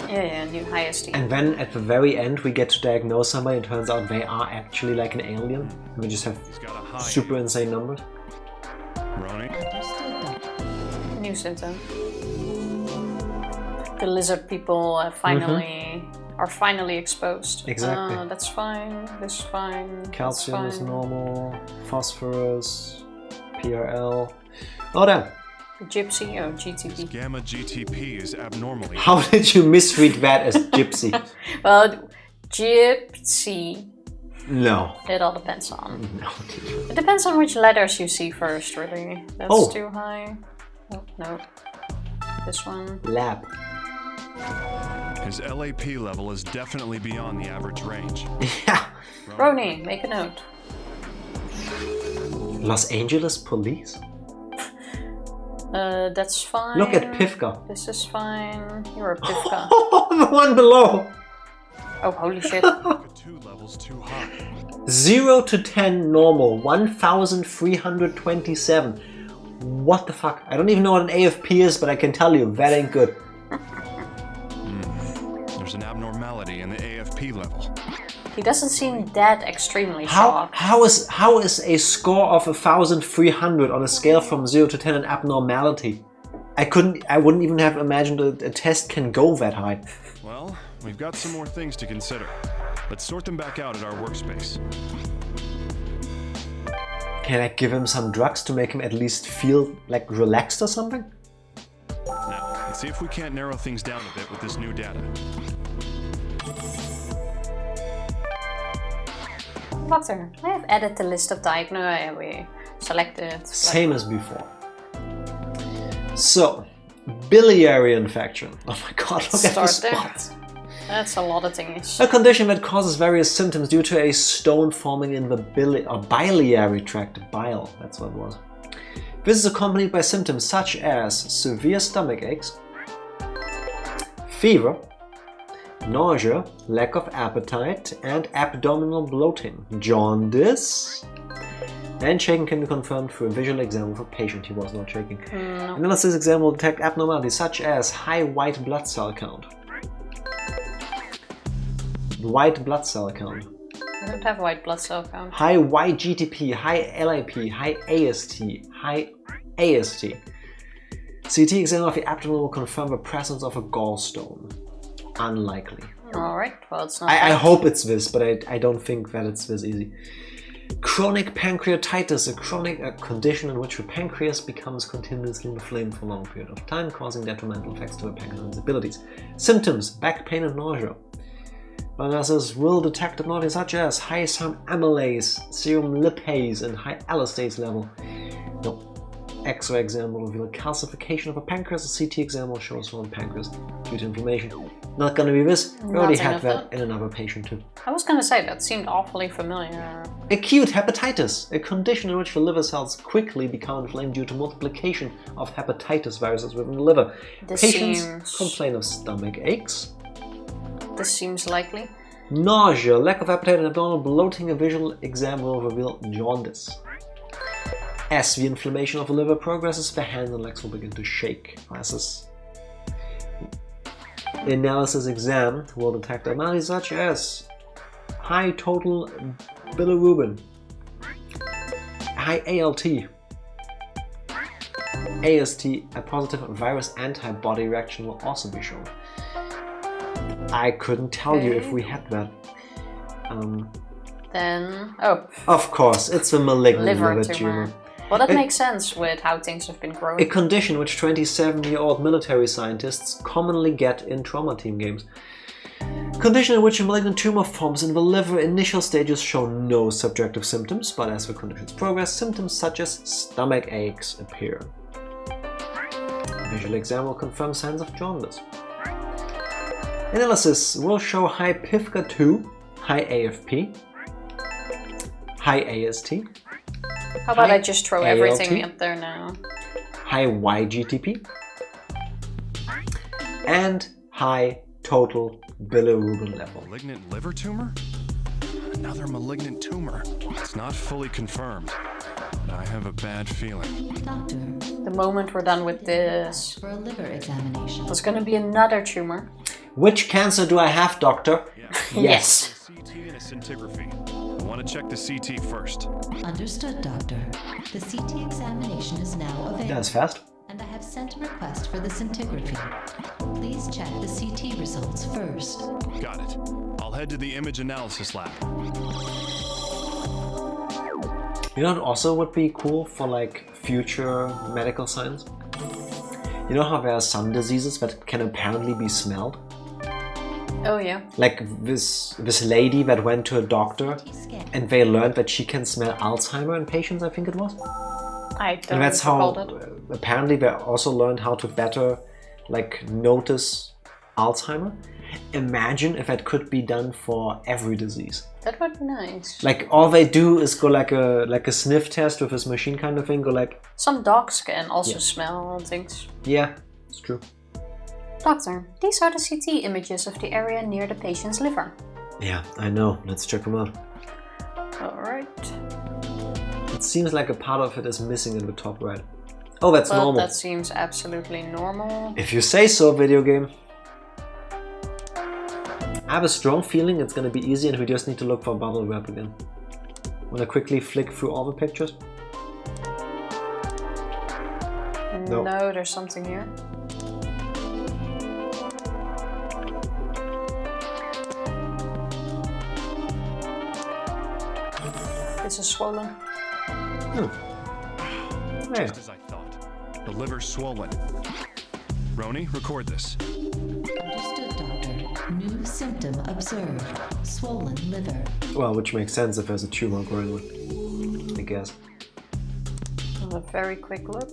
B: Yeah, new highest T.
A: And then at the very end we get to diagnose somebody and turns out they are actually like an alien. And we just have super insane numbers.
K: Roni.
B: New symptom. The lizard people are finally exposed.
A: Exactly.
B: That's fine. This is fine.
A: Calcium is normal. Phosphorus. PRL. Oh damn.
B: Gypsy or GTP?
K: His gamma GTP is abnormally.
A: How did you misread that as gypsy?
B: Well, gypsy.
A: No.
B: It all depends on.
A: No.
B: It depends on which letters you see first, really. That's too high. Oh, no. This one.
A: Lab.
K: His LAP level is definitely beyond the average range.
A: Yeah.
B: Roni, make a note.
A: Los Angeles Police?
B: That's fine.
A: Look at Pivka.
B: This is fine. You're a Pivka.
A: The one below.
B: Oh, holy shit.
K: 2 levels too high.
A: 0 to 10 normal. 1,327. What the fuck? I don't even know what an AFP is, but I can tell you, that ain't good.
K: There's an abnormality in the AFP level.
B: He doesn't seem that extremely shocked.
A: How is a score of 1,300 on a scale from 0 to 10 an abnormality? I wouldn't even have imagined a test can go that high.
K: Well, we've got some more things to consider. Let's sort them back out at our workspace.
A: Can I give him some drugs to make him at least feel like relaxed or something?
K: Now, let's see if we can't narrow things down a bit with this new data.
B: Doctor, I have added the list of diagnose we selected.
A: Same as before. So, biliary infection. Oh my god, look at the spots.
B: That's a lot of things.
A: A condition that causes various symptoms due to a stone forming in the biliary tract. Bile, that's what it was. This is accompanied by symptoms such as severe stomach aches, fever, nausea, lack of appetite, and abdominal bloating. Jaundice. And shaking can be confirmed through a visual exam of a patient. He was not shaking.
B: No.
A: Analysis exam will detect abnormalities such as high white blood cell count. White blood cell count.
B: I don't have white blood cell count.
A: High white GTP, high LAP, high AST, high AST. CT exam of the abdomen will confirm the presence of a gallstone. Unlikely.
B: Alright, well it's not.
A: I hope it's this, but I don't think that it's this easy. Chronic pancreatitis, a condition in which the pancreas becomes continuously inflamed for a long period of time, causing detrimental effects to the pancreas abilities. Symptoms: back pain and nausea. Analysis will detect abnormalities such as high serum amylase, serum lipase, and high elastase level. No. X-ray exam will reveal calcification of a pancreas. A CT exam will show swollen pancreas due to inflammation. Not gonna be this. We already had that in another patient too.
B: I was gonna say, that seemed awfully familiar.
A: Acute hepatitis, a condition in which the liver cells quickly become inflamed due to multiplication of hepatitis viruses within the liver. Patients complain of stomach aches.
B: This seems likely.
A: Nausea, lack of appetite and abdominal bloating. A visual exam will reveal jaundice. As the inflammation of the liver progresses, the hands and legs will begin to shake. Analysis exam will detect anomalies such as high total bilirubin, high ALT, AST. A positive virus antibody reaction will also be shown. I couldn't tell you if we had that.
B: Then, oh.
A: Of course, it's a malignant liver tumor.
B: Well, that makes sense with how things have been growing.
A: A condition which 27-year-old military scientists commonly get in trauma team games. Condition in which a malignant tumor forms in the liver. Initial stages show no subjective symptoms, but as the conditions progress, symptoms such as stomach aches appear. Visual exam will confirm signs of jaundice. Analysis will show high PIVKA2, high AFP, high AST.
B: How about I just throw everything up there now?
A: High YGTP and high total bilirubin level.
K: Malignant liver tumor? Another malignant tumor. It's not fully confirmed, but I have a bad feeling.
F: Doctor.
B: The moment we're done with this,
F: for a liver examination.
B: There's gonna be another tumor.
A: Which cancer do I have, doctor?
B: Yes.
K: CT and a scintigraphy. I want to check the CT first.
F: Understood, doctor. The CT examination is now available.
A: That's fast.
F: And I have sent a request for the scintigraphy. Please check the CT results first.
K: Got it. I'll head to the image analysis lab.
A: You know what also would be cool for like future medical science? You know how there are some diseases that can apparently be smelled?
B: Oh yeah.
A: Like this lady that went to a doctor and they learned that she can smell Alzheimer in patients, I think it was.
B: I don't know.
A: And that's how apparently they also learned how to better like notice Alzheimer. Imagine if that could be done for every disease.
B: That would be nice.
A: Like all they do is go like a sniff test with this machine kind of thing. Go like.
B: Some dogs can also smell things.
A: Yeah, it's true.
B: Doctor, these are the CT images of the area near the patient's liver.
A: Yeah, I know. Let's check them out.
B: Alright.
A: It seems like a part of it is missing in the top right. Oh, that's normal.
B: That seems absolutely normal.
A: If you say so, video game. I have a strong feeling it's gonna be easy and we just need to look for bubble wrap again. Wanna quickly flick through all the pictures?
B: No, there's something here. This is swollen.
K: Just as I thought. The liver's swollen. Roni, record this.
F: Understood, doctor. New symptom observed. Swollen liver.
A: Well, which makes sense if there's a tumor growing with, I guess.
B: A very quick look.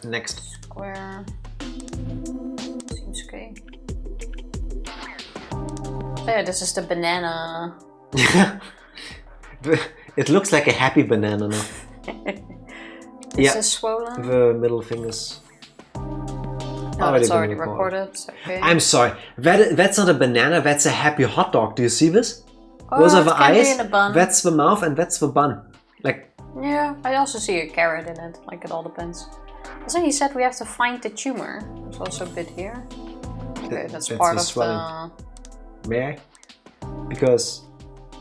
A: Next.
B: Square. Seems okay. Oh yeah, this is the banana.
A: It looks like a happy banana now.
B: This is swollen.
A: The middle fingers.
B: Oh, it's already recorded. Okay.
A: I'm sorry. That's not a banana. That's a happy hot dog. Do you see this?
B: Oh,
A: those are the eyes.
B: In a bun.
A: That's the mouth, and that's the bun. Like.
B: Yeah, I also see a carrot in it. Like it all depends. So he said we have to find the tumor. There's also a bit here. Okay, that's part of the.
A: May I? Because.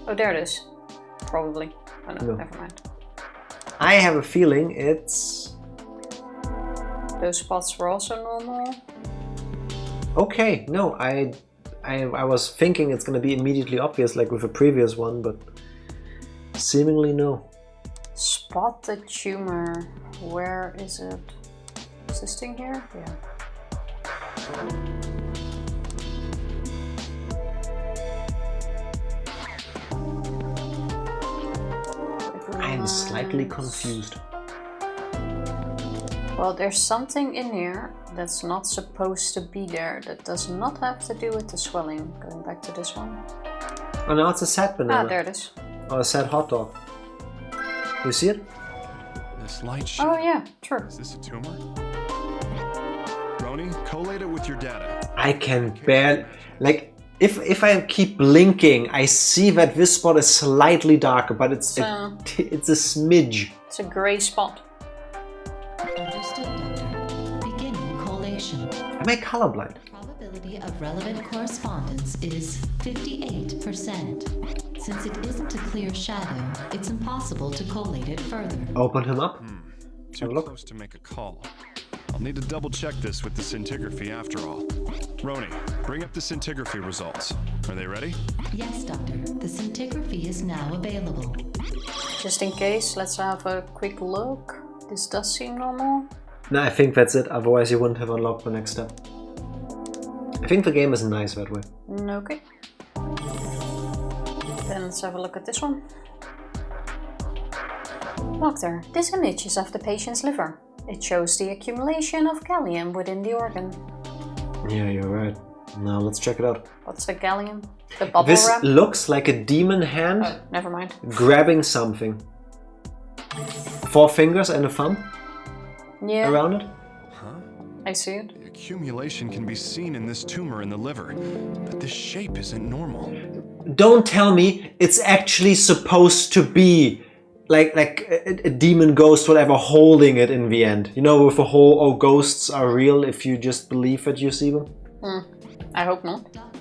B: Oh, there it is. Probably. Oh no, never mind.
A: I have a feeling it's...
B: Those spots were also normal?
A: Okay, no, I was thinking it's gonna be immediately obvious like with the previous one, but seemingly no.
B: Spot the tumor. Where is it? Is this thing here? Yeah.
A: I am slightly slightly confused.
B: Well, there's something in here that's not supposed to be there. That does not have to do with the swelling. Going back to this one.
A: Oh, now it's a sad banana.
B: Ah, there it is.
A: Or a sad hot dog. You see it?
K: This light
B: Oh yeah, true.
K: Is this a tumor? Roni, collate it with your data.
A: I can barely... Like, if I keep blinking, I see that this spot is slightly darker, but it's a smidge.
B: It's a grey spot.
F: Understood, Doctor. Beginning collation.
A: Am I colorblind?
F: Probability of relevant correspondence is 58%. Since it isn't a clear shadow, it's impossible to collate it further.
A: Open him up.
K: Too close to make a call. I'll need to double check this with the scintigraphy after all. Roni, bring up the scintigraphy results. Are they ready?
F: Yes, Doctor. The scintigraphy is now available.
B: Just in case, let's have a quick look. This does seem normal.
A: No, I think that's it. Otherwise you wouldn't have unlocked the next step. I think the game is nice that way.
B: Okay. Then let's have a look at this one. Doctor, this image is of the patient's liver. It shows the accumulation of gallium within the organ.
A: Yeah, you're right. Now let's check it out.
B: What's the gallium? The bubble
A: This
B: wrap?
A: looks like a demon hand.
B: Oh, never mind.
A: Grabbing something. 4 fingers and a thumb around it.
K: Huh?
B: I see it.
K: The accumulation can be seen in this tumor in the liver, but this shape isn't normal.
A: Don't tell me it's actually supposed to be like a demon ghost, whatever, holding it in the end. You know, with the whole, oh, ghosts are real if you just believe that you see them.
B: I hope not.
F: Doctor,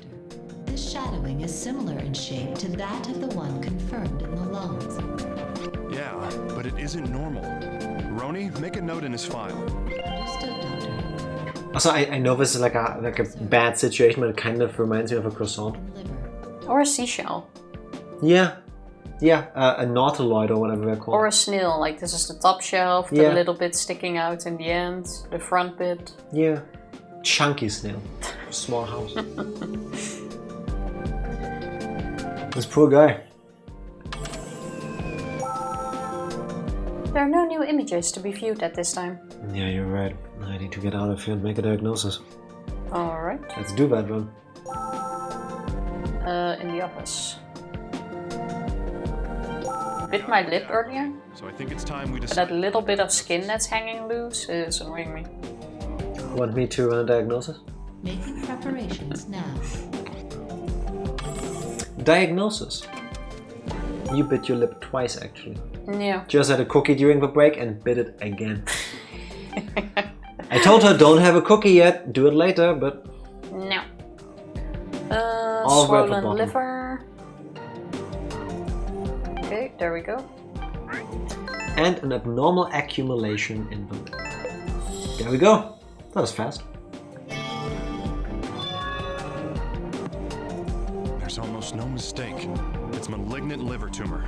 F: this shadowing is similar in shape to that of the one confirmed in the lungs.
K: Yeah, but it isn't normal. Roni, make a note in his file.
F: Understood, Doctor.
A: Also, I know this is like a bad situation, but it kind of reminds me of a croissant.
B: Or a seashell.
A: Yeah. Yeah, a nautiloid or whatever they're called.
B: Or a snail, like this is the top shelf, the little bit sticking out in the end, the front bit.
A: Yeah. Chunky snail. Small house. This poor guy.
B: There are no new images to be viewed at this time.
A: Yeah, you're right. I need to get out of here and make a diagnosis.
B: Alright.
A: Let's do that one.
B: In the office. Bit my lip earlier.
K: So I think it's time we decide.
B: That little bit of skin that's hanging loose is annoying me.
A: Want me to run a diagnosis?
F: Making preparations now.
A: Diagnosis. You bit your lip twice, actually.
B: Yeah.
A: Just had a cookie during the break and bit it again. I told her don't have a cookie yet, do it later, but...
B: No.
A: All
B: Swollen liver. Okay, there we go.
A: And an abnormal accumulation in the lip. There we go. That was fast.
K: There's almost no mistake. It's malignant liver tumor.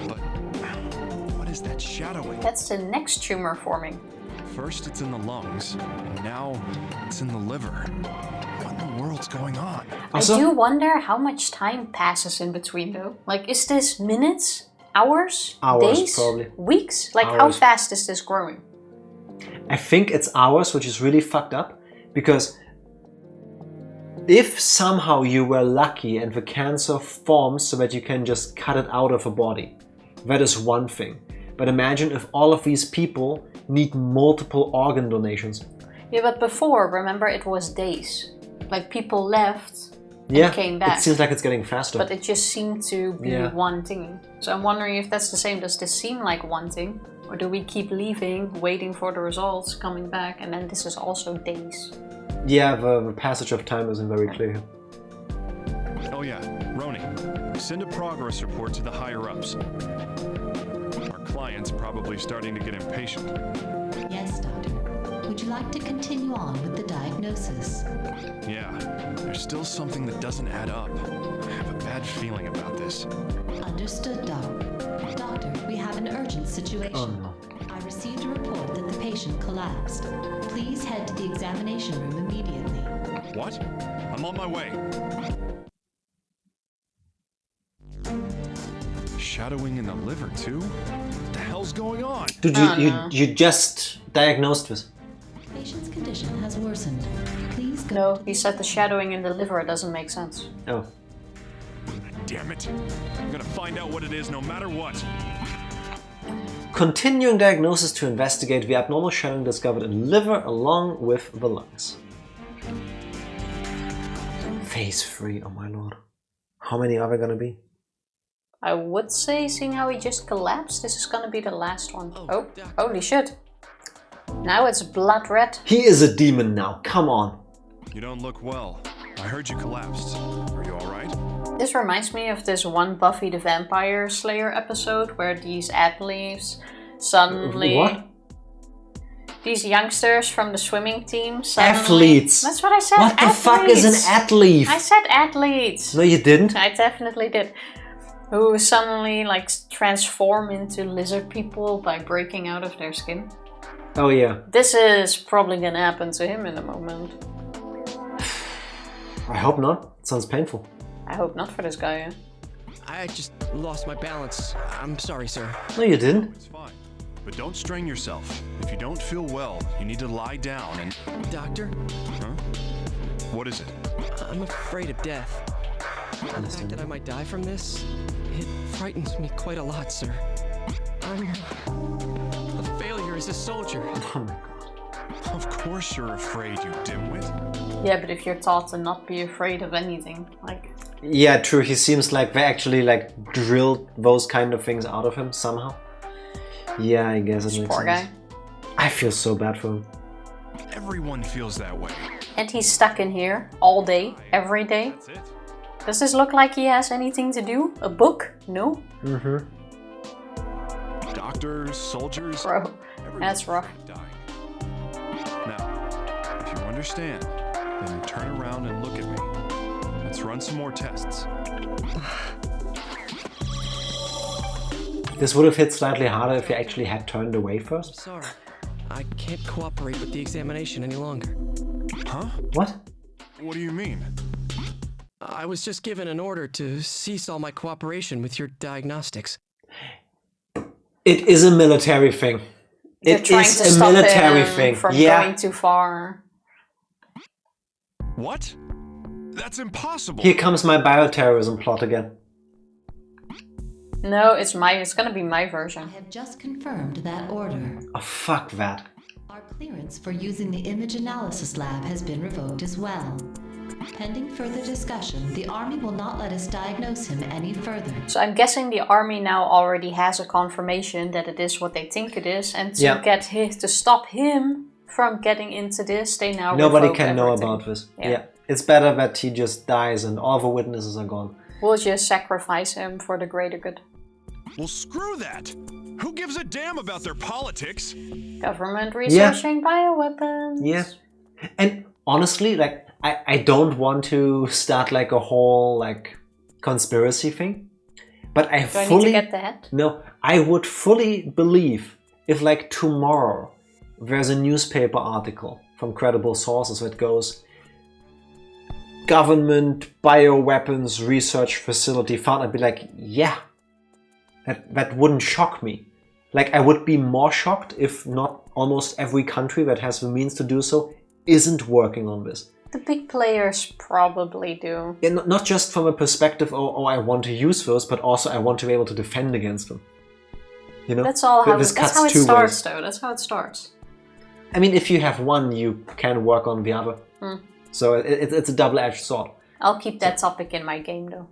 K: But what is that shadowing?
B: That's the next tumor forming.
K: First it's in the lungs, and now it's in the liver. What in the world's going on?
B: Also, I do wonder how much time passes in between though. Like, is this minutes? Hours? Days?
A: Probably.
B: Weeks? Like,
A: hours.
B: How fast is this growing?
A: I think it's hours, which is really fucked up. Because if somehow you were lucky and the cancer forms so that you can just cut it out of a body, that is one thing. But imagine if all of these people need multiple organ donations.
B: Yeah, but before, remember, it was days. Like, people left and came back.
A: It seems like it's getting faster.
B: But it just seemed to be one thing. So I'm wondering if that's the same. Does this seem like one thing? Or do we keep leaving, waiting for the results, coming back, and then this is also days?
A: Yeah, the passage of time isn't very clear.
K: Oh yeah, Roni, send a progress report to the higher-ups. Our client's probably starting to get impatient.
F: Yes, Doctor. Would you like to continue on with the diagnosis?
K: Yeah, there's still something that doesn't add up. I have a bad feeling about this.
F: Understood, Doctor. Doctor, we have an urgent situation.
A: Oh no.
F: I received a report that the patient collapsed. Please head to the examination room immediately.
K: What? I'm on my way. Shadowing in the liver too? What the hell's going on?
A: Dude, you just diagnosed this.
F: Patient's condition has worsened. Please go.
B: No, he said the shadowing in the liver doesn't make sense.
A: Oh.
K: Damn it. I'm gonna find out what it is no matter what.
A: Continuing diagnosis to investigate the abnormal shadowing discovered in liver along with the lungs. Phase 3, oh my lord. How many are there gonna be?
B: I would say, seeing how he just collapsed, this is gonna be the last one. Oh, holy shit. Now it's blood red.
A: He is a demon now, come on.
K: You don't look well. I heard you collapsed. Are you alright?
B: This reminds me of this one Buffy the Vampire Slayer episode where these athletes suddenly...
A: What?
B: These youngsters from the swimming team suddenly...
A: Athletes!
B: That's what I said,
A: What the fuck is an athlete?
B: I said athletes!
A: No, you didn't?
B: I definitely did. Who suddenly like transform into lizard people by breaking out of their skin.
A: Oh yeah.
B: This is probably gonna happen to him in a moment.
A: I hope not. It sounds painful.
B: I hope not for this guy. Yeah?
E: I just lost my balance. I'm sorry, sir.
A: No, you didn't.
K: It's fine. But don't strain yourself. If you don't feel well, you need to lie down and...
E: Doctor?
K: Huh? What is it?
E: I'm afraid of death. The fact that I might die from this, it frightens me quite a lot, sir. I'm a failure as a soldier.
A: Oh my god.
K: Of course you're afraid, you dimwit.
B: Yeah, but if you're taught to not be afraid of anything, like...
A: Yeah, true. He seems like they actually like drilled those kind of things out of him somehow. Yeah, I guess it makes
B: Poor
A: sense.
B: guy.
A: I feel so bad for him.
K: Everyone feels that way.
B: And he's stuck in here all day, every day.
K: That's it.
B: Does this look like he has anything to do? A book? No?
A: Mm-hmm.
K: Doctors, soldiers...
B: Bro, that's rough.
K: Die. Now, if you understand, then turn around and look at me. Let's run some more tests.
A: This would have hit slightly harder if you actually had turned away
E: I'm
A: first.
E: sorry. I can't cooperate with the examination any longer.
K: Huh?
A: What?
K: What do you mean?
E: I was just given an order to cease all my cooperation with your diagnostics.
A: It is a military thing.
B: They're
A: It
B: trying
A: is
B: to
A: a
B: stop
A: military
B: him
A: thing.
B: from
A: Yeah.
B: going too far.
K: What? That's impossible.
A: Here comes my bio-terrorism plot again.
B: No, it's gonna be my version.
F: I have just confirmed that order.
A: Oh, fuck that.
F: Our clearance for using the image analysis lab has been revoked as well. Pending further discussion, the Army will not let us diagnose him any further.
B: So I'm guessing the Army now already has a confirmation that it is what they think it is, and to
A: Yeah.
B: to stop him from getting into this, they now
A: Nobody
B: revoke
A: can know
B: everything.
A: about this.
B: Yeah.
A: Yeah. It's better that he just dies and all the witnesses are gone.
B: We'll just sacrifice him for the greater good.
K: Well, screw that. Who gives a damn about their politics?
B: Government researching bioweapons.
A: Yeah. And honestly, like, I don't want to start like a whole like conspiracy thing, but I
B: Do I
A: fully
B: need to get the head?
A: No, I would fully believe if like tomorrow there's a newspaper article from credible sources that goes government bioweapons research facility found, I'd be like, yeah, that wouldn't shock me. Like, I would be more shocked if not almost every country that has the means to do so isn't working on this.
B: The big players probably do.
A: Yeah, not just from a perspective, oh, I want to use those, but also I want to be able to defend against them. You know?
B: That's all.
A: This
B: That's
A: cuts
B: how it
A: two
B: starts,
A: ways.
B: though. That's how it starts.
A: I mean, if you have one, you can work on the other. So it's a double-edged sword.
B: I'll keep that topic in my game, though.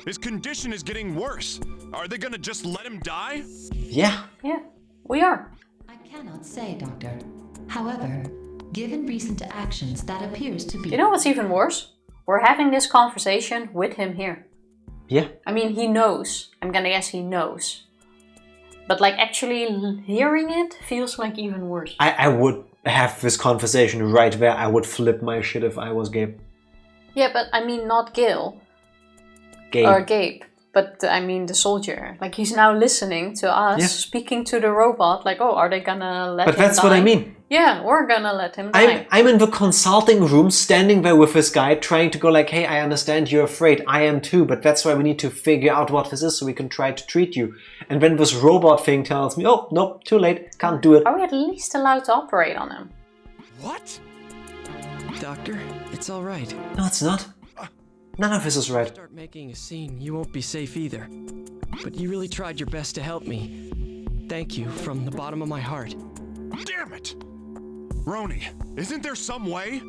K: His condition is getting worse. Are they gonna just let him die?
A: Yeah.
B: Yeah, we are.
F: I cannot say, Doctor. However, given recent actions, that appears to be...
B: You know what's even worse? We're having this conversation with him here.
A: Yeah.
B: I mean, he knows. I'm gonna guess he knows. But like actually hearing it feels like even worse.
A: I would have this conversation right there. I would flip my shit if I was Gabe.
B: Yeah, but I mean not Gil.
A: Gabe.
B: Or Gabe. But I mean the soldier. Like he's now listening to us, speaking to the robot. Like, oh, are they gonna let him
A: But that's
B: die?
A: what I mean.
B: Yeah, we're gonna let him die.
A: I'm in the consulting room, standing there with this guy, trying to go like, hey, I understand you're afraid. I am too, but that's why we need to figure out what this is so we can try to treat you. And then this robot thing tells me, oh, nope, too late, can't do it.
B: Are we at least allowed to operate on him?
E: What? Doctor, it's all right.
A: No, it's not. None of this is right.
E: If you start making a scene, you won't be safe either. But you really tried your best to help me. Thank you from the bottom of my heart.
K: Damn it! Roni, isn't there some way?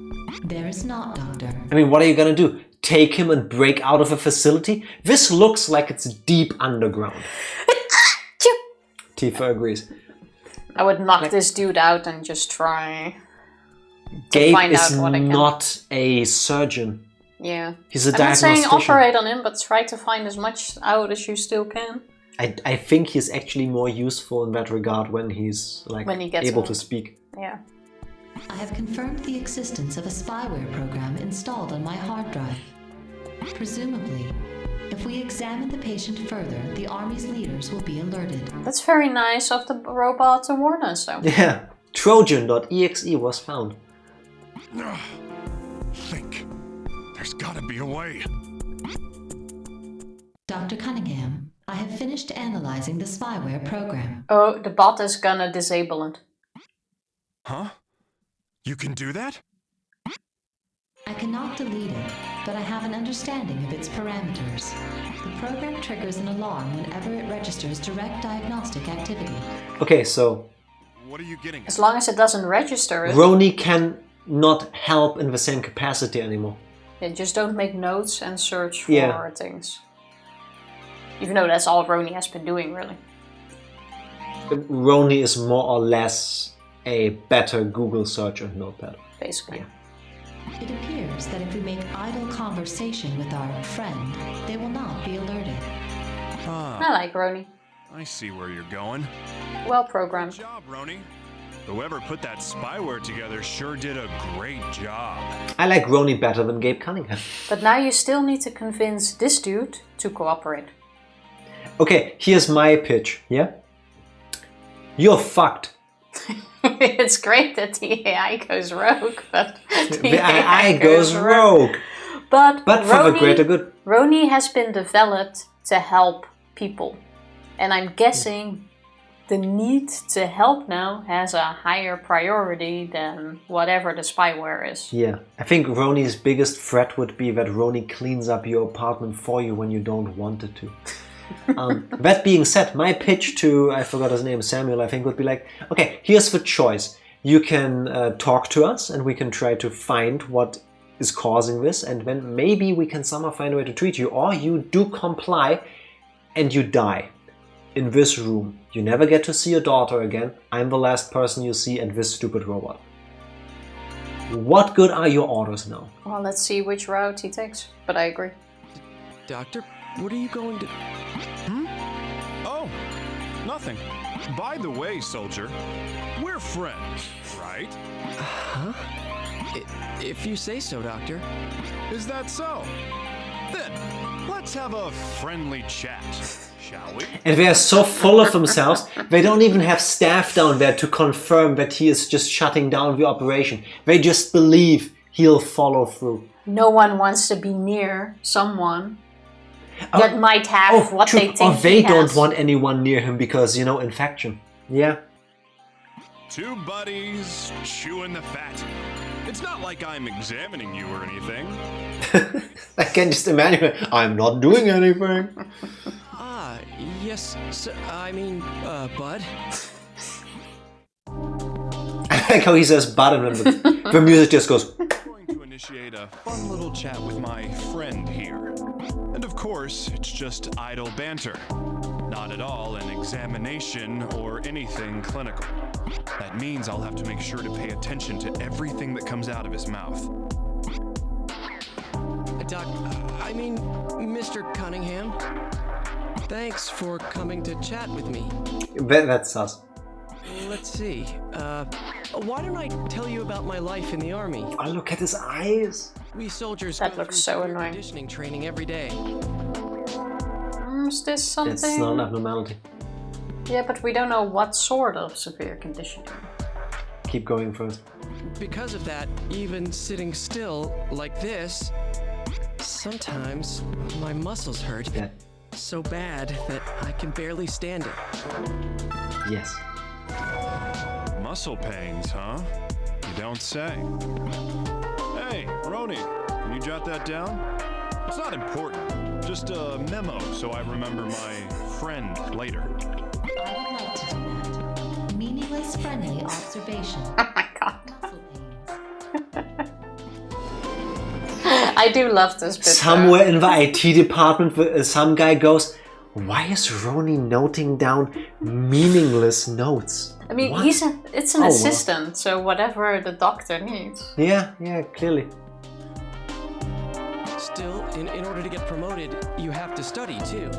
F: There is not, Doctor.
A: I mean, what are you gonna do? Take him and break out of a facility? This looks like it's deep underground. Tifa agrees.
B: I would knock this dude out and just try
A: Gabe
B: find
A: is
B: out what I can.
A: not a surgeon.
B: Yeah.
A: He's a
B: I'm not saying
A: diagnostician.
B: operate on him, but try to find as much out as you still can.
A: I think he's actually more useful in that regard when he's like
B: When he gets
A: able
B: old.
A: to speak.
B: Yeah.
F: I have confirmed the existence of a spyware program installed on my hard drive. Presumably, if we examine the patient further, the Army's leaders will be alerted.
B: That's very nice of the robot to warn us, though.
A: Yeah. Trojan.exe was found.
K: Think. There's gotta be a way.
F: Dr. Cunningham, I have finished analyzing the spyware program.
B: Oh, the bot is gonna disable it.
K: Huh? You can do that?
F: I cannot delete it, but I have an understanding of its parameters. The program triggers an alarm whenever it registers direct diagnostic activity.
A: Okay, so
K: What are you getting at?
B: As long as it doesn't register it,
A: Roni can not help in the same capacity anymore.
B: yeah, just don't make notes and search for things. Even though that's all Roni has been doing, really.
A: Roni is more or less a better Google search and notepad.
B: Basically.
A: Yeah.
F: It appears that if we make idle conversation with our friend, they will not be alerted.
B: I like Roni.
K: I see where you're going.
B: Well programmed.
K: Good job, Roni. Whoever put that spyware together sure did a great job.
A: I like Roni better than Gabe Cunningham.
B: But now you still need to convince this dude to cooperate.
A: Okay, here's my pitch, yeah? You're fucked.
B: It's great that the AI goes rogue, but
A: The AI goes rogue.
B: But
A: for the greater good.
B: Roni has been developed to help people. And I'm guessing the need to help now has a higher priority than whatever the spyware is.
A: Yeah, I think Roni's biggest threat would be that Roni cleans up your apartment for you when you don't want it to. That being said, my pitch to, I forgot his name, Samuel, I think would be like, okay, here's the choice. You can talk to us and we can try to find what is causing this, and then maybe we can somehow find a way to treat you, or you do comply and you die in this room. You never get to see your daughter again. I'm the last person you see and this stupid robot. What good are your orders now?
B: Well, let's see which route he takes, but I agree.
E: Doctor, what are you going to...
K: Oh, nothing. By the way, soldier, we're friends, right?
E: Huh? If you say so, Doctor.
K: Is that so? Then, let's have a friendly chat, shall we?
A: And they are so full of themselves, they don't even have staff down there to confirm that he is just shutting down the operation. They just believe he'll follow through.
B: No one wants to be near someone that might have what
A: true.
B: they think
A: Or they
B: he
A: don't
B: has.
A: want anyone near him because, you know, infection. Yeah.
K: Two buddies chewing the fat. It's not like I'm examining you or anything.
A: I can just imagine, I'm not doing anything.
E: Yes, sir, I mean, Bud.
A: I like how he says bud and then the music just goes.
K: I'm going to initiate a fun little chat with my friend here. And of course, it's just idle banter. Not at all an examination or anything clinical. That means I'll have to make sure to pay attention to everything that comes out of his mouth.
E: Mr. Cunningham. Thanks for coming to chat with me.
A: That's us.
E: Let's see. Why don't I tell you about my life in the Army?
A: Oh, look at his eyes.
E: We soldiers
B: That looks so annoying.
E: conditioning training every day.
B: Is this something?
A: It's not an abnormality.
B: Yeah, but we don't know what sort of severe conditioning.
A: keep going first.
E: Because of that, even sitting still like this, sometimes my muscles hurt.
A: Yeah.
E: So bad that I can barely stand it.
A: Yes.
K: Muscle pains, huh? You don't say. Hey, Roni, can you jot that down? It's not important. Just a memo so I remember my friend later.
F: I would like to do that. Meaningless friendly observation.
B: Oh my god.
F: Muscle pains.
B: I do love this bit.
A: Somewhere in the IT department, some guy goes, "Why is Roni noting down meaningless notes?"
B: I mean,
A: what?
B: it's an assistant, so whatever the doctor needs.
A: Yeah, clearly.
E: Still, in order to get promoted, you have to study too.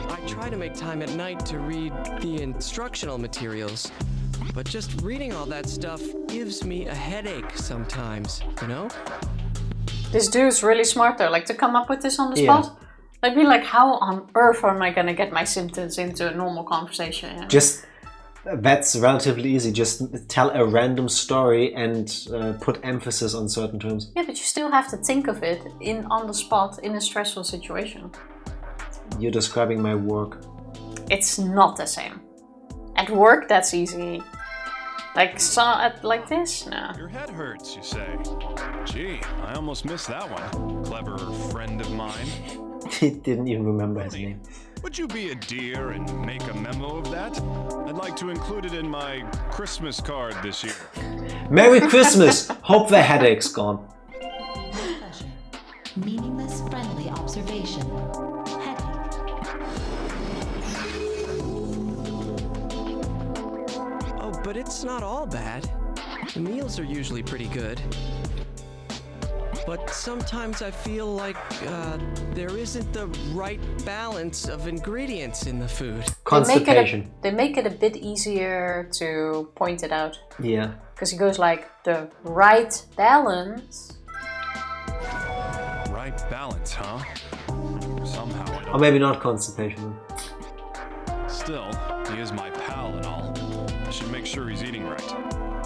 E: I try to make time at night to read the instructional materials, but just reading all that stuff gives me a headache sometimes, you know?
B: This dude's really smart though, like to come up with this on the spot. I'd be like, how on earth am I gonna get my symptoms into a normal conversation? You know?
A: Just, that's relatively easy. Just tell a random story and put emphasis on certain terms.
B: Yeah, but you still have to think of it on the spot in a stressful situation.
A: You're describing my work.
B: It's not the same. At work, that's easy. Like this? No.
K: Your head hurts, you say. Gee, I almost missed that one. Clever friend of mine.
A: He didn't even remember his name.
K: Would you be a dear and make a memo of that? I'd like to include it in my Christmas card this year.
A: Merry Christmas! Hope the headache's gone.
F: Pleasure. Meaningless friendly observation.
E: But it's not all bad. The meals are usually pretty good. But sometimes I feel like there isn't the right balance of ingredients in the food.
A: Constipation.
B: They make it a bit easier to point it out.
A: Yeah.
B: Because he goes like, the right balance.
K: Right balance, huh? Somehow I don't...
A: Or maybe not constipation.
K: Still, he is my pal and all. I should make sure he's eating right.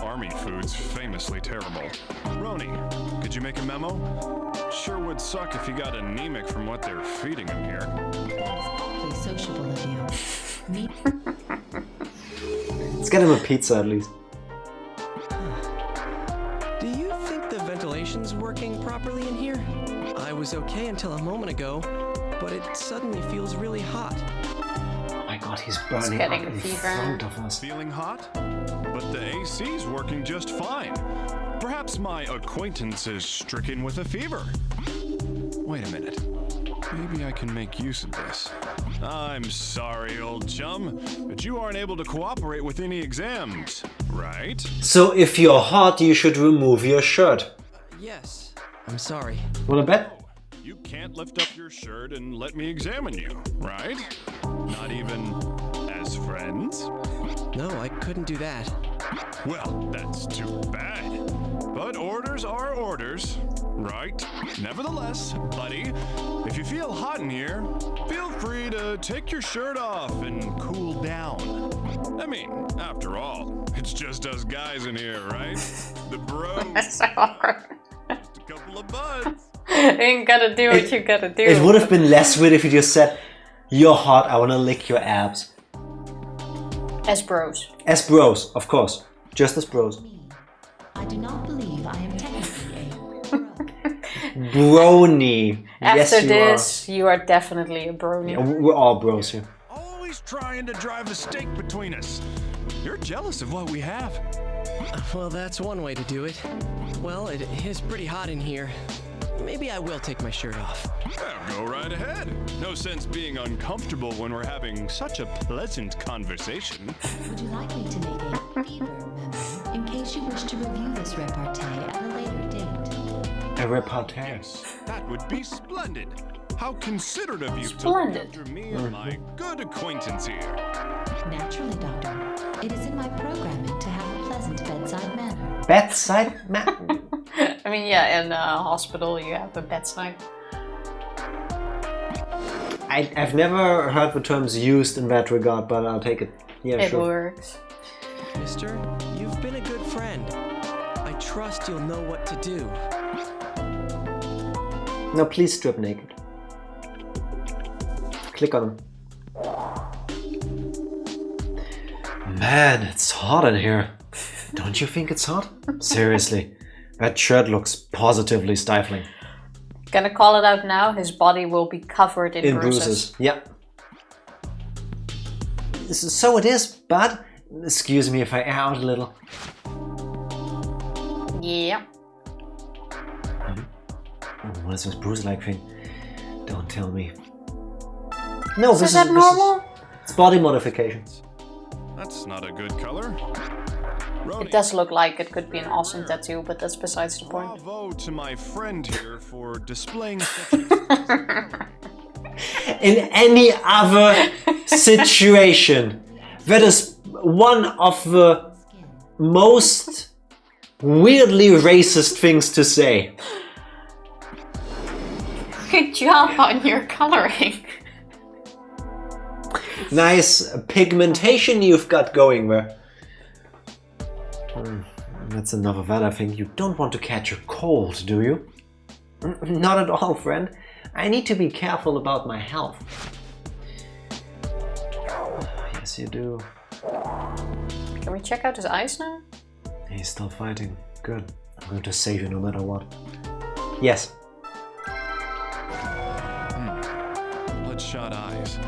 K: Army food's famously terrible. Roni, could you make a memo? Sure would suck if he got anemic from what they're feeding him here.
F: Awfully sociable of you.
A: Let's get him a pizza at least.
E: Do you think the ventilation's working properly in here? I was okay until a moment ago, but it suddenly feels really hot.
A: Oh my god, he's burning up in front of us.
K: Feeling hot? But the AC's working just fine. Perhaps my acquaintance is stricken with a fever. Wait a minute. Maybe I can make use of this. I'm sorry, old chum, but you aren't able to cooperate with any exams, right?
A: So if you're hot, you should remove your shirt.
E: Yes, I'm sorry.
A: Wanna bet?
K: You can't lift up your shirt and let me examine you, right? Not even as friends?
E: No, I couldn't do that.
K: Well, that's too bad. But orders are orders, right? Nevertheless, buddy, if you feel hot in here, feel free to take your shirt off and cool down. I mean, after all, it's just us guys in here, right? The bros.
B: That's so awkward.
K: Just a couple of buds.
B: You gotta do what you gotta do.
A: It would have been less weird if you just said, "You're hot, I wanna lick your abs."
B: As bros.
A: As bros, of course. Just as bros.
F: I do not believe I am technically a
A: Brony.
B: After
A: yes,
B: this, you are definitely a brony.
A: Yeah, we're all bros here.
K: Always trying to drive a stake between us. You're jealous of what we have.
E: Well, that's one way to do it. Well, it is pretty hot in here. Maybe I will take my shirt off.
K: Well, go right ahead. No sense being uncomfortable when we're having such a pleasant conversation.
F: Would you like me to make a fever memo in case you wish to review this repartee at a later date?
A: A repartee?
K: Yes, that would be splendid. How considerate of you to
B: Splendid.
K: look after me and my good acquaintance here.
F: Naturally, Doctor. It is in my programming to have a pleasant bedside manner.
A: Bedside manner?
B: I mean, yeah, in a hospital you have a bedside.
A: I've never heard the terms used in that regard, but I'll take it. Yeah,
B: it
A: sure.
B: works.
E: Mister, you've You've been a good friend. I trust you'll know what to do.
A: Now please strip naked. Click on him. Man, it's hot in here. Don't you think it's hot? Seriously, that shirt looks positively stifling.
B: Gonna call it out now, his body will be covered in bruises.
A: Yeah. So it is, bud. Excuse me if I air out a little.
B: Yeah.
A: What is this bruise-like thing? Don't tell me. No,
B: Is that normal?
A: It's body modification.
K: That's not a good color.
B: It does look like it could be an awesome tattoo, but that's besides the point.
K: Bravo to my friend here for displaying such
A: In any other situation, that is one of the most weirdly racist things to say.
B: Good job on your coloring.
A: Nice pigmentation you've got going there. That's enough of that, I think. You don't want to catch a cold, do you? Not at all, friend. I need to be careful about my health. Yes, you do.
B: Can we check out his eyes now?
A: He's still fighting. Good. I'm going to save you no matter what. Yes.
K: Bloodshot eyes.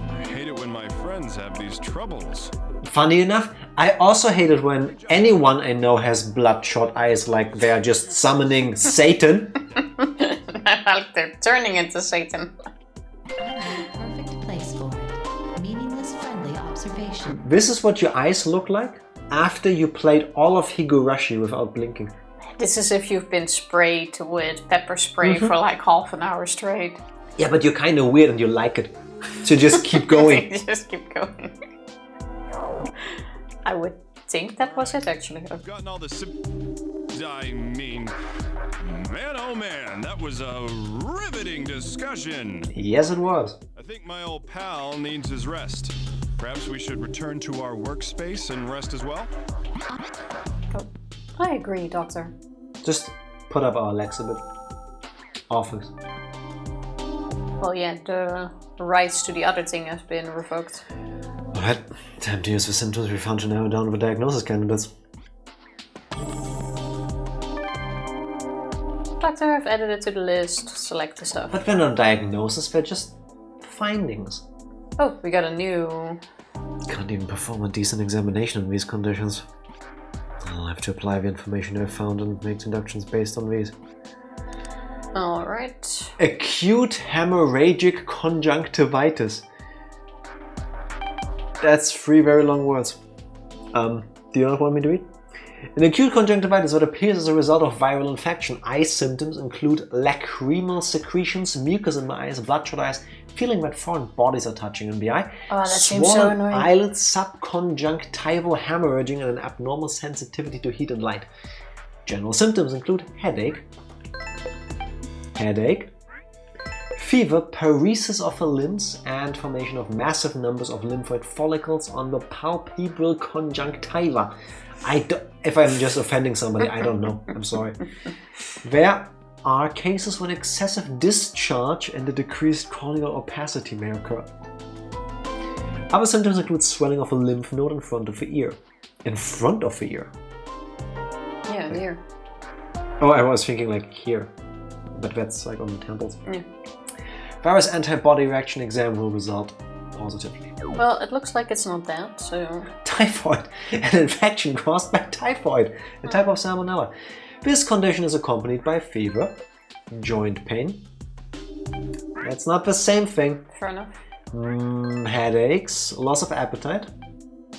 K: I hate it when my friends have these troubles.
A: Funny enough, I also hate it when anyone I know has bloodshot eyes, like they are just summoning Satan.
B: Like they're turning into Satan.
F: Perfect place for it. Meaningless friendly observation.
A: This is what your eyes look like after you played all of Higurashi without blinking.
B: This is if you've been sprayed with pepper spray for like half an hour straight.
A: Yeah, but you're kind of weird and you like it. So just keep going.
B: Just keep going. I would think that was it, actually.
K: I've gotten all the I mean, man, oh man, that was a riveting discussion.
A: Yes, it was.
K: I think my old pal needs his rest. Perhaps we should return to our workspace and rest as well?
B: Oh, I agree, Doctor.
A: Just put up our legs a bit. Office.
B: Well, yeah, the rights to the other thing have been revoked.
A: Alright, time to use the symptoms we found to narrow down the diagnosis candidates.
B: Doctor, I've added it to the list. Select the stuff.
A: But they're not diagnoses, they're just findings.
B: Oh, we got a new...
A: Can't even perform a decent examination in these conditions. I'll have to apply the information I've found and make deductions based on these.
B: Alright.
A: Acute hemorrhagic conjunctivitis. That's 3 very long words. Do you not want me to read? An acute conjunctivitis that appears as a result of viral infection. Eye symptoms include lacrimal secretions, mucus in the eyes, bloodshot eyes, feeling that foreign bodies are touching in the eye,
B: that seems so annoying.
A: eyelid, subconjunctival hemorrhaging, and an abnormal sensitivity to heat and light. General symptoms include headache, fever, paresis of the limbs, and formation of massive numbers of lymphoid follicles on the palpebral conjunctiva. If I'm just offending somebody, I don't know. I'm sorry. There are cases when excessive discharge and a decreased corneal opacity may occur. Other symptoms include swelling of a lymph node in front of the ear. In front of the ear?
B: Yeah, there.
A: Oh, I was thinking like here. But that's like on the temples.
B: Yeah.
A: Virus antibody reaction exam will result positively.
B: Well, it looks like it's not that, so...
A: Typhoid, an infection caused by typhoid, a type of salmonella. This condition is accompanied by fever, joint pain. That's not the same thing.
B: Fair enough.
A: Headaches, loss of appetite,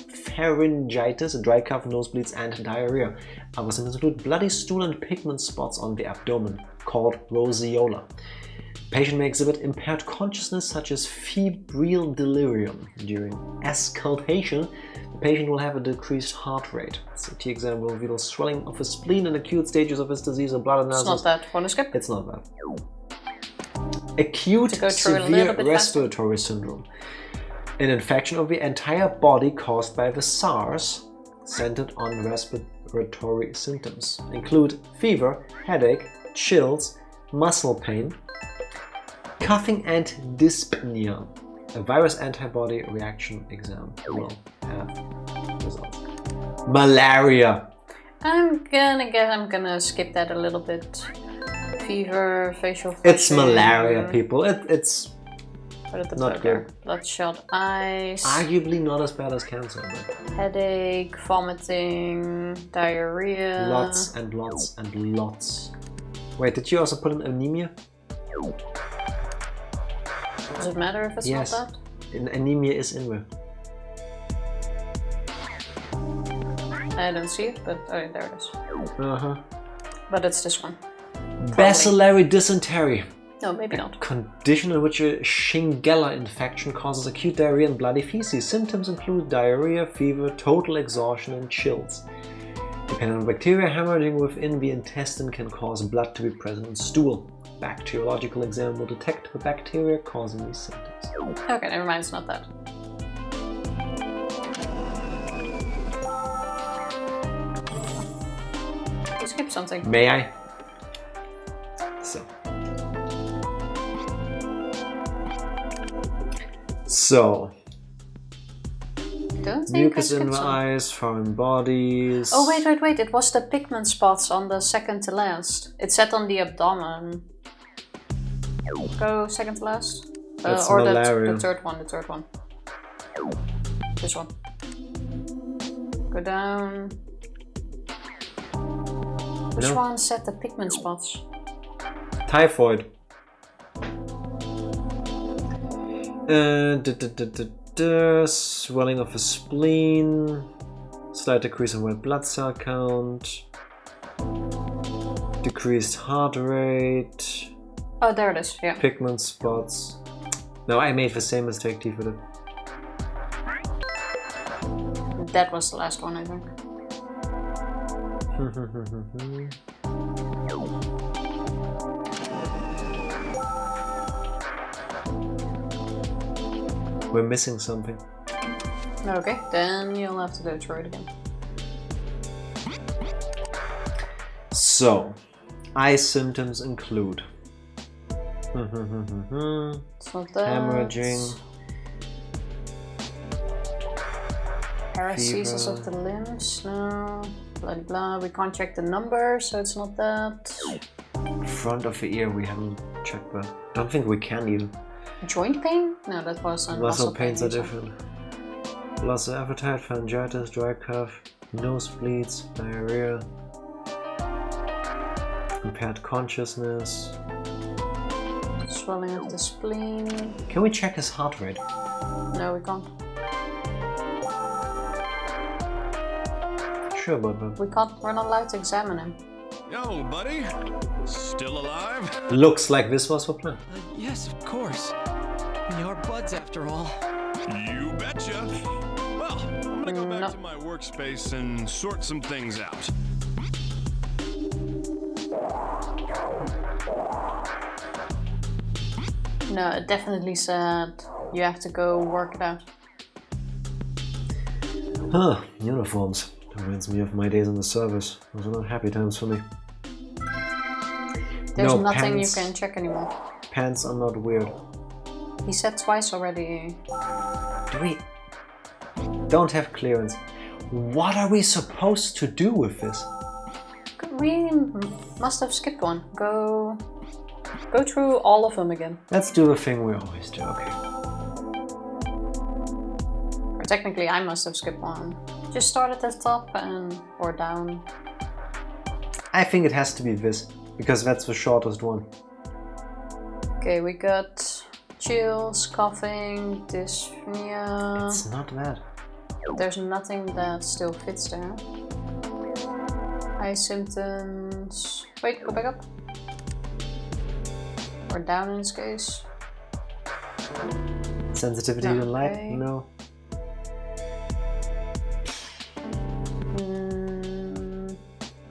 A: pharyngitis, dry cough, nosebleeds, and diarrhea. Other symptoms include bloody stool and pigment spots on the abdomen, called roseola. The patient may exhibit impaired consciousness such as febrile delirium. During auscultation, the patient will have a decreased heart rate. CT exam will reveal swelling of his spleen in acute stages of his disease and blood analysis.
B: It's not that. Want to skip?
A: It's not that. Acute severe respiratory syndrome. An infection of the entire body caused by the SARS centered on respiratory symptoms. Include fever, headache, chills, muscle pain, coughing and dyspnea. A virus antibody reaction exam will have results. Malaria.
B: I'm gonna skip that a little bit. Fever, facial flushing.
A: It's malaria, people. It's not good.
B: Bloodshot eyes.
A: Arguably not as bad as cancer, but
B: headache, vomiting, diarrhea.
A: Lots and lots and lots. Wait, did you also put in anemia?
B: Does it matter if it's not that?
A: Anemia is in there.
B: I don't see it, but oh, there it is. But it's this one.
A: Bacillary dysentery.
B: No, maybe not.
A: Condition in which a Shigella infection causes acute diarrhea and bloody feces. Symptoms include diarrhea, fever, total exhaustion, and chills. Depending on bacteria, hemorrhaging within the intestine can cause blood to be present in stool. Bacteriological exam will detect the bacteria causing these symptoms.
B: Okay, never mind, it's not that. You skipped something.
A: May I? So. Mucus in the eyes, foreign bodies.
B: Oh, wait. It was the pigment spots on the second to last. It said on the abdomen. Go second to last. Or the third one. This one. Go down. Which one said the pigment spots?
A: Typhoid. Swelling of the spleen, slight decrease in red blood cell count, decreased heart rate.
B: Oh, there it is, yeah.
A: Pigment spots. No, I made the same mistake Tifa did.
B: That was the last one, I think.
A: We're missing something.
B: Okay, then you'll have to go through it again.
A: So, eye symptoms include hemorrhaging,
B: paresthesis of the limbs, no, blah blah. We can't check the number, so it's not that.
A: Front of the ear, we haven't checked that. I don't think we can even.
B: Joint pain? No, that was
A: muscle pains are different. Loss of appetite, pharyngitis, dry cough, nosebleeds, diarrhea, impaired consciousness,
B: swelling of the spleen.
A: Can we check his heart rate?
B: No, we can't.
A: Sure about that.
B: We're not allowed to examine him.
K: Yo, buddy. Still alive?
A: Looks like this was the plan.
E: Yes, of course. We are buds after all.
K: You betcha. Well, I'm gonna go back to my workspace and sort some things out.
B: No, it definitely said you have to go work it out.
A: Uniforms. Reminds me of my days in the service. Those are not happy times for me.
B: There's nothing you can check anymore.
A: Pants are not weird.
B: He said twice already.
A: We don't have clearance. What are we supposed to do with this?
B: We must have skipped one. Go through all of them again.
A: Let's do the thing we always do, okay.
B: Or technically I must have skipped one. Just start at the top or down.
A: I think it has to be this, because that's the shortest one.
B: Okay, we got chills, coughing, dyspnea.
A: It's not bad.
B: There's nothing that still fits there. Eye symptoms. Wait, go back up. Or down in this case.
A: Sensitivity to light? No.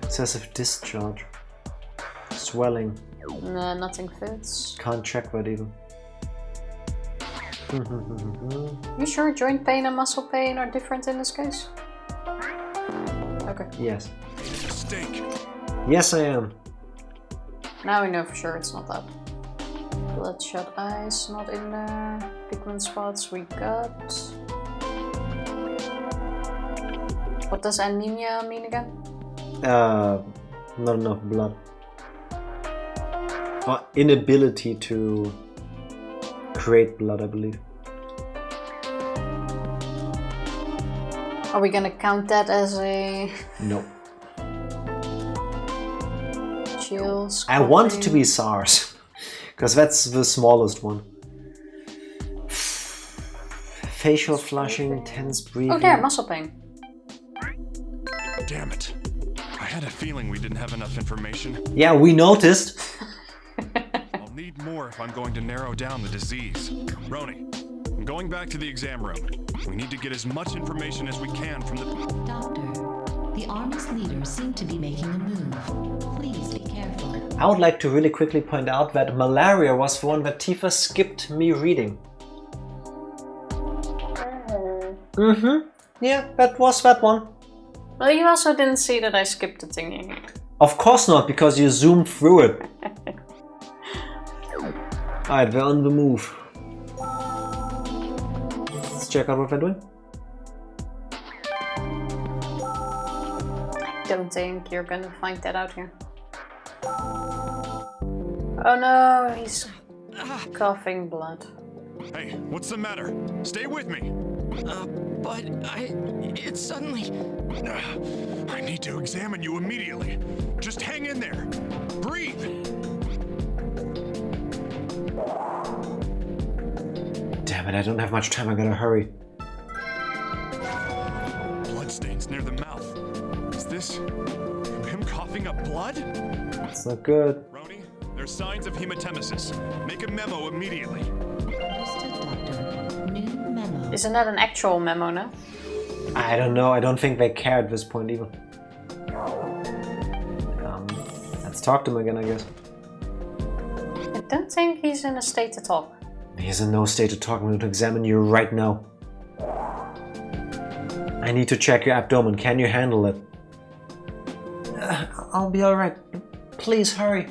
A: Excessive discharge. Swelling.
B: No, nothing fits.
A: Can't check that even.
B: You sure joint pain and muscle pain are different in this case? Okay.
A: Yes.
K: Mistake.
A: Yes, I am.
B: Now we know for sure it's not that. Bloodshot eyes, not in there. Pigment spots we got. What does anemia mean again?
A: Not enough blood. Or inability to create blood, I believe.
B: Are we gonna count that as a...
A: No.
B: Chills?
A: I want it to be SARS. Because that's the smallest one. Facial flushing, tense breathing.
B: Oh there, muscle pain.
K: Damn it. I had a feeling we didn't have enough information.
A: Yeah, we noticed.
K: I'll need more if I'm going to narrow down the disease. Roni, I'm going back to the exam room. We need to get as much information as we can from the...
F: Doctor, the Army's leaders seem to be making a move. Please be careful.
A: I would like to really quickly point out that malaria was the one that Tifa skipped me reading. Mm-hmm. Yeah, that was that one.
B: Well, you also didn't see that I skipped the thingy.
A: Of course not, because you zoomed through it. Alright, we're on the move. Let's check out what they're doing.
B: Don't think you're gonna find that out here. Oh no, he's coughing blood.
K: Hey, what's the matter? Stay with me.
E: But it's suddenly...
K: I need to examine you immediately. Just hang in there. Breathe.
A: Damn it, I don't have much time, I gotta hurry.
K: Bloodstains near the mouth. Is this him coughing up blood?
A: That's not good.
K: Roni, there's signs of hematemesis. Make a memo immediately.
F: Understood, Doctor. New memo.
B: Isn't that an actual memo now?
A: I don't know, I don't think they care at this point even. Let's talk to him again, I guess.
B: I don't think he's in a state to talk.
A: He's in no state to talk, I'm going to examine you right now. I need to check your abdomen, can you handle it? I'll be alright. Please hurry.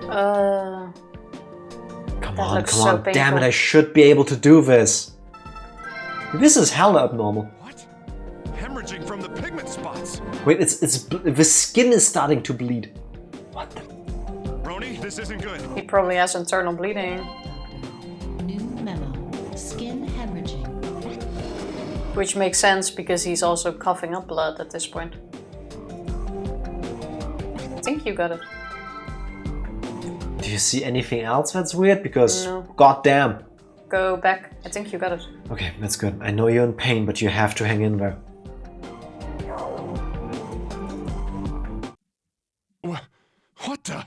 A: Come on,
B: so
A: damn it, I should be able to do this. This is hella abnormal.
K: What? Hemorrhaging from the pigment spots.
A: Wait, the skin is starting to bleed. What the?
K: Roni, this isn't good.
B: He probably has internal bleeding.
F: New memo. Skin hemorrhaging.
B: Which makes sense because he's also coughing up blood at this point. I think you got it.
A: Do you see anything else that's weird? Because,
B: no.
A: Goddamn.
B: Go back. I think you got it.
A: Okay, that's good. I know you're in pain, but you have to hang in there.
K: What the?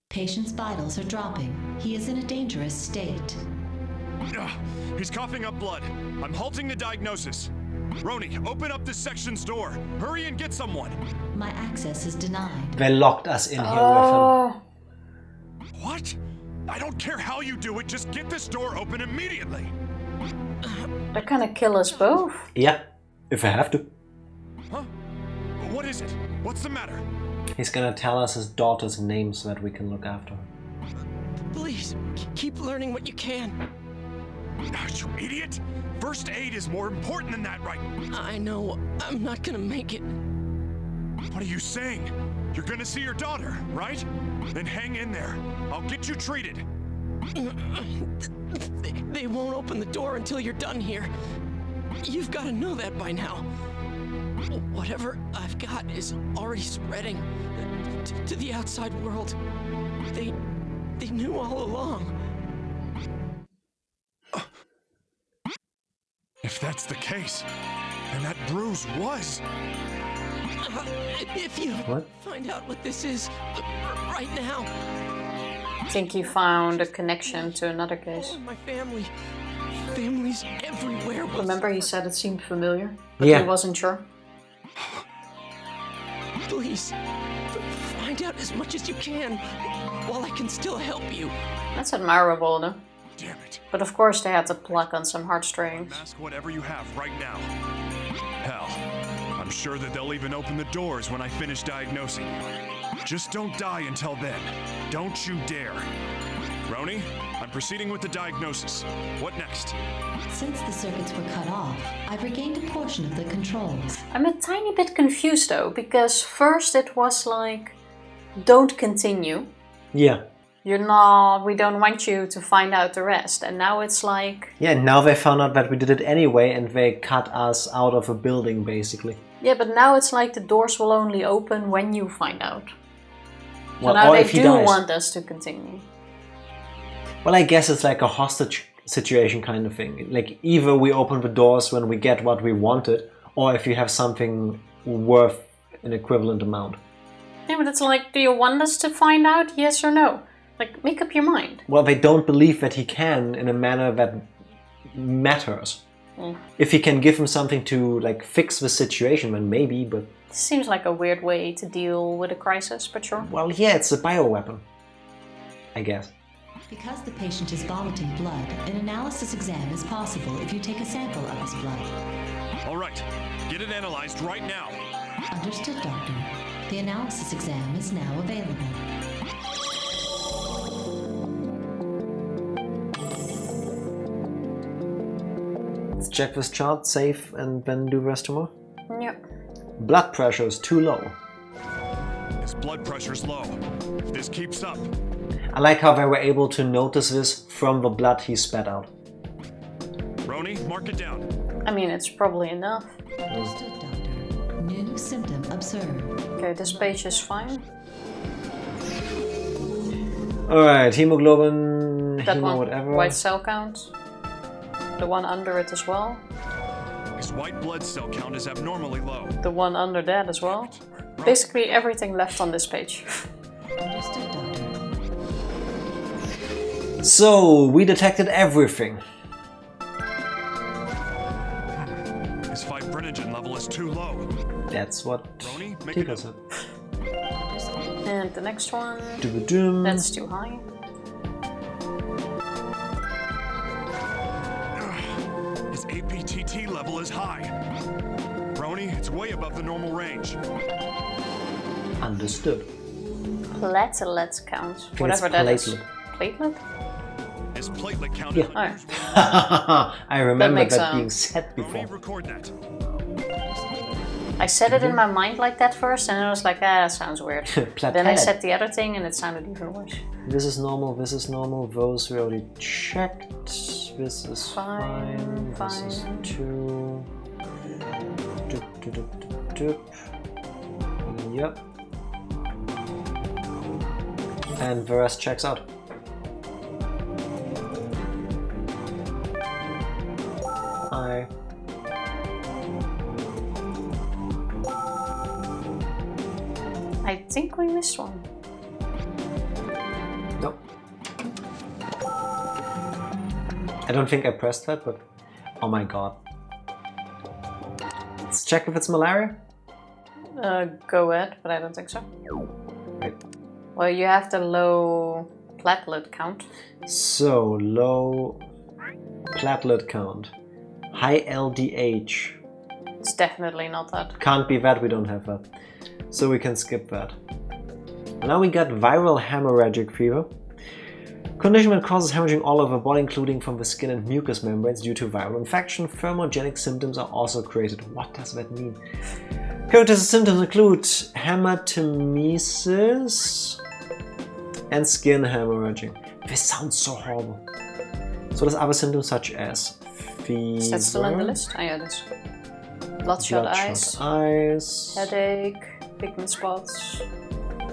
F: Patient's vitals are dropping. He is in a dangerous state.
K: He's coughing up blood. I'm halting the diagnosis. Roni, open up this section's door. Hurry and get someone.
F: My access is denied.
A: They locked us in here with him.
K: What? I don't care how you do it, just get this door open immediately.
B: They're gonna kill us both.
A: Yeah, if I have to.
K: Huh? What is it? What's the matter?
A: He's gonna tell us his daughter's name so that we can look after her.
E: Please, keep learning what you can.
K: You idiot! First aid is more important than that, right?
E: I know I'm not gonna make it.
K: What are you saying? You're gonna see your daughter, right? Then hang in there. I'll get you treated.
E: They won't open the door until you're done here. You've got to know that by now. Whatever I've got is already spreading to the outside world. They knew all along.
K: If that's the case, then that bruise was...
E: If you find out what this is right now...
B: I think you found a connection to another case.
E: My family's everywhere.
B: Remember he said it seemed familiar, but
A: yeah.
B: he wasn't sure.
E: Please, find find out as much as you can while I can still help you.
B: That's admirable, though.
K: Damn it.
B: But of course they had to pluck on some heartstrings.
K: Ask whatever you have right now. Hell, I'm sure that they'll even open the doors when I finish diagnosing you. Just don't die until then. Don't you dare. Roni, I'm proceeding with the diagnosis. What next?
F: Since the circuits were cut off, I've regained a portion of the controls.
B: I'm a tiny bit confused though, because first it was like, don't continue.
A: Yeah.
B: We don't want you to find out the rest. And now it's like...
A: Yeah, and now they found out that we did it anyway and they cut us out of a building, basically.
B: Yeah, but now it's like the doors will only open when you find out.
A: Well,
B: so now they
A: if he
B: do
A: dies.
B: want us to continue.
A: Well, I guess it's like a hostage situation kind of thing. Like, either we open the doors when we get what we wanted, or if you have something worth an equivalent amount.
B: Yeah, but it's like, do you want us to find out? Yes or no? Like, make up your mind.
A: Well, they don't believe that he can in a manner that matters. If he can give him something to, like, fix the situation, then maybe, but...
B: This seems like a weird way to deal with a crisis, but sure.
A: Well, yeah, it's a bioweapon. I guess.
F: Because the patient is vomiting blood, an analysis exam is possible if you take a sample of his blood.
K: All right, get it analyzed right now.
F: Understood, Doctor. The analysis exam is now available.
A: Let's check this chart, save, and then do the rest tomorrow.
B: Yep.
A: Blood pressure is too low.
K: His blood pressure's low. If this keeps up...
A: I like how they were able to notice this from the blood he spat out.
K: Roni, mark it down.
B: I mean, it's probably enough.
F: Understood, Doctor. New symptom observed.
B: Okay, this page is fine.
A: Alright, hemoglobin,
B: That one,
A: whatever.
B: white cell count. The one under it as well.
K: His white blood cell count is abnormally low.
B: The one under that as well. Basically everything left on this page.
F: Understood, Doctor.
A: So, we detected everything.
K: His fibrinogen level is too low.
A: That's what
K: Roni, make
A: Tifa
K: it
A: said.
B: And the next one,
A: Doo-ba-doom.
B: that's too high.
K: His APTT level is high. Roni, it's way above the normal range.
A: Understood.
B: Platelets count.
A: think
B: Whatever
A: it's
B: that is.
A: platelet.
B: Platelet?
K: His platelet count
A: Yeah.
K: is
B: Oh.
A: I remember
B: makes
A: that being
B: sense.
A: said before.
K: Roni, record that.
B: I said it in my mind like that first, and I was like, that sounds weird. Then I said the other thing, and it sounded even worse.
A: This is normal, this is normal, those we already checked. This is fine, this is 2. Doop, doop, doop, doop, doop. Yep. And the rest checks out. Hi.
B: I think we missed one.
A: Nope. I don't think I pressed that, but oh my god. Let's check if it's malaria.
B: Go ahead, but I don't think so.
A: Right.
B: Well, you have the low platelet count.
A: So, low platelet count. High LDH.
B: It's definitely not that.
A: Can't be that, we don't have that. So we can skip that. Now we got viral hemorrhagic fever. Condition that causes hemorrhaging all over the body, including from the skin and mucous membranes due to viral infection. Thermogenic symptoms are also created. What does that mean? Characteristic symptoms include hematemesis and skin hemorrhaging. This sounds so horrible. So there's other symptoms such as fever.
B: Is that still on the list? Oh yeah, it is. Bloodshot eyes, headache, pigment spots,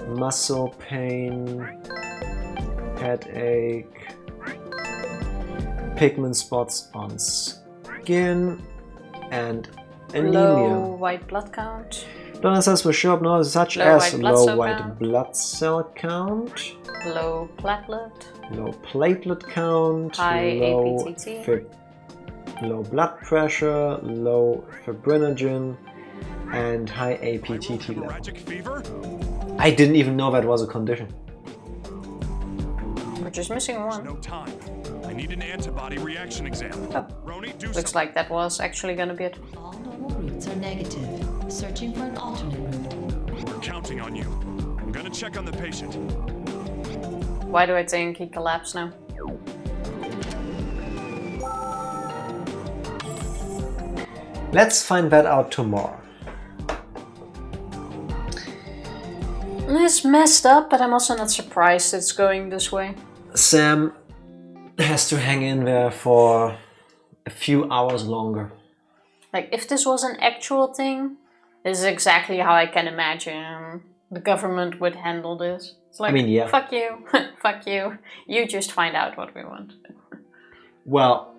A: muscle pain, headache, pigment spots on skin, and anemia.
B: low white blood count,
A: Don't assess for sure, no, such
B: Low
A: as
B: white blood
A: low
B: cell
A: white
B: count.
A: blood cell count,
B: low platelet,
A: low platelet count,
B: high
A: low,
B: APTT.
A: low blood pressure, low fibrinogen, and high APTT level.
K: Hemorrhagic fever?
A: I didn't even know that was a condition.
B: We're just missing one.
K: No time. I need an antibody reaction exam.
B: Oh.
K: Roni, do
B: Looks like that was actually gonna be it.
F: All normal routes are negative. Searching for an alternate route.
K: We're counting on you. I'm gonna check on the patient.
B: Why do I think he collapsed now?
A: Let's find that out tomorrow.
B: It's messed up, but I'm also not surprised it's going this way.
A: Sam has to hang in there for a few hours longer.
B: Like, if this was an actual thing, this is exactly how I can imagine the government would handle this. It's like,
A: I mean, yeah.
B: Fuck you, fuck you. You just find out what we want.
A: Well,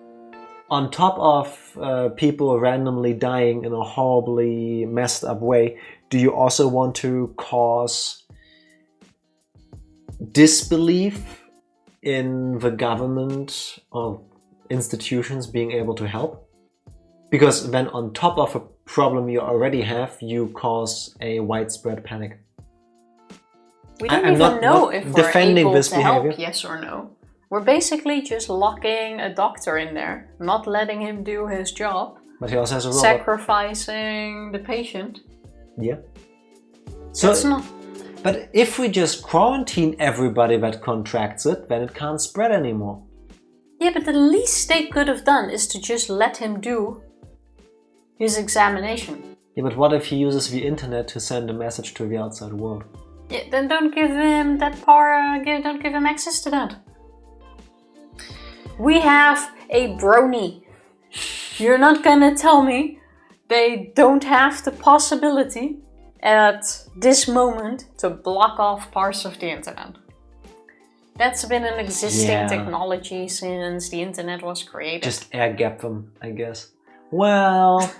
A: on top of people randomly dying in a horribly messed up way, do you also want to cause disbelief in the government or institutions being able to help? Because then on top of a problem you already have, you cause a widespread panic.
B: We don't even know if we're
A: defending
B: able
A: this
B: to
A: behavior.
B: help, yes or no. We're basically just locking a doctor in there, not letting him do his job.
A: But he also has a robot.
B: Sacrificing the patient.
A: Yeah. So,
B: That's not...
A: But if we just quarantine everybody that contracts it, then it can't spread anymore.
B: Yeah, but the least they could have done is to just let him do his examination.
A: Yeah, but what if he uses the internet to send a message to the outside world?
B: Yeah, then don't give him that power, don't give him access to that. We have a brony. You're not gonna tell me they don't have the possibility at this moment to block off parts of the internet. That's been an existing technology since the internet was created.
A: Just air gap them, I guess. Well...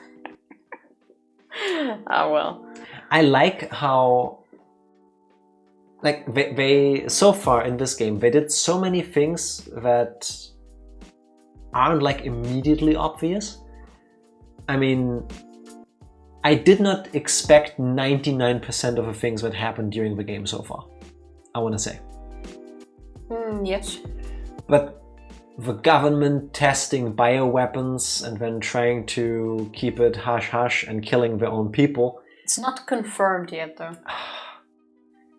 B: Oh well.
A: I like how... Like, they so far in this game, they did so many things that aren't like immediately obvious. I mean, I did not expect 99% of the things that happened during the game so far, I want to say.
B: Yes.
A: But the government testing bioweapons and then trying to keep it hush-hush and killing their own people.
B: It's not confirmed yet, though.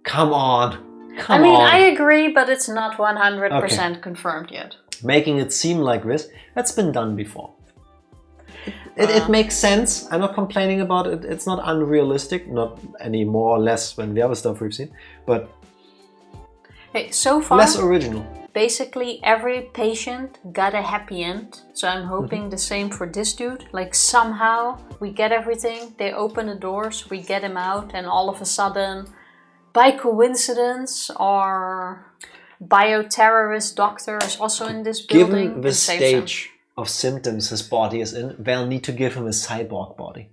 A: Come on.
B: I mean, I agree, but it's not 100% confirmed yet.
A: Making it seem like this, that's been done before. It makes sense. I'm not complaining about it. It's not unrealistic, not any more or less than the other stuff we've seen, but
B: hey, so far,
A: less original.
B: Basically, every patient got a happy end. So I'm hoping the same for this dude. Like somehow we get everything, they open the doors, we get him out, and all of a sudden, by coincidence, our bio-terrorist doctor is also in this building.
A: Given the stage of symptoms his body is in, they'll need to give him a cyborg body.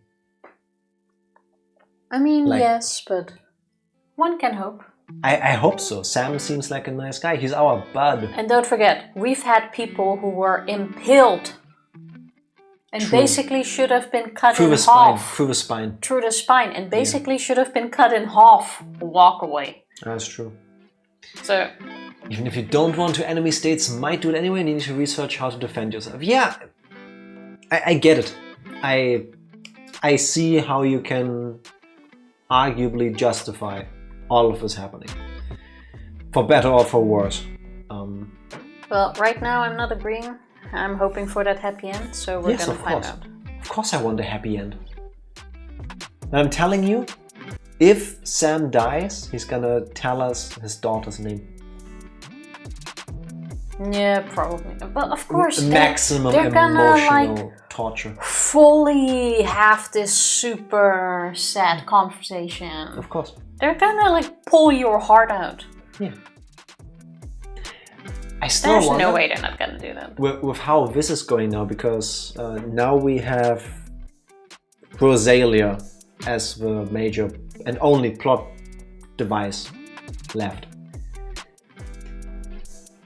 B: I mean, yes, but one can hope.
A: I hope so. Sam seems like a nice guy. He's our bud.
B: And don't forget, we've had people who were impaled and basically should have been cut in half.
A: Through the spine.
B: Through the spine. And basically should have been cut in half. Walk away.
A: That's true.
B: So...
A: Even if you don't want to, enemy states might do it anyway, and you need to research how to defend yourself. Yeah, I get it. I see how you can arguably justify all of this happening. For better or for worse.
B: Well, right now I'm not agreeing. I'm hoping for that happy end, so we're gonna find out.
A: Of course I want a happy end. And I'm telling you, if Sam dies, he's gonna tell us his daughter's name.
B: Yeah, probably. But of course,
A: maximum
B: they're gonna like
A: torture.
B: Fully have this super sad conversation.
A: Of course.
B: They're gonna like pull your heart out.
A: Yeah.
B: There's no way they're not gonna do that.
A: With how this is going now, because now we have Rosalia as the major and only plot device left.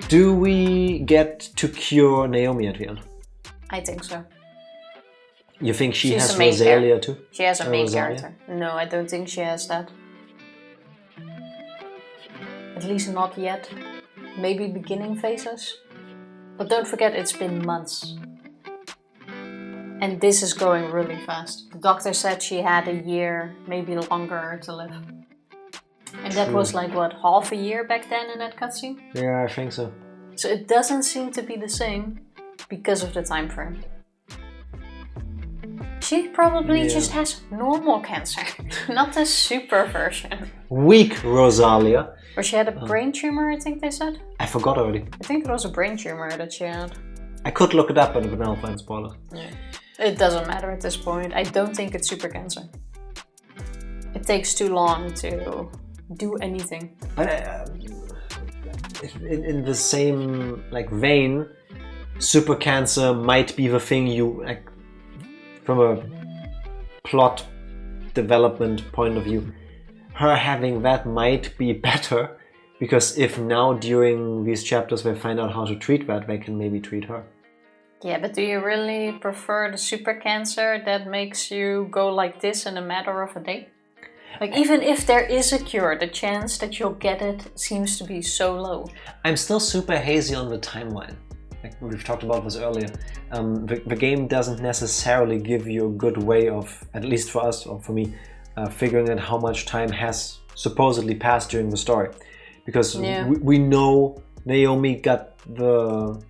A: Do we get to cure Naomi at the end?
B: I think so.
A: You think she
B: She's
A: has
B: a main
A: Rosalia too?
B: She has a main
A: Rosalia?
B: character. No, I don't think she has that. At least not yet. Maybe beginning phases. But don't forget, it's been months. And this is going really fast. The doctor said she had a year, maybe longer to live. And that was like, what, half a year back then in that cutscene?
A: Yeah, I think so.
B: So it doesn't seem to be the same because of the time frame. She probably just has normal cancer, not the super version.
A: Weak Rosalia.
B: Or she had a brain tumor, I think they said.
A: I forgot already.
B: I think it was a brain tumor that she had.
A: I could look it up, but I'll find spoilers.
B: Yeah. It doesn't matter at this point. I don't think it's super cancer. It takes too long to do anything.
A: But in the same vein, super cancer might be the thing you from a plot development point of view. Her having that might be better, because if now during these chapters they find out how to treat that, they can maybe treat her.
B: Yeah, but do you really prefer the super cancer that makes you go like this in a matter of a day? Even if there is a cure, the chance that you'll get it seems to be so low.
A: I'm still super hazy on the timeline. We've talked about this earlier. The game doesn't necessarily give you a good way of, at least for us or for me, figuring out how much time has supposedly passed during the story. Because we know Naomi got the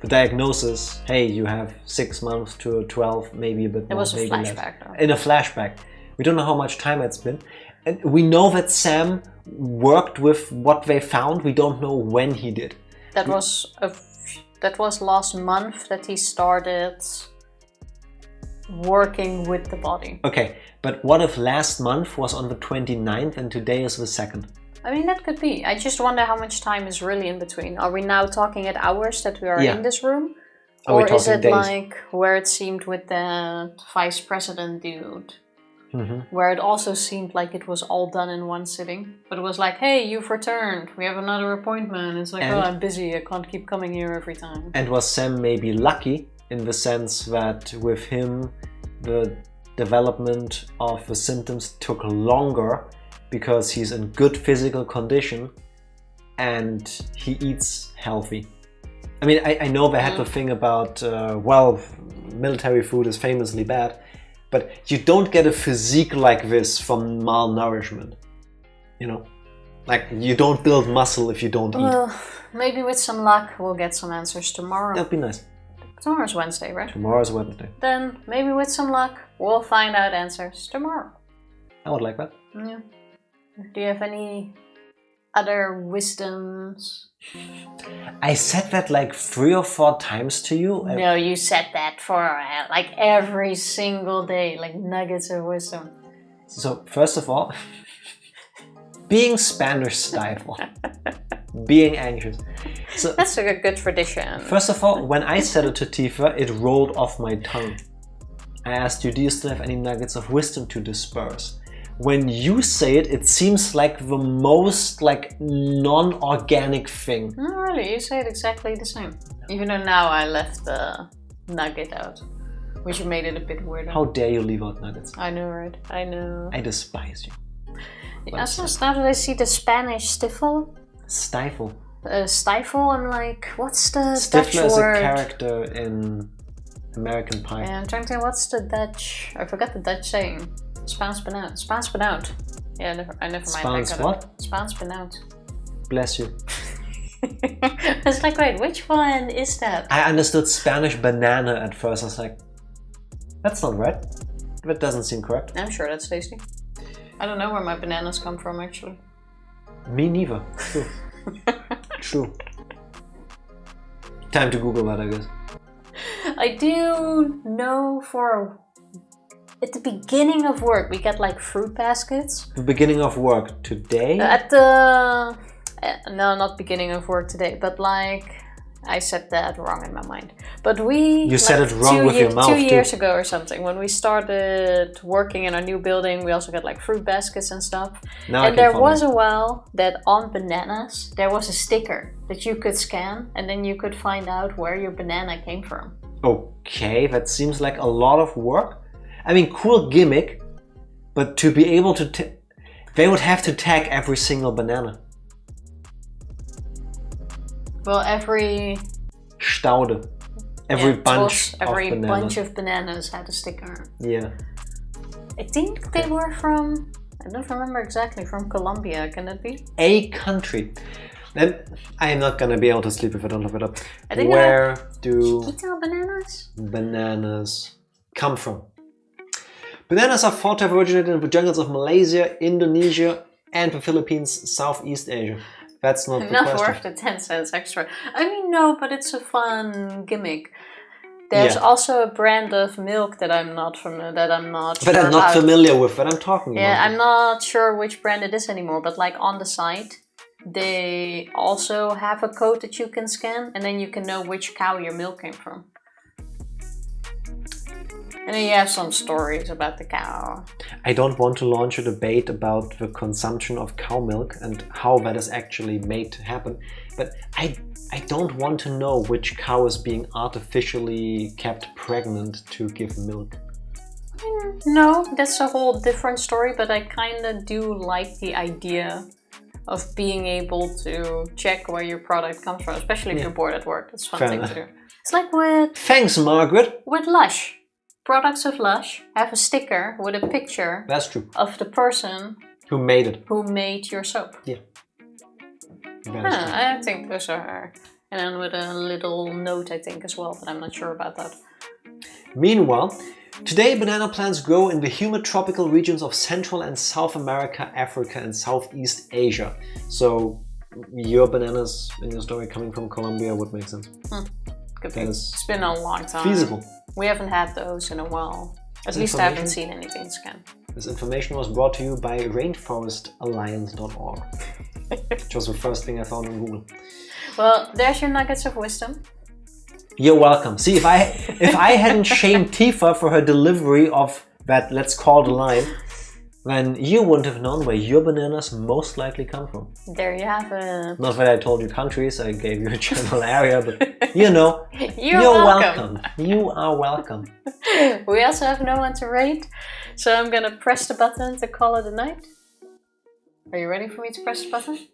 A: diagnosis, hey, you have 6 months to 12, maybe a bit more.
B: It was a
A: maybe
B: flashback,
A: less.
B: though.
A: In a flashback. We don't know how much time it's been. And we know that Sam worked with what they found. We don't know when he did.
B: That was last month that he started working with the body.
A: Okay, but what if last month was on the 29th and today is the 2nd?
B: I mean, that could be. I just wonder how much time is really in between. Are we now talking at hours that we are in this room? Or is it
A: days?
B: like where it seemed with the vice president dude? Where it also seemed like it was all done in one sitting. But it was like, hey, you've returned. We have another appointment. It's like, oh, I'm busy. I can't keep coming here every time.
A: And was Sam maybe lucky in the sense that with him, the development of the symptoms took longer because he's in good physical condition and he eats healthy. I mean, I know they had the thing about, military food is famously bad. But you don't get a physique like this from malnourishment. You know? You don't build muscle if you don't eat.
B: Well, maybe with some luck we'll get some answers tomorrow.
A: That'd be nice.
B: Tomorrow's Wednesday, right?
A: Tomorrow's Wednesday.
B: Then, maybe with some luck, we'll find out answers tomorrow.
A: I would like that.
B: Yeah. Do you have any other wisdoms?
A: I said that 3 or 4 times to you.
B: No, you said that for every single day, nuggets of wisdom.
A: So, first of all, being Spanish stifle. Being anxious. So,
B: that's a good tradition.
A: First of all, when I said it to Tifa, it rolled off my tongue. I asked you, do you still have any nuggets of wisdom to disperse? When you say it, it seems like the most non-organic thing.
B: No, really, you say it exactly the same. Even though now I left the nugget out, which made it a bit weirder.
A: How dare you leave out nuggets?
B: I know, right? I know.
A: I despise you.
B: Yeah, so now that I see the Spanish stifle.
A: Stifle.
B: Stifle, I'm like, what's the
A: Stifler
B: Dutch word?
A: Stifler is a character in American Pie.
B: Yeah, I'm trying to think, what's the Dutch? I forgot the Dutch saying. Spaans benauwd. Spaans benauwd. Yeah, I never mind.
A: Spaans what?
B: Spaans benauwd.
A: Bless you.
B: I was like, wait, which one is that?
A: I understood Spanish banana at first. I was like, that's not right. That doesn't seem correct.
B: I'm sure that's tasty. I don't know where my bananas come from, actually.
A: Me neither. True. True. Time to Google that, I guess.
B: I do know at the beginning of work, we get fruit baskets.
A: The beginning of work today?
B: No, not beginning of work today, but I said that wrong in my mind. But you
A: said it wrong with your mouth
B: 2 years ago or something, when we started working in our new building, we also got fruit baskets and stuff. And there was a while that on bananas, there was a sticker that you could scan and then you could find out where your banana came from.
A: Okay, that seems like a lot of work. I mean, cool gimmick, but to be able to... they would have to tag every single banana.
B: Well, every...
A: Staude. Every bunch
B: of bananas had a sticker.
A: Yeah.
B: I think they were from... I don't remember exactly. From Colombia, can it be?
A: A country. Then I am not gonna be able to sleep if I don't look it up.
B: I think
A: where do
B: bananas
A: come from? Bananas are thought to have originated in the jungles of Malaysia, Indonesia, and the Philippines, Southeast Asia. That's not the question.
B: Not worth the 10 cents extra. I mean, no, but it's a fun gimmick. There's also a brand of milk that I'm not familiar with,
A: that I'm talking about.
B: Yeah, I'm not sure which brand it is anymore, but like on the site, they also have a code that you can scan, and then you can know which cow your milk came from. And then you have some stories about the cow.
A: I don't want to launch a debate about the consumption of cow milk and how that is actually made to happen, but I don't want to know which cow is being artificially kept pregnant to give milk.
B: No, that's a whole different story, but I kind of do like the idea of being able to check where your product comes from, especially if you're bored at work. It's a fun thing to do. It's like with...
A: Thanks, Margaret!
B: With Lush. Products of Lush have a sticker with a picture
A: That's true.
B: of the person
A: who made it.
B: Who made your soap.
A: Yeah.
B: I think those are... And then with a little note, I think, as well, but I'm not sure about that.
A: Meanwhile, today banana plants grow in the humid tropical regions of Central and South America, Africa and Southeast Asia. So your bananas in your story coming from Colombia would make sense.
B: Could be. It's been a long time.
A: Feasible.
B: We haven't had those in a while. At least I haven't seen anything scanned.
A: This information was brought to you by rainforestalliance.org. Which was the first thing I found on Google.
B: Well, there's your nuggets of wisdom.
A: You're welcome. See, if I hadn't shamed Tifa for her delivery of that let's call the line, then you wouldn't have known where your bananas most likely come from.
B: There you have it.
A: Not that I told you countries, I gave you a general area, but you know,
B: you're welcome.
A: You are welcome.
B: We also have no one to rate, so I'm gonna press the button to call it a night. Are you ready for me to press the button?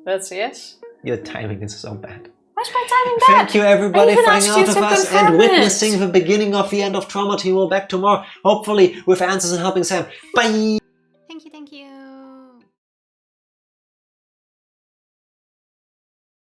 B: That's a yes.
A: Your timing is so bad.
B: Why's my timing bad?
A: Thank you everybody for hanging out with us and witnessing the beginning of the end of Trauma Team. We'll be back tomorrow, hopefully with answers and helping Sam. Bye!
H: Thank you.